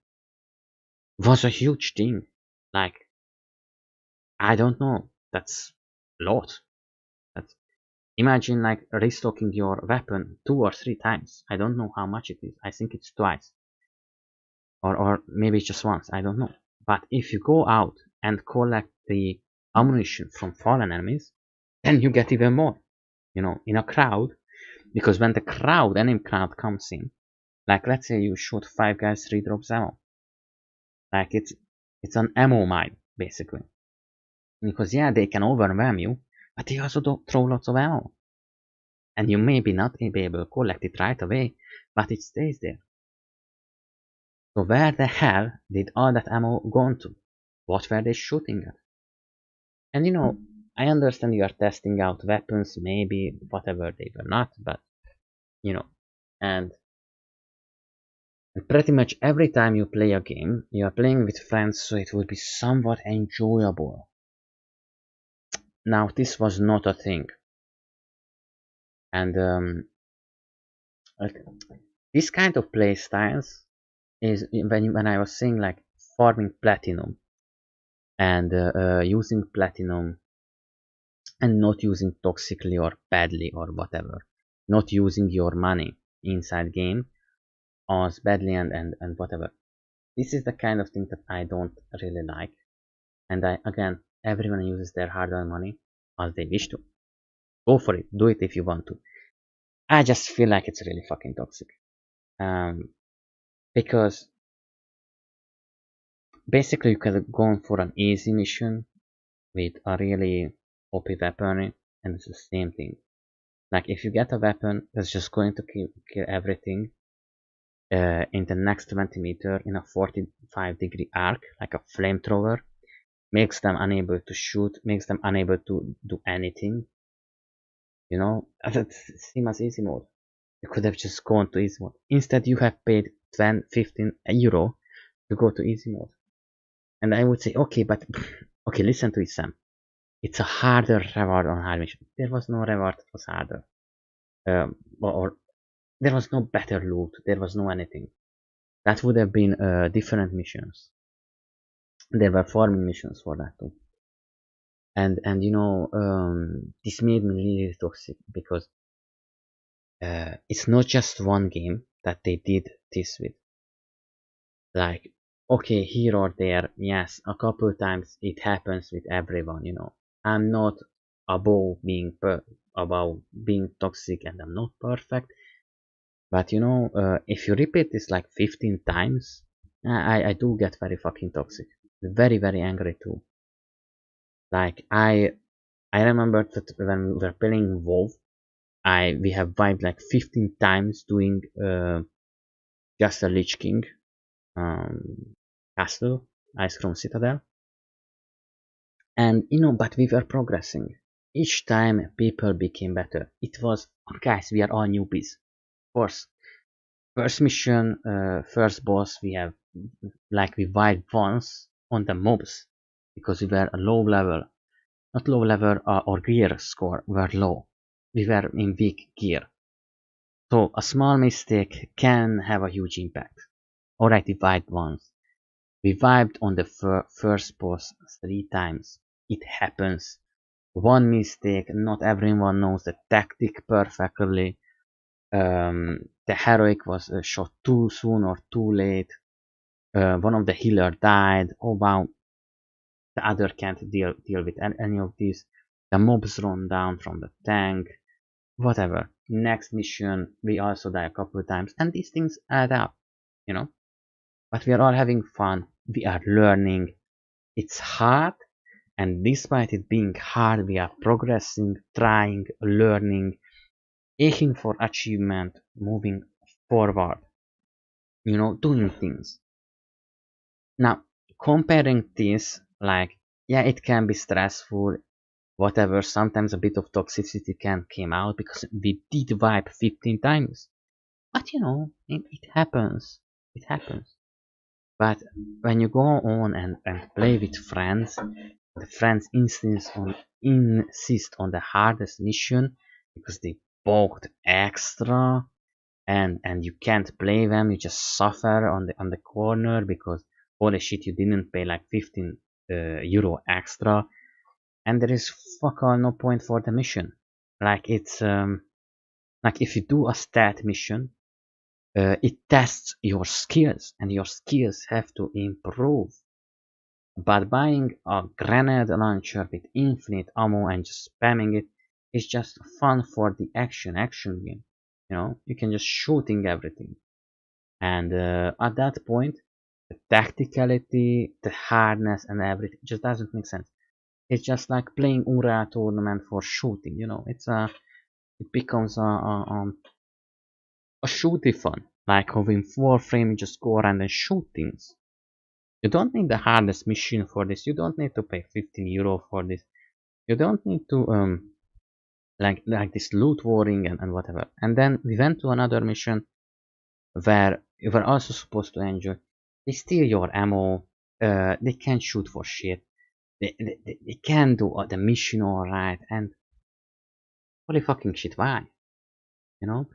was a huge thing. Like, I don't know, that's a lot. Imagine like restocking your weapon 2 or 3 times. I don't know how much it is. I think it's twice. Or maybe just once. I don't know. But if you go out and collect the ammunition from fallen enemies, then you get even more. In a crowd. Because when the enemy crowd comes in, like let's say you shoot 5 guys, 3 drops ammo. Like it's an ammo mine, basically. Because yeah, they can overwhelm you, but they also don't throw lots of ammo. And you may be not be able to collect it right away, but it stays there. So where the hell did all that ammo go to? What were they shooting at? And I understand you are testing out weapons, maybe whatever they were not, but and And pretty much every time you play a game, you are playing with friends, so it will be somewhat enjoyable. Now, this was not a thing. And like, this kind of play styles is when I was saying like farming platinum and using platinum and not using toxically or badly or whatever, not using your money inside game as badly and whatever. This is the kind of thing that I don't really like. And again, everyone uses their hard-earned money as they wish to. Go for it, do it if you want to. I just feel like it's really fucking toxic. Because basically you can go for an easy mission with a really OP weapon, and it's the same thing. Like if you get a weapon that's just going to kill everything in the next 20 meter in a 45-degree arc, like a flamethrower, makes them unable to shoot, makes them unable to do anything. You know, that's same as easy mode. You could have just gone to easy mode. Instead, you have paid 10, 15 euro to go to easy mode. And I would say, okay, but okay, listen to it, Sam. It's a harder reward on hard mission. There was no reward that was harder. Or there was no better loot. There was no anything. That would have been different missions. There were farming missions for that too. And you know, this made me really toxic because it's not just one game that they did this with. Like, okay, here or there, yes, a couple times it happens with everyone, you know. I'm not above about being toxic, and I'm not perfect. But you know, if you repeat this like 15 times, I do get very fucking toxic. Very, very angry too. Like, I remember that when we were playing WoW, we have vibed like 15 times doing just a Lich King castle, Ice Crown Citadel. And you know, but we were progressing. Each time people became better. It was, guys, we are all newbies. Of course, first mission, first boss, we have, like, we vibed once on the mobs. Because we were a low level. Not low level, or gear score were low. We were in weak gear. So a small mistake can have a huge impact. Alright, we vibed once. We vibed on the first boss 3 times. It happens. One mistake, not everyone knows the tactic perfectly. The heroic was shot too soon or too late. One of the healer died. Oh wow, the other can't deal with any of this. The mobs run down from the tank. Whatever. Next mission, we also die a couple of times, and these things add up, you know. But we are all having fun. We are learning. It's hard, and despite it being hard, we are progressing, trying, learning, aching for achievement, moving forward, you know, doing things. Now, comparing this, like, yeah, it can be stressful, whatever, sometimes a bit of toxicity can came out because we did wipe 15 times. But you know, it happens. It happens. But when you go on and play with friends, the friends insist on the hardest mission because they bought extra, and you can't play them. You just suffer on the corner because holy shit, you didn't pay like 15 euro extra, and there is fuck all no point for the mission. Like it's like if you do a stat mission, it tests your skills, and your skills have to improve. But buying a grenade launcher with infinite ammo and just spamming it is just fun for the action game. You know, you can just shooting everything. And at that point, the tacticality, the hardness, and everything just doesn't make sense. It's just like playing Ura tournament for shooting. You know, it becomes a shooty fun. Like how in Warframe you just go around and shoot things. You don't need the hardest machine for this. You don't need to pay 15 euro for this. You don't need to like this loot warring and whatever. And then we went to another mission where you were also supposed to enjoy. They steal your ammo. They can shoot for shit. They can do the mission alright. And holy fucking shit, why? You know,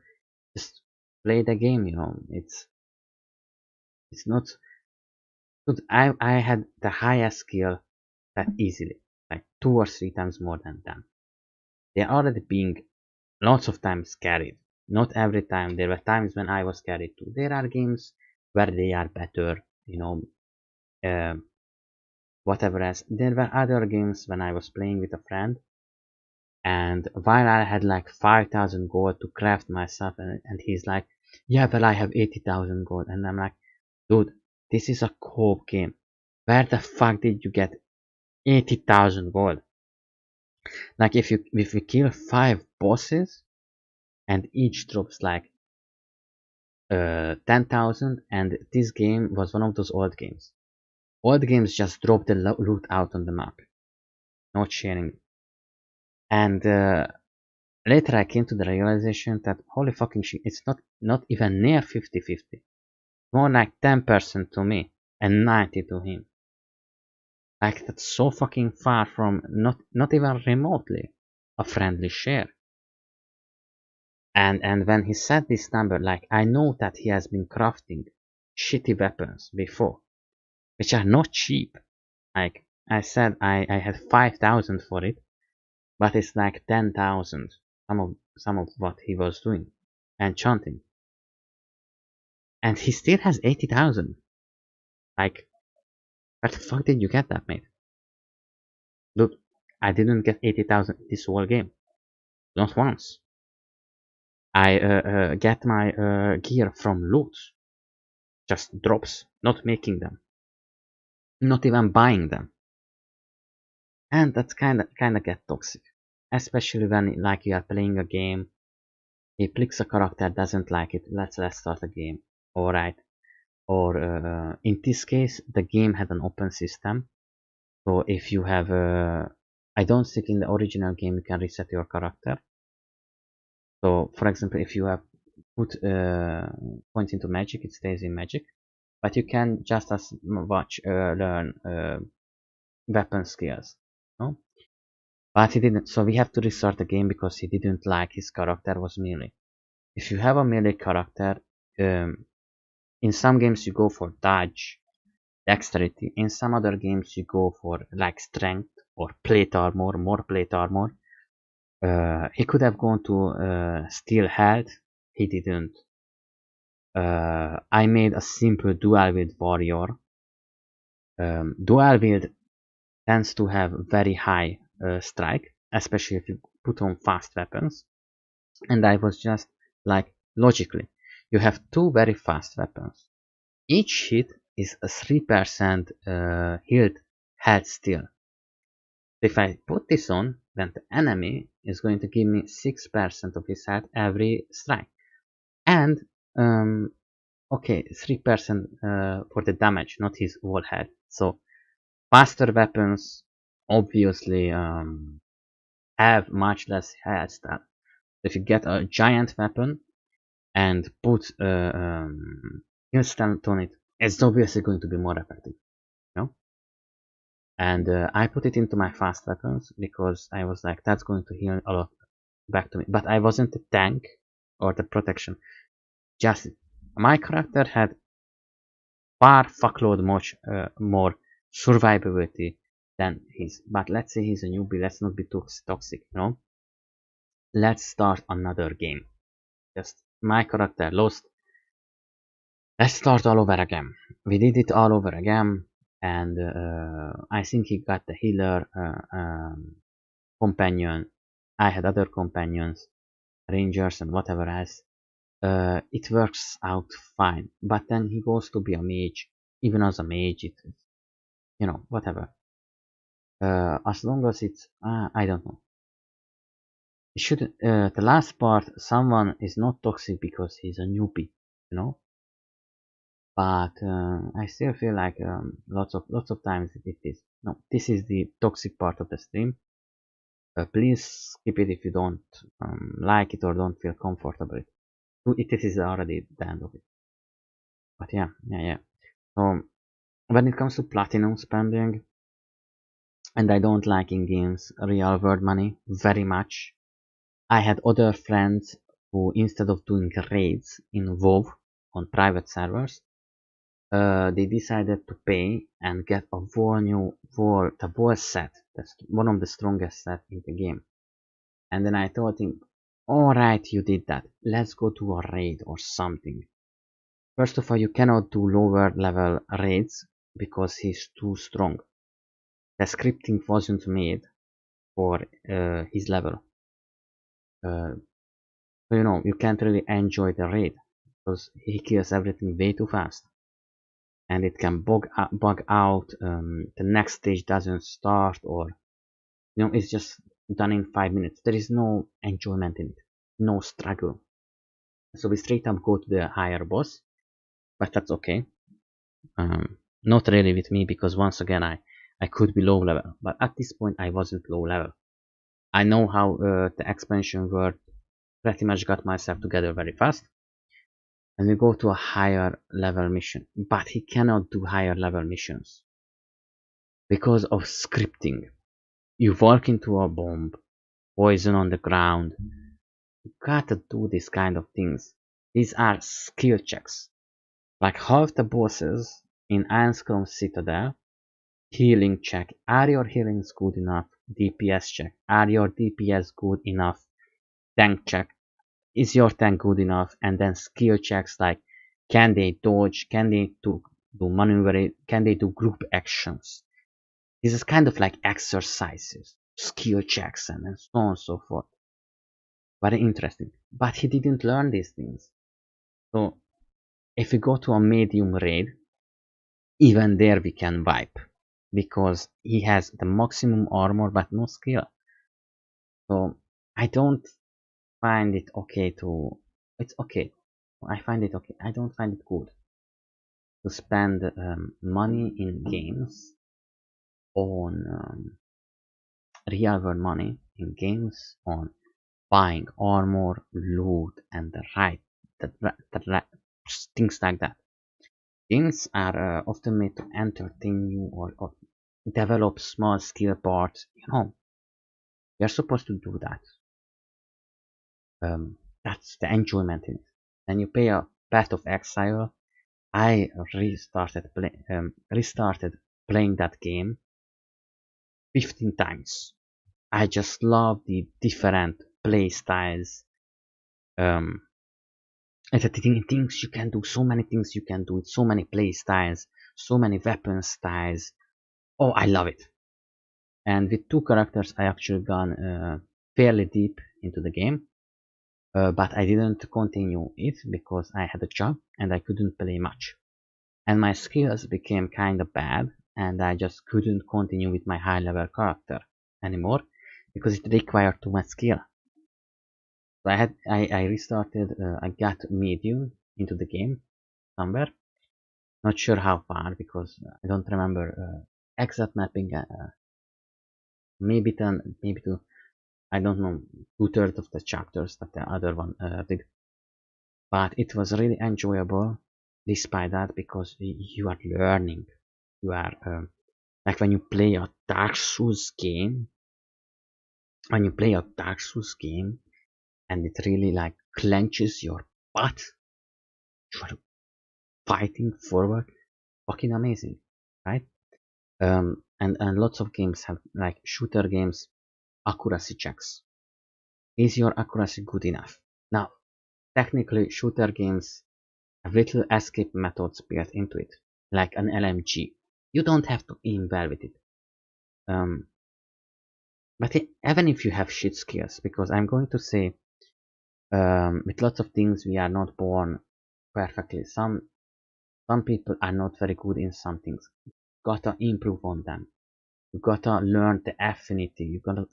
just play the game. You know, it's not good. I had the highest skill that easily, like 2 or 3 times more than them. They're already being lots of times carried. Not every time. There were times when I was carried too. There are games where they are better, um, whatever else. There were other games when I was playing with a friend, and while I had like 5,000 gold to craft myself, and he's like, yeah, well, I have 80,000 gold. And I'm like, dude, this is a co-op game. Where the fuck did you get 80,000 gold? Like if we kill 5 bosses and each drops like 10,000, and this game was one of those old games. Old games just drop the loot out on the map, not sharing. And later I came to the realization that holy fucking shit, it's not even near 50-50. More like 10% to me and 90 to him. Like that's so fucking far from not even remotely a friendly share. And when he said this number, like I know that he has been crafting shitty weapons before, which are not cheap. Like I said, I had 5,000 for it, but it's like 10,000. Some of what he was doing and chanting, and he still has 80,000. Like, where the fuck did you get that, mate? Look, I didn't get 80,000 this whole game, not once. I get my gear from loot, just drops, not making them, not even buying them, and that's kinda get toxic, especially when like you are playing a game. He picks a character, doesn't like it, let's start a game. Alright. Or in this case, the game had an open system. So if you have, I don't think in the original game you can reset your character. So for example, if you have put points into magic, it stays in magic. But you can just as much learn weapon skills. No? But he didn't, so we have to restart the game because he didn't like his character was melee. If you have a melee character, in some games you go for dodge, dexterity. In some other games you go for like strength or plate armor, more plate armor. He could have gone to steel health. He didn't. I made a simple dual wield warrior. Dual wield tends to have very high strike, especially if you put on fast weapons. And I was just like, logically, you have two very fast weapons. Each hit is a 3% healed health steal. If I put this on, then the enemy is going to give me 6% of his health every strike. And, okay, 3% for the damage, not his whole health. So, faster weapons obviously have much less health stat. If you get a giant weapon and put instant on it, it's obviously going to be more effective, you know? And I put it into my fast weapons because I was like, that's going to heal a lot back to me. But I wasn't the tank or the protection. Just my character had far fuckload much more survivability than his. But let's say he's a newbie. Let's not be too toxic, you know. Let's start another game. Just my character lost. Let's start all over again. We did it all over again, and I think he got the healer companion. I had other companions, rangers, and whatever else. It works out fine. But then he goes to be a mage. Even as a mage, it, whatever. As long as it's, I don't know. It should, the last part, someone is not toxic because he's a newbie, you know. But I still feel like lots of times it is. No, this is the toxic part of the stream. Please skip it if you don't like it or don't feel comfortable. It is already the end of it. But yeah. So when it comes to platinum spending, and I don't like in games real world money very much. I had other friends who, instead of doing raids in WoW on private servers, they decided to pay and get a the war set. That's one of the strongest set in the game. And then I thought, alright, you did that. Let's go to a raid or something. First of all, you cannot do lower level raids because he's too strong. The scripting wasn't made for his level. So you can't really enjoy the raid because he kills everything way too fast, and it can bug out. The next stage doesn't start, or it's just done in 5 minutes. There is no enjoyment in it, no struggle. So we straight up go to the higher boss, but that's okay. Not really with me because once again I could be low level, but at this point I wasn't low level. I know how the expansion worked. Pretty much got myself together very fast, and we go to a higher level mission, but he cannot do higher level missions because of scripting. You walk into a bomb, poison on the ground. You gotta do this kind of things. These are skill checks. Like half the bosses in Anscombe Citadel, healing check. Are your healings good enough? DPS check. Are your DPS good enough? Tank check. Is your tank good enough? And then skill checks like, can they dodge? Can they do maneuver? Can they do group actions? This is kind of like exercises, skill checks, and so on and so forth. Very interesting. But he didn't learn these things. So if we go to a medium raid, even there we can wipe. Because he has the maximum armor but no skill. So I don't find it okay to... It's okay. I find it okay. I don't find it good to spend money in games on real world money in games on buying armor, loot, and the right things like that. Games are often made to entertain you or develop small skill parts. You're supposed to do that. That's the enjoyment in it. Then you pay a Path of Exile. I restarted playing that game 15 times. I just love the different play styles. Um, and the things you can do, so many things you can do with so many play styles, so many weapon styles. Oh, I love it. And with two characters, I actually gone fairly deep into the game. But I didn't continue it because I had a job and I couldn't play much. And my skills became kinda bad, and I just couldn't continue with my high level character anymore because it required too much skill. So I restarted, I got medium into the game somewhere. Not sure how far because I don't remember exact mapping. Maybe 10, maybe two. I don't know, 2/3 of the chapters that the other one did. But it was really enjoyable despite that because you are learning. You are like when you play a Dark Souls game. When you play a Dark Souls game and it really like clenches your butt, you are fighting forward. Fucking amazing, right? And lots of games have like shooter games accuracy checks. Is your accuracy good enough? Now, technically, shooter games have little escape methods built into it, like an LMG. You don't have to aim well with it. But even if you have shit skills, because I'm going to say, with lots of things, we are not born perfectly. Some people are not very good in some things. You gotta improve on them. You gotta learn the affinity. You gotta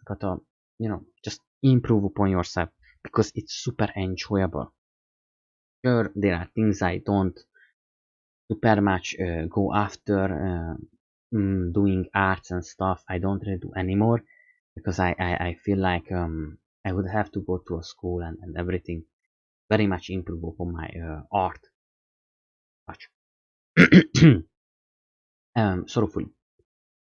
just improve upon yourself because it's super enjoyable. Sure, there are things I don't super much go after doing arts and stuff. I don't really do anymore because I feel like I would have to go to a school and everything very much improve upon my art. Much. Sorrowfully.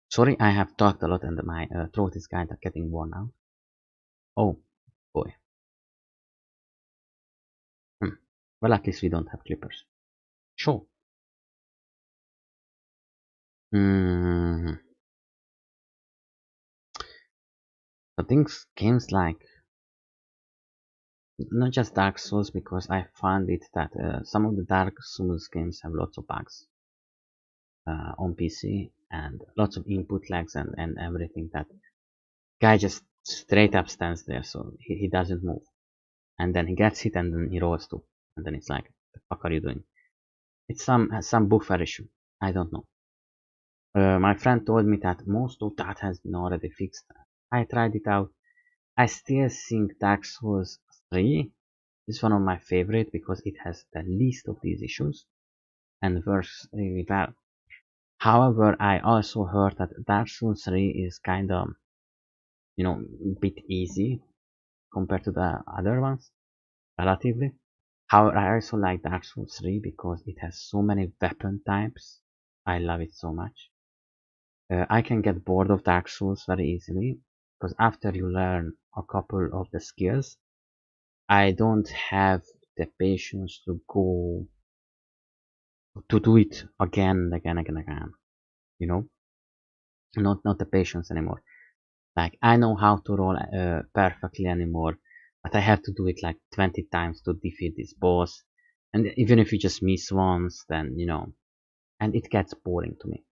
Sorry, I have talked a lot and my throat is kind of getting worn out. Oh boy. Hmm. Well, at least we don't have clippers. Sure. Mm, I think games like not just Dark Souls, because I find it that some of the Dark Souls games have lots of bugs on PC and lots of input lags and everything. That guy just straight up stands there, so he doesn't move, and then he gets hit and then he rolls too, and then it's like, the fuck are you doing? It's some buffer issue. I don't know. My friend told me that most of that has been already fixed. I tried it out. I still think Dark Souls 3 is one of my favorite because it has the least of these issues and works really well. However, I also heard that Dark Souls 3 is kind of, a bit easy compared to the other ones, relatively. However, I also like Dark Souls 3 because it has so many weapon types. I love it so much. I can get bored of Dark Souls very easily because after you learn a couple of the skills, I don't have the patience to go to do it again and again and again. You know, not the patience anymore. Like I know how to roll perfectly anymore, but I have to do it like 20 times to defeat this boss. And even if you just miss once, then and it gets boring to me.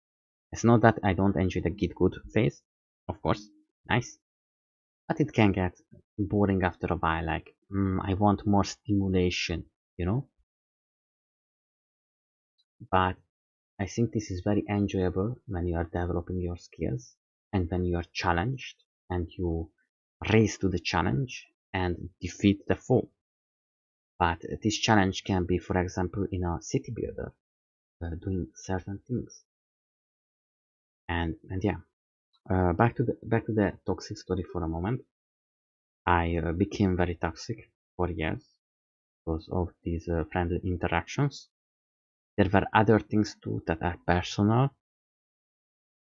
It's not that I don't enjoy the get good phase, of course, nice, but it can get boring after a while. Like I want more stimulation, you know. But I think this is very enjoyable when you are developing your skills and when you are challenged and you race to the challenge and defeat the foe. But this challenge can be, for example, in a city builder, doing certain things. And yeah, back to the toxic story for a moment. I became very toxic for years because of these friendly interactions. There were other things too that are personal,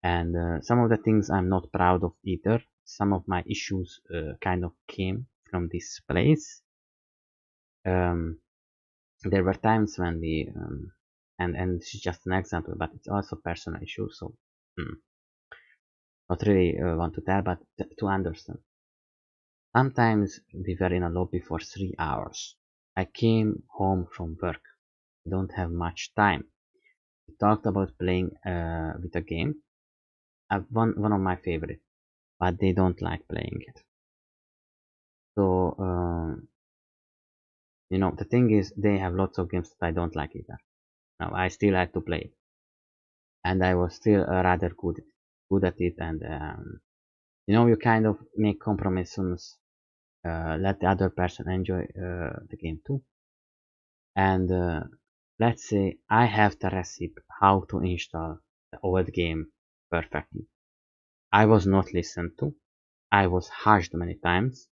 and some of the things I'm not proud of either. Some of my issues kind of came from this place. Um, there were times when and this is just an example, but it's also personal issue, so not really want to tell, but to understand. Sometimes we were in a lobby for 3 hours. I came home from work. I don't have much time. We talked about playing with a game, one of my favorite, but they don't like playing it. So the thing is, they have lots of games that I don't like either. Now I still had to play it, and I was still rather good at it, and you kind of make compromises, let the other person enjoy the game too, and let's say I have the recipe how to install the old game perfectly. I was not listened to. I was hushed many times,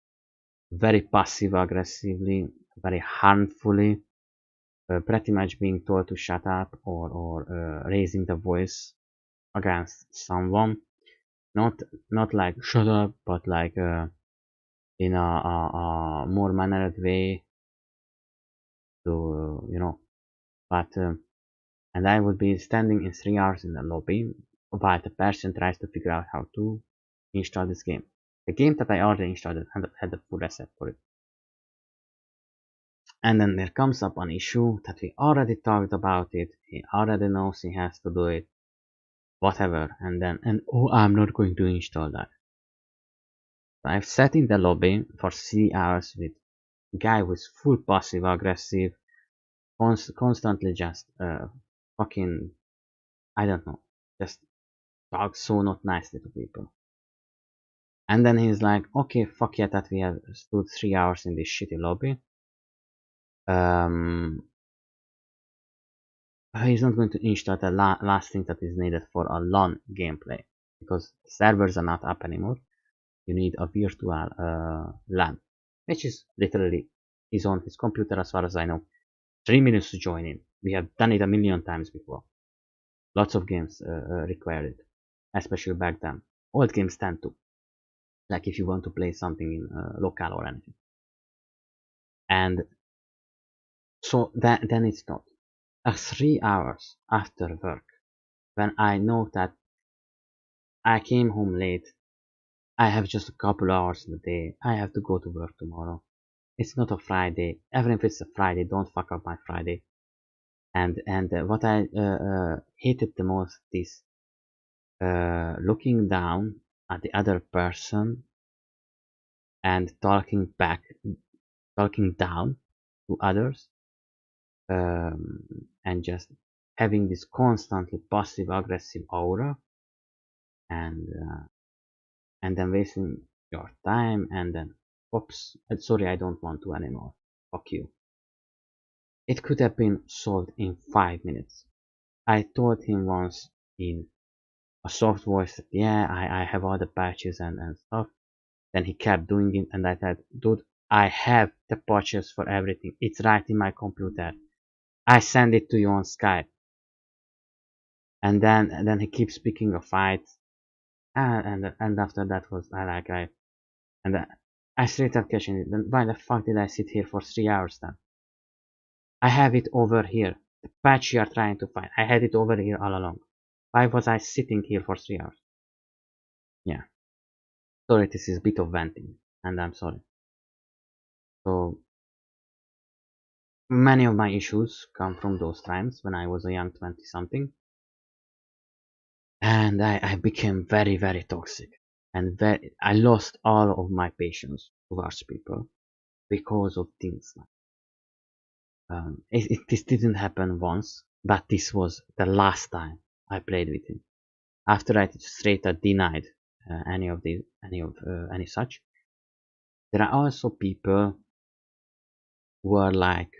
very passive aggressively, very harmfully, pretty much being told to shut up or raising the voice against someone. Not like shut up, but like in a more mannered way to But and I would be standing in 3 hours in the lobby while the person tries to figure out how to install this game. The game that I already installed had the full reset for it. And then there comes up an issue that we already talked about it. He already knows he has to do it, whatever. And oh, I'm not going to install that. So I've sat in the lobby for 3 hours with a guy who is full passive aggressive, constantly just fucking, I don't know, just talk so not nicely to people. And then he's like, okay, fuck yeah, that we have stood 3 hours in this shitty lobby. Um, he's not going to install the last thing that is needed for a LAN gameplay because servers are not up anymore. You need a virtual LAN, which is literally is on his computer as far as I know. 3 minutes to join in. We have done it a million times before. Lots of games required it, especially back then. Old games tend to, like if you want to play something in local or anything. And so then it's not. 3 hours after work, when I know that I came home late, I have just a couple hours in the day, I have to go to work tomorrow. It's not a Friday. Even if it's a Friday, don't fuck up my Friday. And what I hated the most is looking down at the other person and talking down to others, and just having this constantly passive aggressive aura, and and then wasting your time, and then oops, sorry, I don't want to anymore, fuck you. It could have been solved in 5 minutes. I told him once in a soft voice that yeah, I have all the patches and stuff. Then he kept doing it, and I said, dude, I have the patches for everything, it's right in my computer, I send it to you on Skype. And then he keeps speaking of fights, and after that was I and I straight up catching it. Then why the fuck did I sit here for 3 hours then? I have it over here. The patch you are trying to find, I had it over here all along. Why was I sitting here for 3 hours? Yeah, sorry, this is a bit of venting, and I'm sorry. So many of my issues come from those times when I was a young 20 something, and I became very, very toxic, and I lost all of my patience towards people because of things like this didn't happen once, but this was the last time I played with him. After I straight up denied any such. There are also people who are like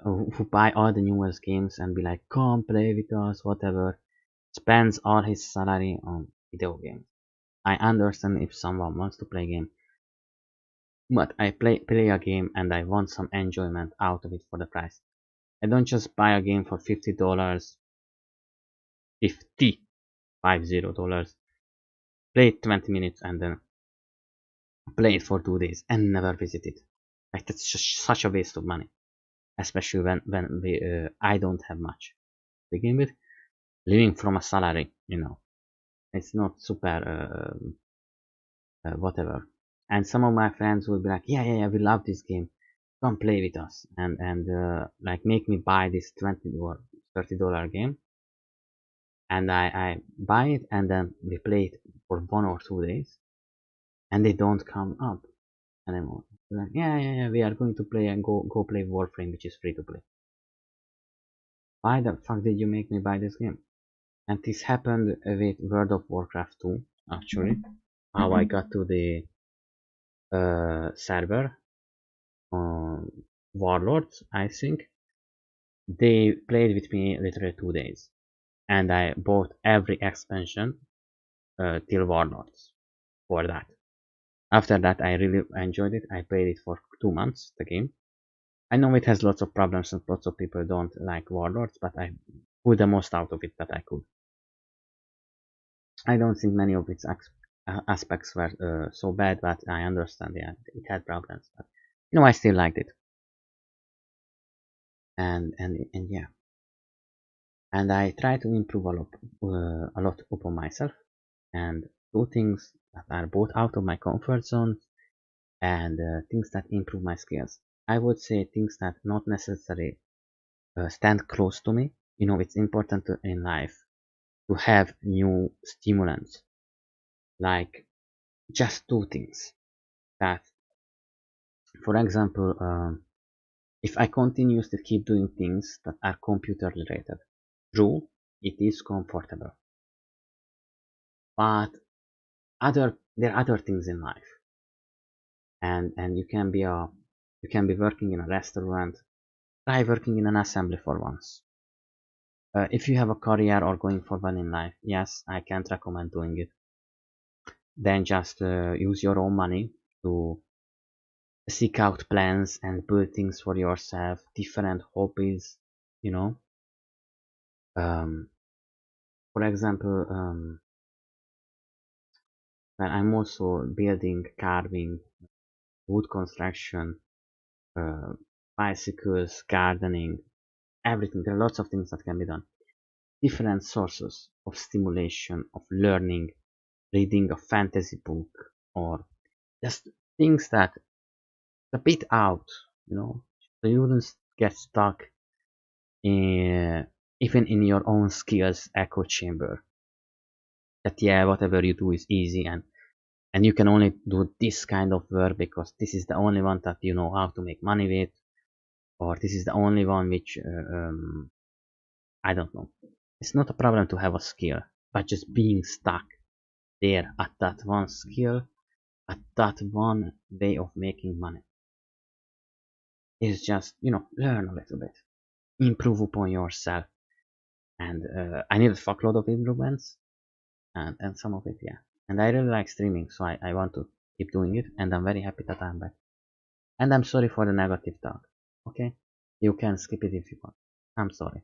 who buy all the newest games and be like, come play with us, whatever. Spends all his salary on video games. I understand if someone wants to play a game, but I play a game and I want some enjoyment out of it for the price. I don't just buy a game for $50, 50 play it 20 minutes and then play it for 2 days and never visit it. Like that's just such a waste of money, especially when I don't have much to begin with. Living from a salary, it's not super whatever. And some of my friends will be like, yeah, we love this game, come play with us, and like make me buy this 20 or $30 game, and I buy it, and then we play it for 1 or 2 days, and they don't come up anymore. They're like, yeah, we are going to play and go play Warframe, which is free to play. Why the fuck did you make me buy this game? And this happened with World of Warcraft 2, actually. How I got to the server, Warlords, I think. They played with me literally 2 days, and I bought every expansion till Warlords for that. After that, I really enjoyed it. I played it for 2 months, the game. I know it has lots of problems and lots of people don't like Warlords, but I pulled the most out of it that I could. I don't think many of its aspects were so bad, but I understand, yeah, it had problems. But I still liked it, and yeah, and I try to improve a lot upon myself and do things that are both out of my comfort zone and things that improve my skills. I would say things that not necessarily stand close to me. It's important in life to have new stimulants, like just do things that, for example, if I continuously keep doing things that are computer related, true, it is comfortable, but there are other things in life, and you can be working in a restaurant. Try working in an assembly for once. If you have a career or going for one in life, yes, I can't recommend doing it. Then just use your own money to seek out plans and build things for yourself, different hobbies, you know. um, for example, when I'm also building, carving, wood construction, uh, bicycles, gardening, everything. There are lots of things that can be done. Different sources of stimulation, of learning, reading a fantasy book, or just things that a bit out, you know, so you wouldn't get stuck in, even in your own skills echo chamber. That yeah, whatever you do is easy, and you can only do this kind of work because this is the only one that you know how to make money with, or this is the only one which I don't know. It's not a problem to have a skill, but just being stuck there at that one skill, at that one way of making money is just, you know, learn a little bit, improve upon yourself. And I need a fuckload of improvements, and some of it, yeah. And I really like streaming, so I want to keep doing it, and I'm very happy that I'm back. And I'm sorry for the negative talk, okay? You can skip it if you want. I'm sorry.